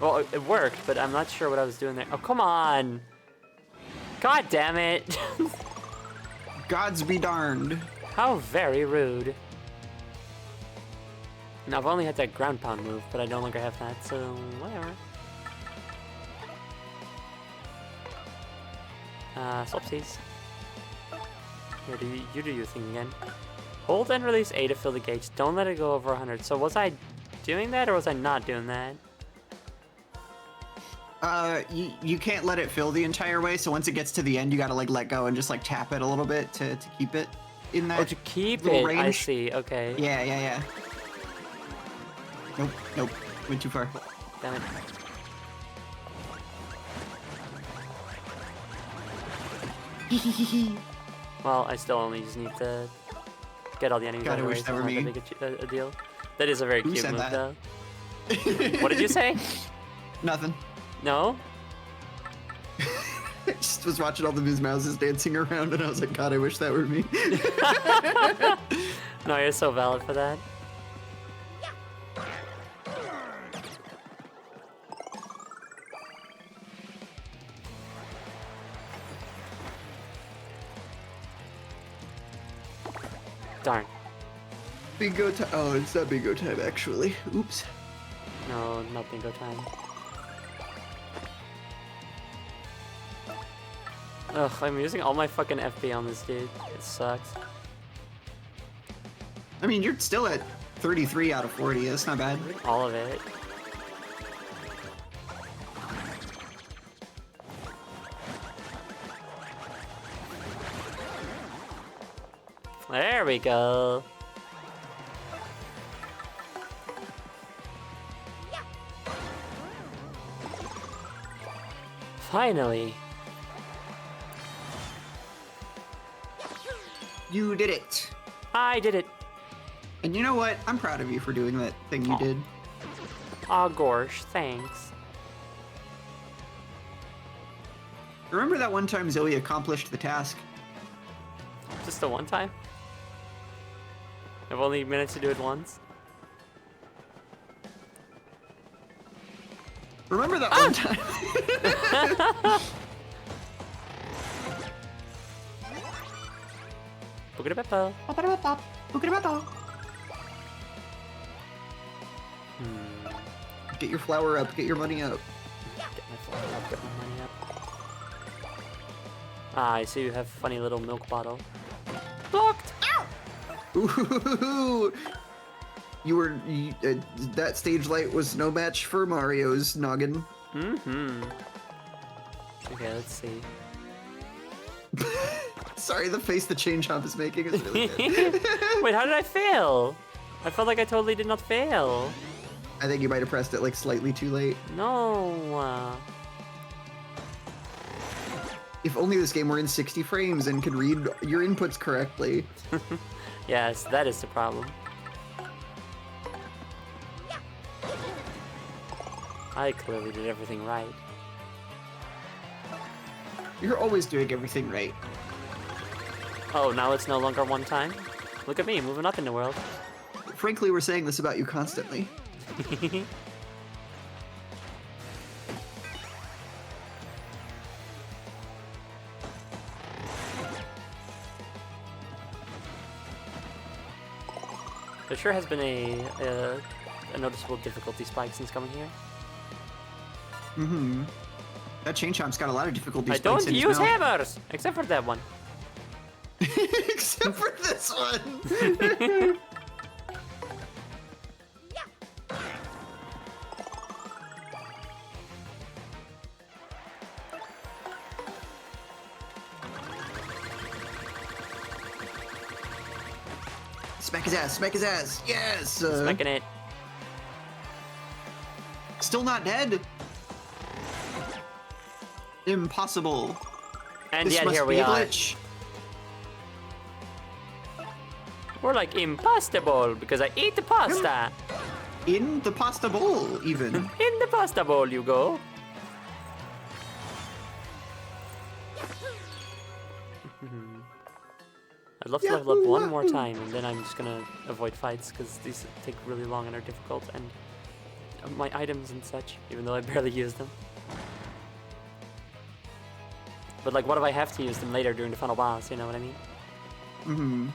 A: Well, it worked, but I'm not sure what I was doing there. Oh, come on! God damn it!
B: Gods be darned.
A: How very rude. Now, I've only had that ground pound move, but I no longer have that, so whatever. Swapsies. Here, you do your thing again. Hold and release A to fill the gauge. Don't let it go over 100. So was I doing that, or was I not doing that?
B: You can't let it fill the entire way, so once it gets to the end, you gotta like let go and just like tap it a little bit to keep it in that.
A: Oh, to keep
B: little
A: it, I
B: range.
A: see, okay.
B: Yeah. Nope, went too far.
A: Damn it. Well, I still only just need to get all the enemies out
B: God,
A: of
B: I
A: the way,
B: wish
A: so
B: that
A: it's
B: were
A: not
B: me.
A: that big a deal. That is a very
B: Who
A: cute
B: said
A: move,
B: that?
A: though. What did you say?
B: Nothing.
A: No?
B: I just was watching all the Ms. Mouses dancing around, and I was like, God, I wish that were me.
A: No, you're so valid for that. Darn.
B: Bingo time. Oh, it's not bingo time, actually. Oops.
A: No, not bingo time. Ugh, I'm using all my fucking FP on this dude. It sucks.
B: I mean, you're still at 33 out of 40. That's not bad.
A: All of it. There we go. Finally.
B: You did it.
A: I did it.
B: And you know what? I'm proud of you for doing that thing you
A: Aw.
B: did.
A: Aw, Gorsh, thanks.
B: Remember that one time Zoe accomplished the task?
A: Just the one time? I've only managed to do it once.
B: Remember that one time?
A: Boogada-beppo.
B: Get your flower up. Get your money up.
A: Get my flower up, get my money up. Ah, I see you have a funny little milk bottle. Blocked!
B: Ooh, that stage light was no match for Mario's noggin.
A: Mm-hmm. Okay, let's see.
B: Sorry, the face the chain chomp is making is really good.
A: Wait, how did I fail? I felt like I totally did not fail.
B: I think you might have pressed it like slightly too late.
A: No.
B: If only this game were in 60 frames and could read your inputs correctly.
A: Yes, that is the problem. I clearly did everything right.
B: You're always doing everything right.
A: Oh, now it's no longer one time? Look at me, moving up in the world.
B: Frankly, we're saying this about you constantly.
A: There sure has been a noticeable difficulty spike since coming here.
B: Mm-hmm. That chain chomp's got a lot of difficulty.
A: I
B: spikes
A: don't
B: in his
A: use
B: mouth.
A: hammers! Except for that one.
B: Except for this one. Smack his ass, smack his ass. Yes.
A: Smacking it.
B: Still not dead. Impossible.
A: And
B: This
A: yet
B: must
A: here
B: be
A: we
B: a
A: are.
B: glitch.
A: Or like impasta bowl, because I ate the pasta.
B: In the pasta bowl, even.
A: In the pasta bowl you go. I'd love to level up one more time, and then I'm just gonna avoid fights, because these take really long and are difficult, and my items and such, even though I barely use them. But like, what if I have to use them later during the final boss, you know what I mean?
B: Mm-hmm.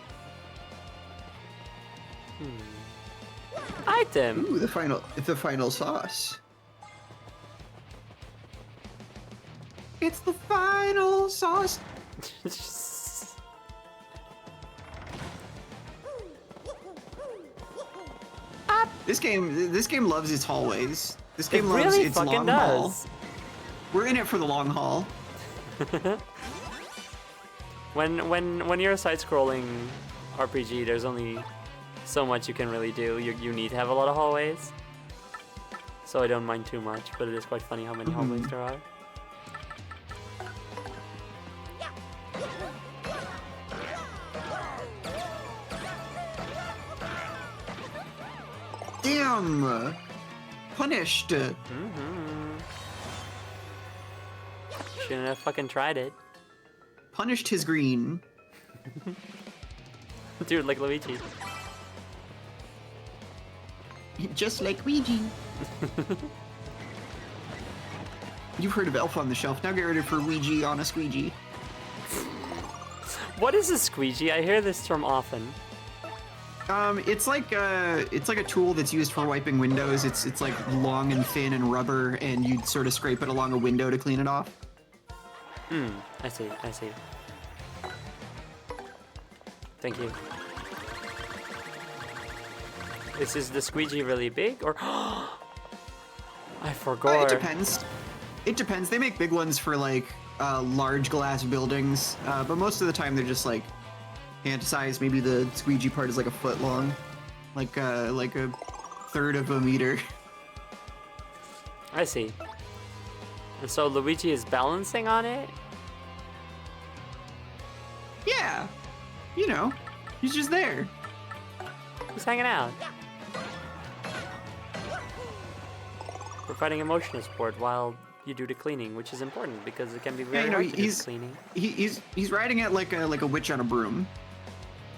A: Item!
B: Ooh, the final sauce. It's the final sauce. This game loves its hallways. This game loves
A: really
B: its
A: fucking
B: long haul.
A: does.
B: We're in it for the long haul.
A: When you're a side-scrolling RPG, there's only so much you can really do. You need to have a lot of hallways. So I don't mind too much, but it is quite funny how many hallways there are.
B: Damn! Punished!
A: Shouldn't have fucking tried it.
B: Punished his green.
A: Dude, like Luigi.
B: Just like Ouija. You've heard of Elf on the Shelf. Now get ready for Ouija on a squeegee.
A: What is a squeegee? I hear this term often.
B: It's like a tool that's used for wiping windows. It's like long and thin and rubber, and you sort of scrape it along a window to clean it off.
A: I see. Thank you. Is the squeegee really big, or I forgot.
B: It depends. It depends. They make big ones for like large glass buildings, but most of the time they're just like hand size. Maybe the squeegee part is like a foot long, like a third of a meter.
A: I see. And so Luigi is balancing on it?
B: Yeah, you know, he's just there.
A: He's hanging out. Providing emotional support while you do the cleaning, which is important because it can be very hard to do the cleaning.
B: He's riding it like a witch on a broom.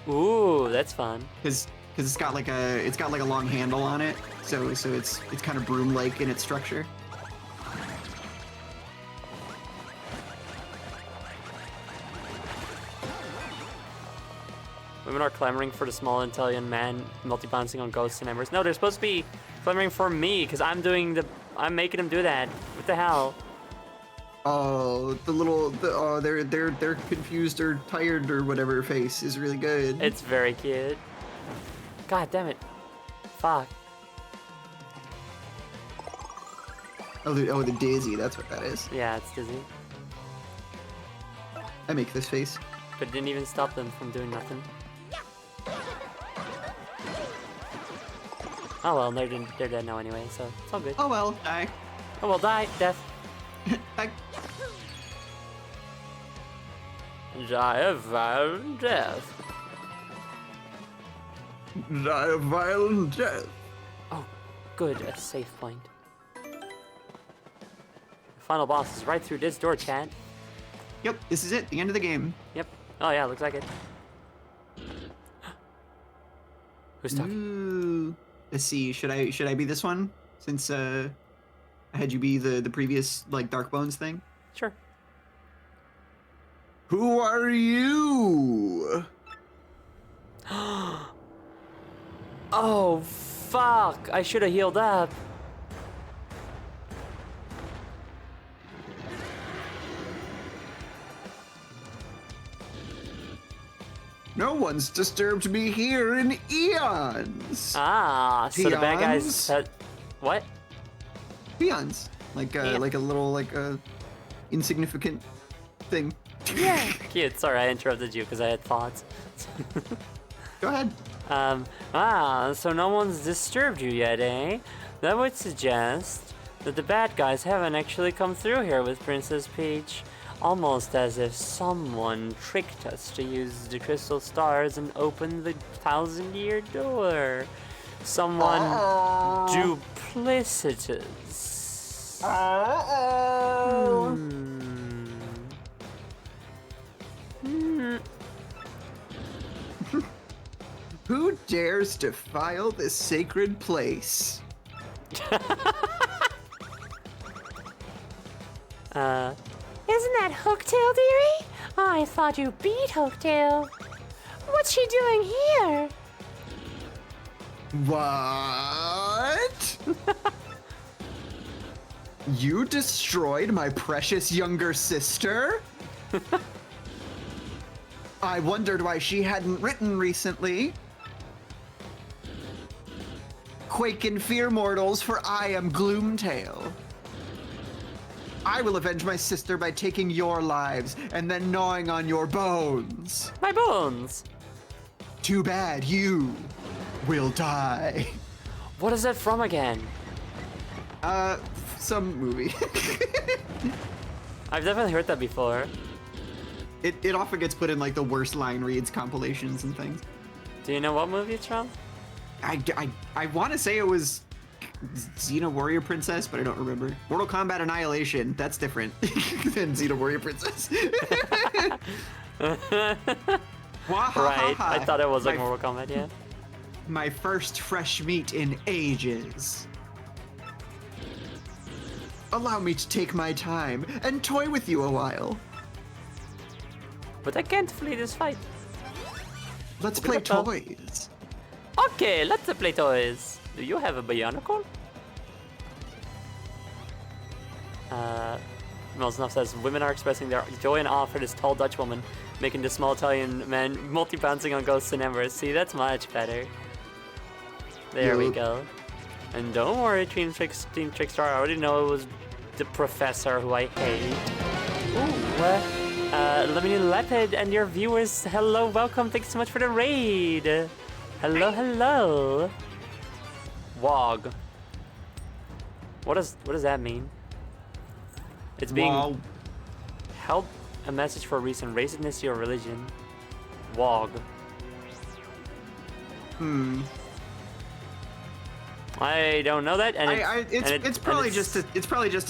A: Ooh, that's fun.
B: Because it's got like a long handle on it, so it's kind of broom-like in its structure.
A: Women are clamoring for the small Italian man multi-bouncing on ghosts and embers. No, they're supposed to be clamoring for me because I'm making them do that. What the hell?
B: Oh, they're confused or tired or whatever face is really good.
A: It's very cute. God damn it. Fuck.
B: Oh, the Daisy, that's what that is.
A: Yeah, it's dizzy.
B: I make this face.
A: But it didn't even stop them from doing nothing. Oh well, they're dead now anyway, so it's all good.
B: Oh well, die.
A: Oh well, die, death.
B: I...
A: Die of violent death.
B: Die of violent death.
A: Oh, good, a safe point. The final boss is right through this door, chat.
B: Yep, this is it, the end of the game.
A: Yep. Oh yeah, looks like it. Who's talking?
B: Ooh. Let's see, should I be this one? Since I had you be the previous like Dark Bones thing?
A: Sure.
B: Who are you?
A: Oh, fuck! I should have healed up.
B: No one's disturbed me here in eons.
A: Ah, so the bad guys
B: Peons?
A: said... What?
B: Peons, like a little insignificant thing.
A: Yeah. Cute, sorry I interrupted you because I had thoughts.
B: Go ahead.
A: So no one's disturbed you yet, eh? That would suggest that the bad guys haven't actually come through here with Princess Peach. almost as if someone tricked us to use the crystal stars and open the 1,000-year door. Someone duplicitous.
B: Who dares defile this sacred place?
F: Isn't that Hooktail, dearie? I thought you beat Hooktail. What's she doing here?
B: What? You destroyed my precious younger sister? I wondered why she hadn't written recently. Quake in fear, mortals, for I am Gloomtail. I will avenge my sister by taking your lives and then gnawing on your bones.
A: My bones!
B: Too bad you will die.
A: What is that from again?
B: Some movie.
A: I've definitely heard that before.
B: It often gets put in like the worst line reads compilations and things.
A: Do you know what movie it's from?
B: I want to say it was Xena Warrior Princess, but I don't remember. Mortal Kombat Annihilation, that's different than Xena Warrior Princess.
A: Right, I thought it was like
B: my,
A: Mortal Kombat, yeah.
B: my first fresh meat in ages. Allow me to take my time and toy with you a while.
A: But I can't flee this fight.
B: Let's play toys.
A: Okay, let's play toys. Do you have a Bionicle? Melznov says, women are expressing their joy and awe for this tall Dutch woman, making the small Italian man multi-bouncing on ghosts and embers. See, that's much better. There we go. And don't worry, Team Trickstar, I already know it was the professor who I hate. Ooh, Lemony Leopard and your viewers, hello, welcome, thanks so much for the raid. Hello, hello. Wog. What does that mean? It's being held a message for recent racism or religion. Wog. I don't know that, and
B: it's probably just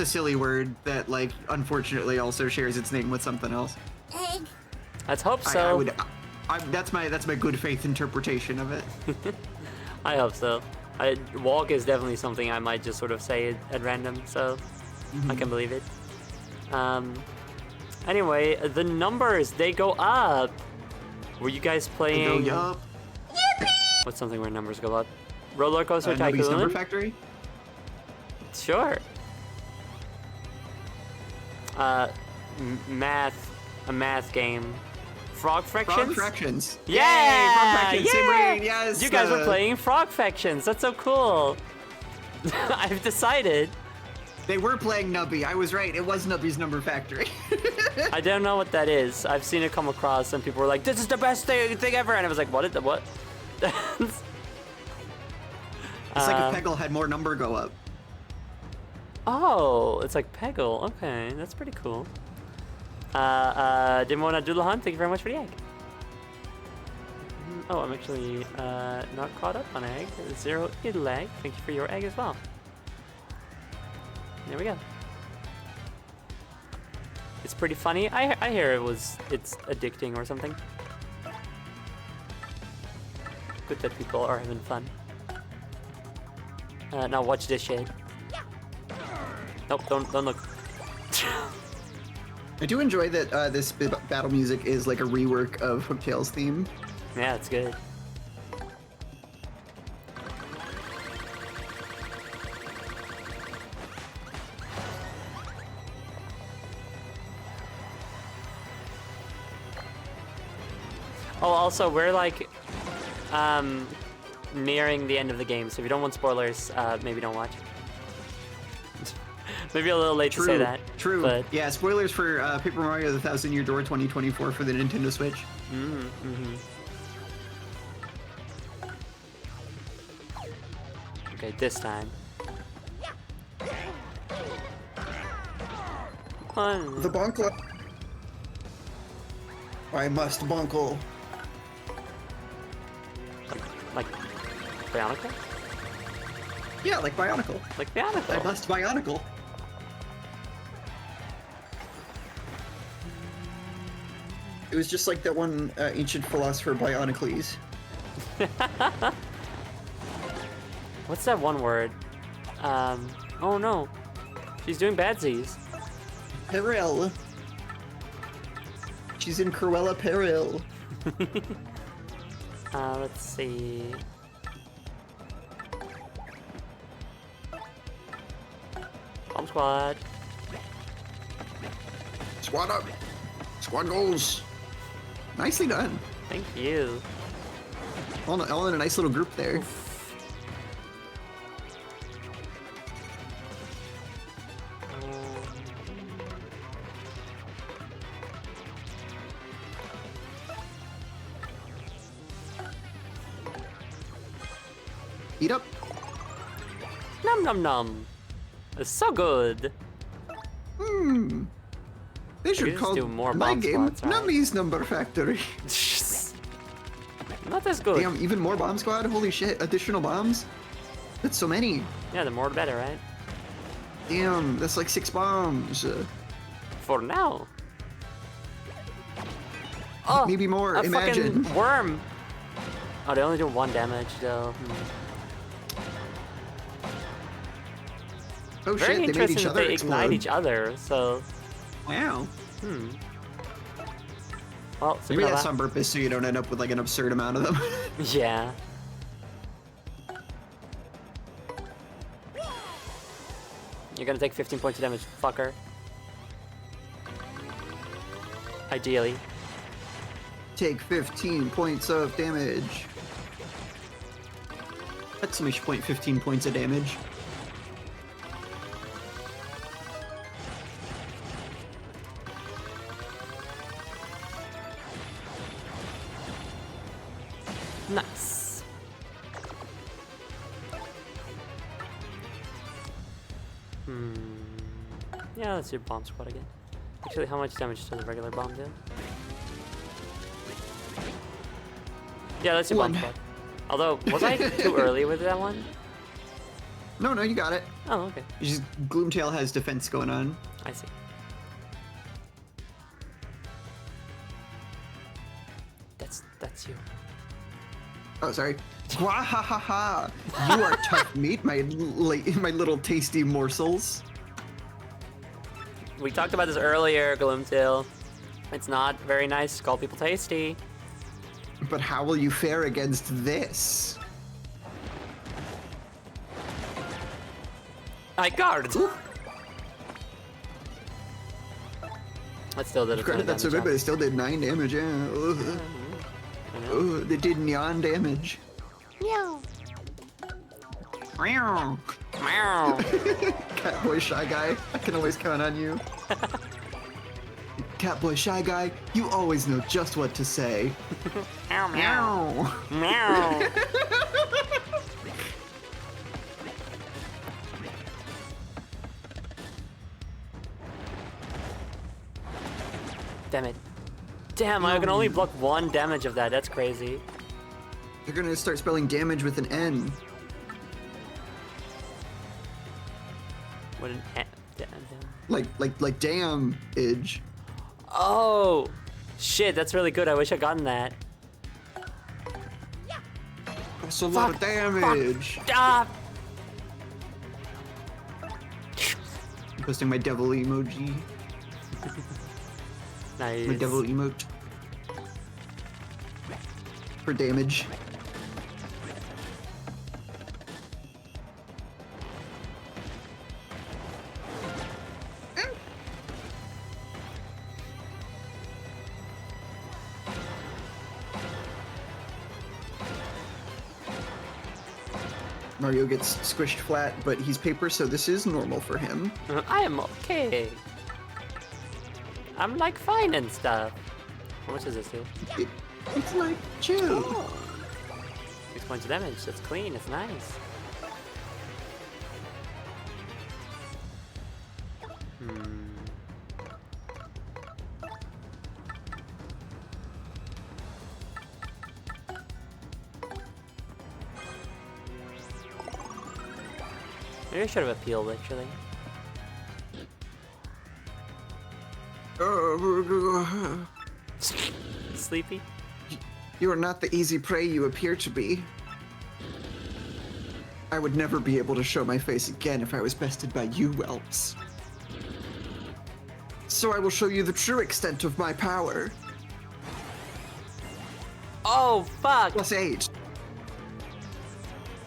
B: a silly word that like unfortunately also shares its name with something else.
E: Egg.
A: Let's hope so.
B: That's my good faith interpretation of it.
A: I hope so. Walk is definitely something I might just sort of say at random, so I can believe it. Anyway, the numbers, they go up. Were you guys playing?
B: Yup.
A: What's something where numbers go up? Roller Coaster
B: Nubby's Number
A: Tycoon?
B: Factory?
A: Sure. A math game. Frog Fractions?
B: Frog Fractions.
A: Yeah!
B: Yay! Frog Fractions, same
A: Yeah!
B: raid, yes!
A: You guys were playing Frog Factions. That's so cool. I've decided.
B: They were playing Nubby. I was right. It was Nubby's Number Factory.
A: I don't know what that is. I've seen it come across and people were like, this is the best thing ever. And I was like, what?
B: It's like if Peggle had more number go up.
A: Oh, it's like Peggle. Okay, that's pretty cool. Dimona Doodlehunt, thank you very much for the egg. Oh, I'm actually not caught up on egg. Zero Idle egg, thank you for your egg as well. There we go. It's pretty funny. I hear it's addicting or something. Good that people are having fun. Now watch this shit. Nope, don't look.
B: I do enjoy that this battle music is like a rework of Hooktail's theme.
A: Yeah, it's good. Oh, also, we're like, nearing the end of the game, so if you don't want spoilers, maybe don't watch. Maybe a little late to say that.
B: True.
A: But
B: Yeah, spoilers for Paper Mario: The 1,000-Year Door 2024 for the Nintendo Switch.
A: okay, this time. One.
B: The bonk
C: I must bunkle.
A: Like Bionicle?
C: Yeah, like Bionicle.
A: Like Bionicle.
C: I must Bionicle. It was just like that one ancient philosopher, Bionicles.
A: What's that one word? Oh no. She's doing badsies.
C: Peril. She's in Cruella Peril.
A: Let's see. Bomb squad.
C: Squad up. Squad goals. Nicely done.
A: Thank you.
C: All in a nice little group there. Eat up.
A: Num num num. It's so good.
C: They should
A: just
C: call
A: do more
C: my
A: bomb
C: game
A: squads, right?
C: Nummy's Number Factory.
A: Not as good.
C: Damn, even more bomb squad? Holy shit, additional bombs? That's so many.
A: Yeah, the more the better, right?
C: Damn, that's like 6 bombs.
A: For now. Oh,
C: Maybe more,
A: a
C: imagine.
A: fucking worm. Oh, they only do 1 damage though.
C: Oh
A: Very
C: shit, they made
A: interesting
C: each
A: that
C: other
A: they
C: explode.
A: ignite each other. So,
C: Wow.
A: well,
C: Maybe
A: supernova.
C: that's on purpose so you don't end up with like an absurd amount of them.
A: Yeah. You're gonna take 15 points of damage, fucker. Ideally.
C: Take 15 points of damage. Exclamation point, 15 points of damage.
A: Nice. Yeah, let's do bomb squad again. Actually, how much damage does a regular bomb do? Yeah, let's do bomb
C: 1.
A: squad. Although, was I too early with that one?
C: No, you got it.
A: Oh, okay.
C: It's just Gloomtail has defense going on.
A: I see. That's you.
C: Oh, sorry. Wahahaha! You are tough meat, my little tasty morsels.
A: We talked about this earlier, Gloomtail. It's not very nice to call people tasty.
C: But how will you fare against this?
A: I guard. That still did a ton
C: Granted,
A: of
C: that's so good,
A: damage.
C: but it still did 9 damage, yeah. Ugh. Oh, they did neon damage.
F: Meow.
C: Meow.
A: Meow.
C: Catboy Shy Guy, I can always count on you. Catboy Shy Guy, you always know just what to say.
A: Meow, meow.
C: Meow.
A: Meow. Damn it. Damn, I can only block 1 damage of that. That's crazy.
C: They're gonna start spelling damage with an N.
A: What an damn.
C: Like damn, Idge.
A: Oh, shit, that's really good. I wish I'd gotten that.
C: That's a lot of damage.
A: Stop!
C: I'm posting my devil emoji.
A: Nice.
C: My devil emote. For damage. Mario gets squished flat, but he's paper, so this is normal for him.
A: I am okay. I'm like fine and stuff. How much does this do?
C: It's like chill.
A: 6 points of damage. That's clean. It's nice. Maybe I should have appealed, actually. Sleepy?
C: You are not the easy prey you appear to be. I would never be able to show my face again if I was bested by you whelps. So I will show you the true extent of my power.
A: Oh, fuck!
C: +8.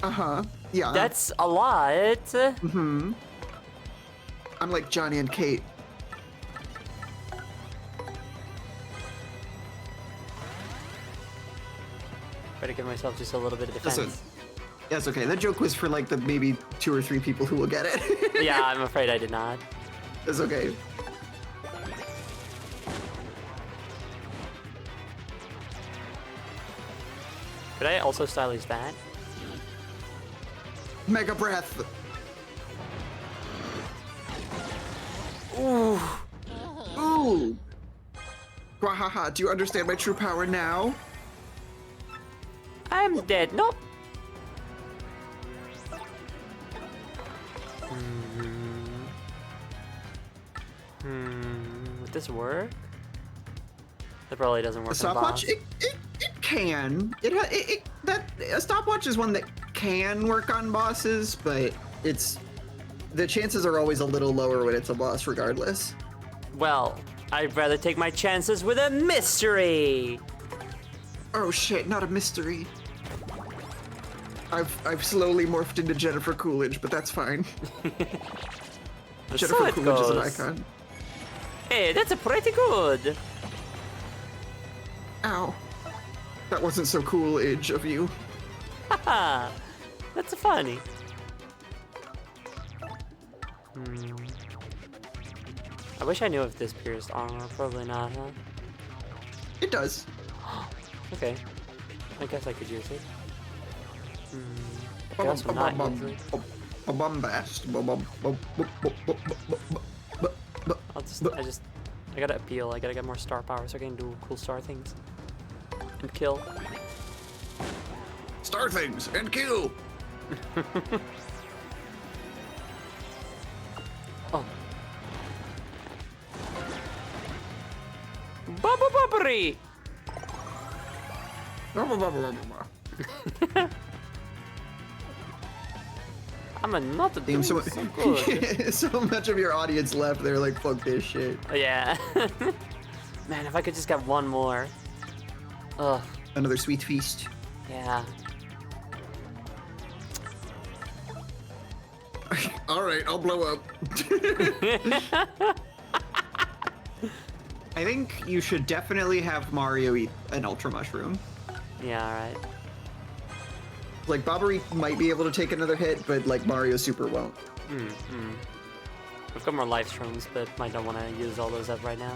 C: Uh-huh. Yeah.
A: That's a lot.
C: I'm like Johnny and Kate.
A: Better give myself just a little bit of defense.
C: Listen. That's okay. That joke was for like the maybe 2 or 3 people who will get it.
A: Yeah, I'm afraid I did not.
C: It's okay.
A: Could I also stylish that?
C: Mega breath.
A: Ooh.
C: Ooh. Wahaha, do you understand my true power now?
A: I'm dead. Nope. Would this work? It probably doesn't work.
C: A stopwatch? It can. A stopwatch is one that can work on bosses, but the chances are always a little lower when it's a boss, regardless.
A: Well, I'd rather take my chances with a mystery.
C: Oh shit! Not a mystery. I've slowly morphed into Jennifer Coolidge, but that's fine.
A: So
C: Jennifer
A: it
C: Coolidge is an
A: goes.
C: icon.
A: Hey, that's pretty good.
C: Ow. That wasn't so cool-age of you.
A: Haha, that's funny. I wish I knew if this pierced armor. Probably not, huh?
C: It does.
A: Okay. I guess I could use it. I guess not use it.
C: Bombast.
A: I gotta appeal. I gotta get more star power so I can do cool star things. And kill.
C: Star things and kill.
A: Oh. Bubba bubbery! I'm not a
C: Damn, so,
A: so good.
C: so much of your audience left. They're like, fuck this shit.
A: Yeah. Man, if I could just get one more. Ugh.
C: Another sweet feast.
A: Yeah.
C: All right, I'll blow up. I think you should definitely have Mario eat an Ultra Mushroom.
A: Yeah, alright.
C: Like, Bobbery might be able to take another hit, but, like, Mario Super won't.
A: I've got more life shrooms, but might not want to use all those up right now.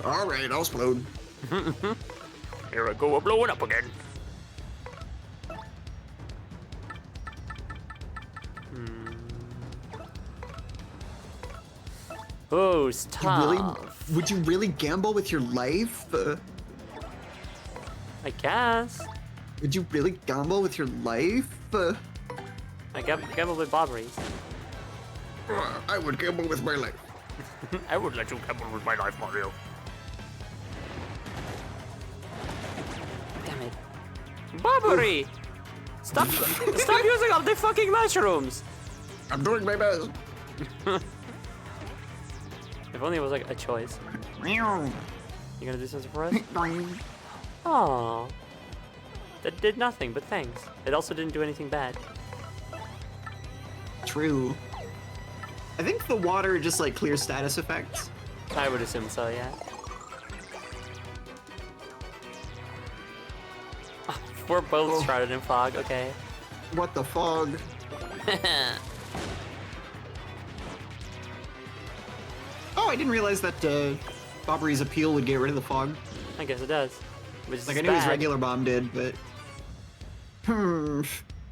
C: All right, I'll explode.
D: Here I go, I'm blowing up again.
A: Oh, stop.
C: Would you really gamble with your life?
A: I guess.
C: Would you really gamble with your life?
A: I gamble with bobberies.
C: I would gamble with my life.
D: I would let you gamble with my life, Mario.
A: Damn it. Bobbery! Stop using all the fucking mushrooms!
C: I'm doing my best.
A: If only it was like a choice.
C: Meow.
A: You gonna do something for us? Oh, that did nothing, but thanks. It also didn't do anything bad.
C: True. I think the water just like clears status effects.
A: I would assume so, yeah. We're both shrouded in fog, okay.
C: What the fog? Oh, I didn't realize that Bobbery's appeal would get rid of the fog.
A: I guess it does. Which is
C: Like I knew his
A: bad.
C: regular bomb did, but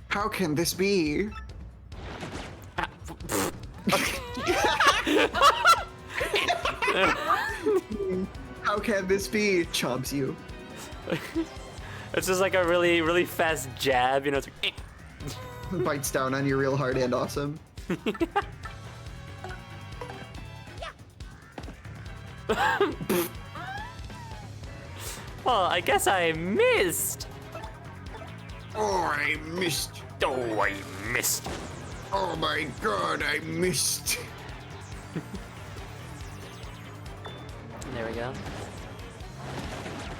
C: how can this be? How
B: How can this be? Chomps you.
A: It's just like a really, really fast jab, you know, it's like,
B: Bites down on you real hard and awesome.
A: well, I guess I missed.
C: Oh, I missed.
D: Oh, I missed.
C: Oh my god, I missed.
A: There we go.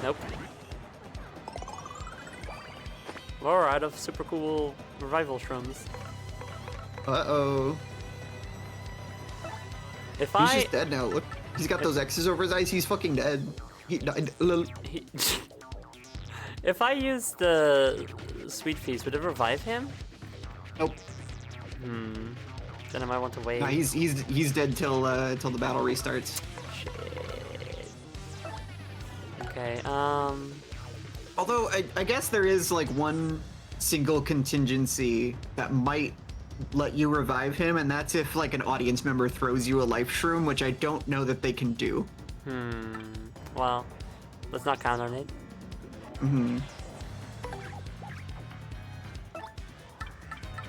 A: Nope. We're out of super cool revival shrooms.
B: Uh-oh.
A: If
B: He's
A: I...
B: just dead now. Look, he's got those X's over his eyes. He's fucking dead. He died.
A: if I use the sweet feast, would it revive him?
B: Nope.
A: Then I might want to wait.
B: Nah, he's dead till the battle restarts.
A: Shit. Okay,
B: Although I guess there is like one single contingency that might let you revive him, and that's if like an audience member throws you a life shroom, which I don't know that they can do.
A: well, let's not count on it.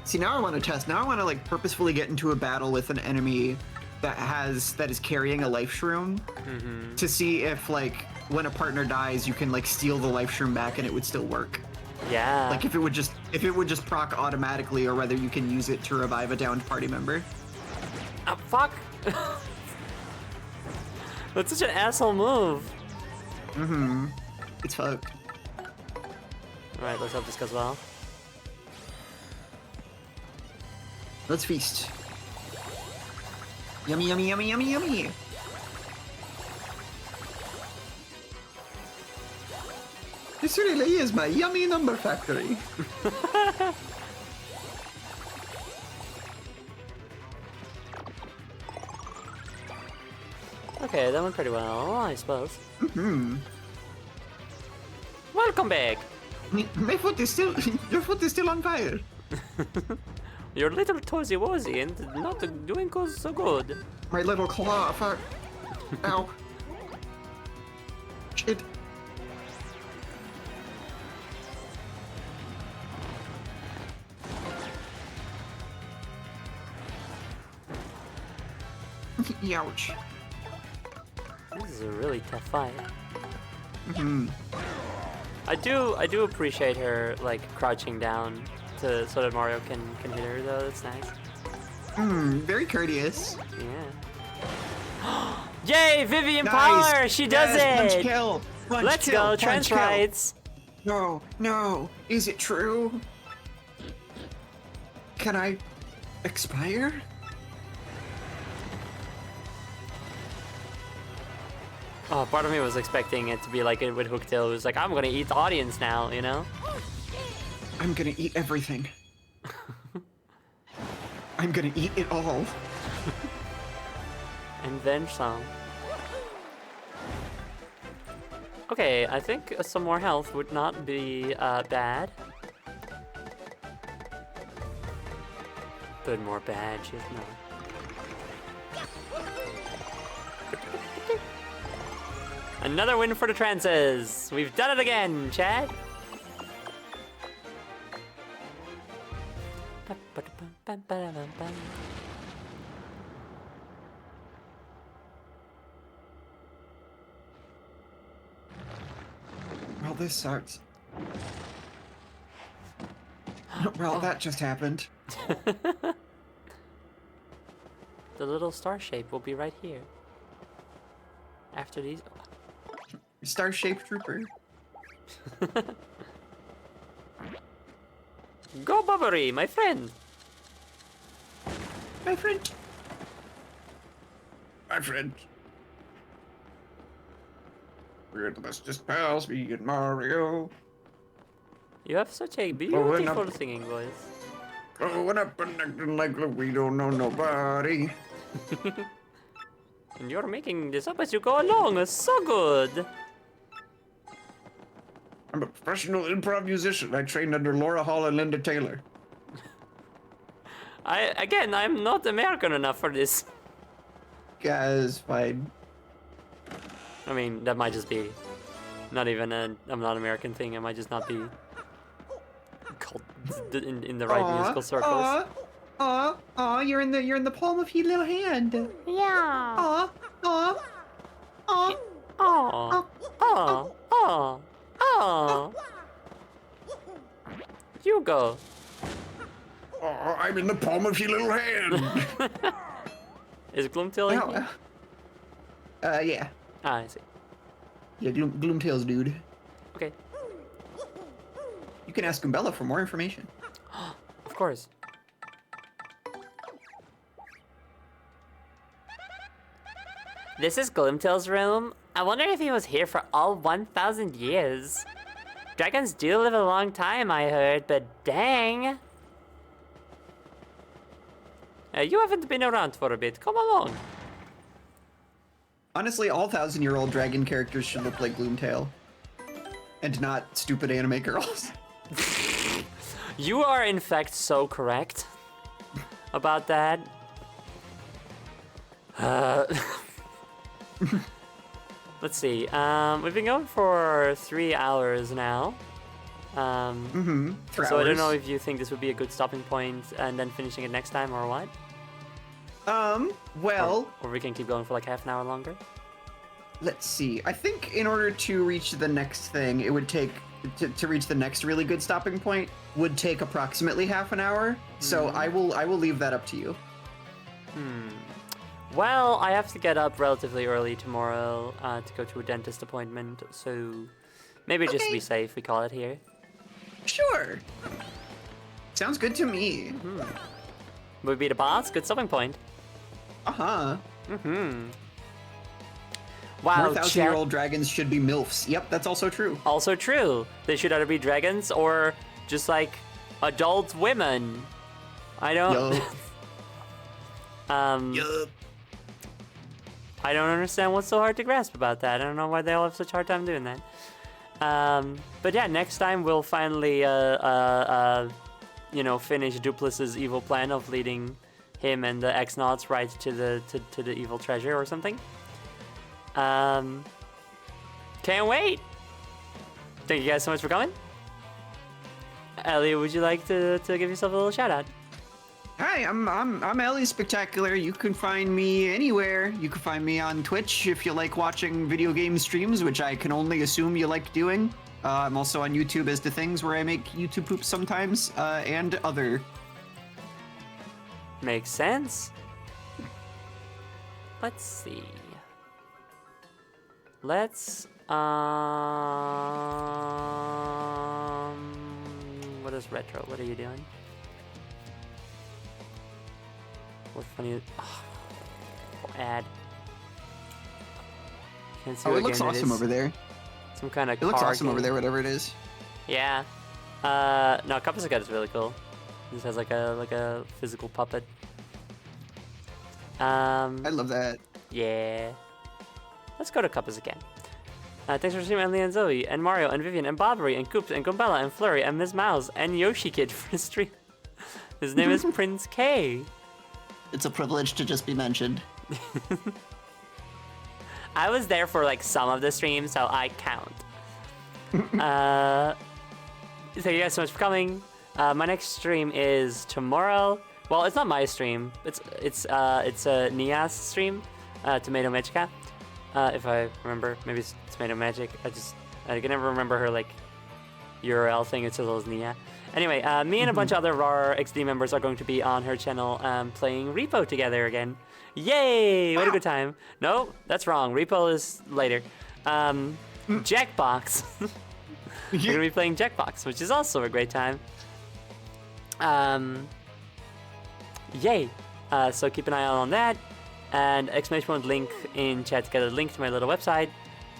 B: See, now I want to test. Now I want to like purposefully get into a battle with an enemy that is carrying a life shroom to see if like when a partner dies, you can like steal the life shroom back and it would still work.
A: Yeah.
B: Like if it would just proc automatically, or whether you can use it to revive a downed party member.
A: Oh, fuck! That's such an asshole move.
B: It's fucked.
A: Alright, let's hope this goes well.
B: Let's feast. Yummy, yummy, yummy, yummy, yummy. This really is my yummy number factory.
A: Okay, that went pretty well, I suppose. Welcome back!
B: My foot is still, your foot is still on fire.
A: You're a little toesy-wozy and not doing so good.
B: My little claw, fuck. Ow. Shit. Ouch.
A: This is a really tough fight. I do appreciate her like crouching down so that Mario can hit her though. That's nice.
B: Very courteous.
A: Yeah. Yay, Vivian
B: Nice.
A: Power! She does
B: Yes,
A: it.
B: Punch kill. Punch
A: Let's
B: kill.
A: go,
B: Punch
A: trans
B: kill.
A: rights.
B: No, no. Is it true? Can I expire?
A: Oh, part of me was expecting it to be like it with Hooktail. It was like, I'm gonna eat the audience now, you know?
B: I'm gonna eat everything. I'm gonna eat it all.
A: And then some. Okay, I think some more health would not be bad. But more badges, no. Another win for the trances. We've done it again, Chad.
B: Well, this sucks. Well, that just happened.
A: The little star shape will be right here. After these.
B: Star-shaped trooper.
A: Go Bubbery, my friend.
B: My friend.
C: My friend. We're the bestest pals, me and Mario.
A: You have such a
C: Growing
A: beautiful
C: up.
A: singing voice.
C: Growing up and acting like we don't know nobody.
A: And you're making this up as you go along. It's so good.
C: I'm a professional improv musician. I trained under Laura Hall and Linda Taylor.
A: I'm not American enough for this.
B: Guys, fine.
A: I mean, that might just be not even I'm not American thing. It might just not be called in the right musical circles.
B: You're in the palm of your little hand.
F: Yeah.
B: Aw, aw, aw.
A: Oh, oh, oh, oh. You go.
C: Oh, I'm in the palm of your little hand.
A: Is Gloomtail in here?
B: Yeah.
A: Ah, I see.
B: Yeah, Gloomtail's dude.
A: Okay,
B: You can ask Umbella for more information.
A: of course. This is Gloomtail's room. I wonder if he was here for all 1,000 years. Dragons do live a long time, I heard, but dang. You haven't been around for a bit. Come along.
B: Honestly, all 1,000-year-old dragon characters should look like Gloomtail. And not stupid anime girls.
A: You are, in fact, so correct about that. Let's see. We've been going for 3 hours now.
B: For
A: So I don't
B: hours.
A: know if you think this would be a good stopping point and then finishing it next time or what?
B: Well,
A: Or we can keep going for like half an hour longer.
B: let's see. I think in order to reach the next thing, it would take to reach the next really good stopping point would take approximately half an hour. So I will leave that up to you.
A: Well, I have to get up relatively early tomorrow to go to a dentist appointment, so maybe just to be
B: Okay.
A: safe, we call it here.
B: Sure. Sounds good to me.
A: We beat a boss, good stopping point.
B: Uh-huh.
A: Wow,
B: More 1,000-year-old dragons should be MILFs. Yep, that's also true.
A: Also true. They should either be dragons or just like adult women. I don't.
B: Yup.
C: Yup.
A: I don't understand what's so hard to grasp about that. I don't know why they all have such a hard time doing that. But yeah, next time we'll finally, finish Duplus's evil plan of leading him and the X-Nauts right to the evil treasure or something. Can't wait. Thank you guys so much for coming. Ellie, would you like to give yourself a little shout out?
B: Hi, I'm Ellie Spectacular. You can find me anywhere. You can find me on Twitch if you like watching video game streams, which I can only assume you like doing. I'm also on YouTube as the things where I make YouTube poops sometimes, and other.
A: Makes sense. Let's see. Let's what is retro? What are you doing? What funny ad. Can't see
B: Oh,
A: what
B: it looks
A: game
B: awesome
A: is.
B: over there.
A: Some kind of
B: It looks
A: car
B: awesome over
A: game.
B: there, whatever it is.
A: Yeah. No, Kappasagat is really cool. This has like a physical puppet.
B: I love that.
A: Yeah. Let's go to Kappas again. Thanks for streaming Ellie and Zoe, and Mario, and Vivian, and Bobbery, and Coops, and Gumbella, and Flurry, and Ms. Mouse, and Yoshi Kid for the stream. His name is Prince K.
B: It's a privilege to just be mentioned.
A: I was there for like some of the streams, so I count. Thank you guys so much for coming. My next stream is tomorrow. Well, it's not my stream. It's Nia's stream, Tomato Magica. If I remember, maybe it's Tomato Magic. I can never remember her like URL thing. It's as Nia. Anyway, me and a bunch of other RAR XD members are going to be on her channel playing Repo together again. Yay! What a good time. No, that's wrong. Repo is later. Jackbox. We're going to be playing Jackbox, which is also a great time. Yay! So keep an eye out on that. And exclamation point link in chat to get a link to my little website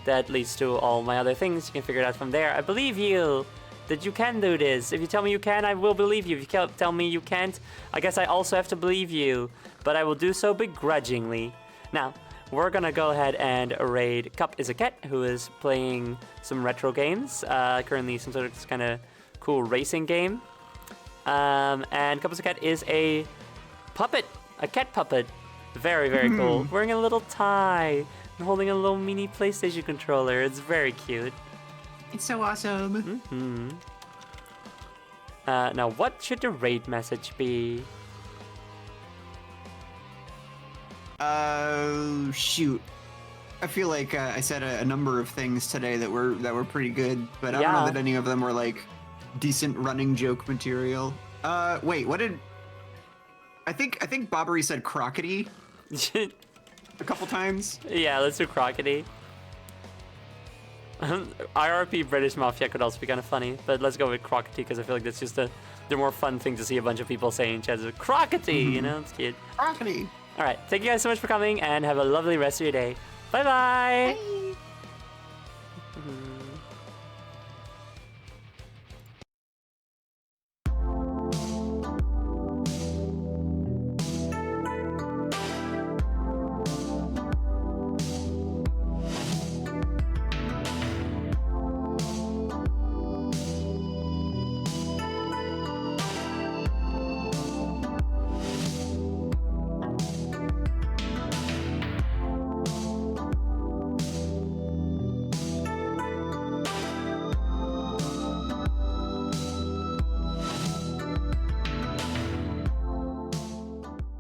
A: that leads to all my other things. You can figure it out from there. I believe you that you can do this. If you tell me you can, I will believe you. If you tell me you can't, I guess I also have to believe you. But I will do so begrudgingly. Now, we're gonna go ahead and raid Cup is a Cat, who is playing some retro games. Currently some sort of kind of cool racing game. And Cup is a Cat is a puppet, a cat puppet. Very, very cool. Wearing a little tie. holding a little mini PlayStation controller. It's very cute.
B: It's so awesome.
A: Now, what should the raid message be?
B: Shoot. I feel like I said a number of things today that were pretty good, but I don't know
A: Yeah.
B: that any of them were like decent running joke material. Wait, what did? I think Bobbery said crockety a couple times.
A: Yeah, let's do Crockety. IRP British Mafia could also be kind of funny, but let's go with Crockety because I feel like that's just the more fun thing to see a bunch of people saying in chat. Crockety, you know, it's cute.
B: Crockety.
A: All right, thank you guys so much for coming and have a lovely rest of your day. Bye-bye.
B: Bye.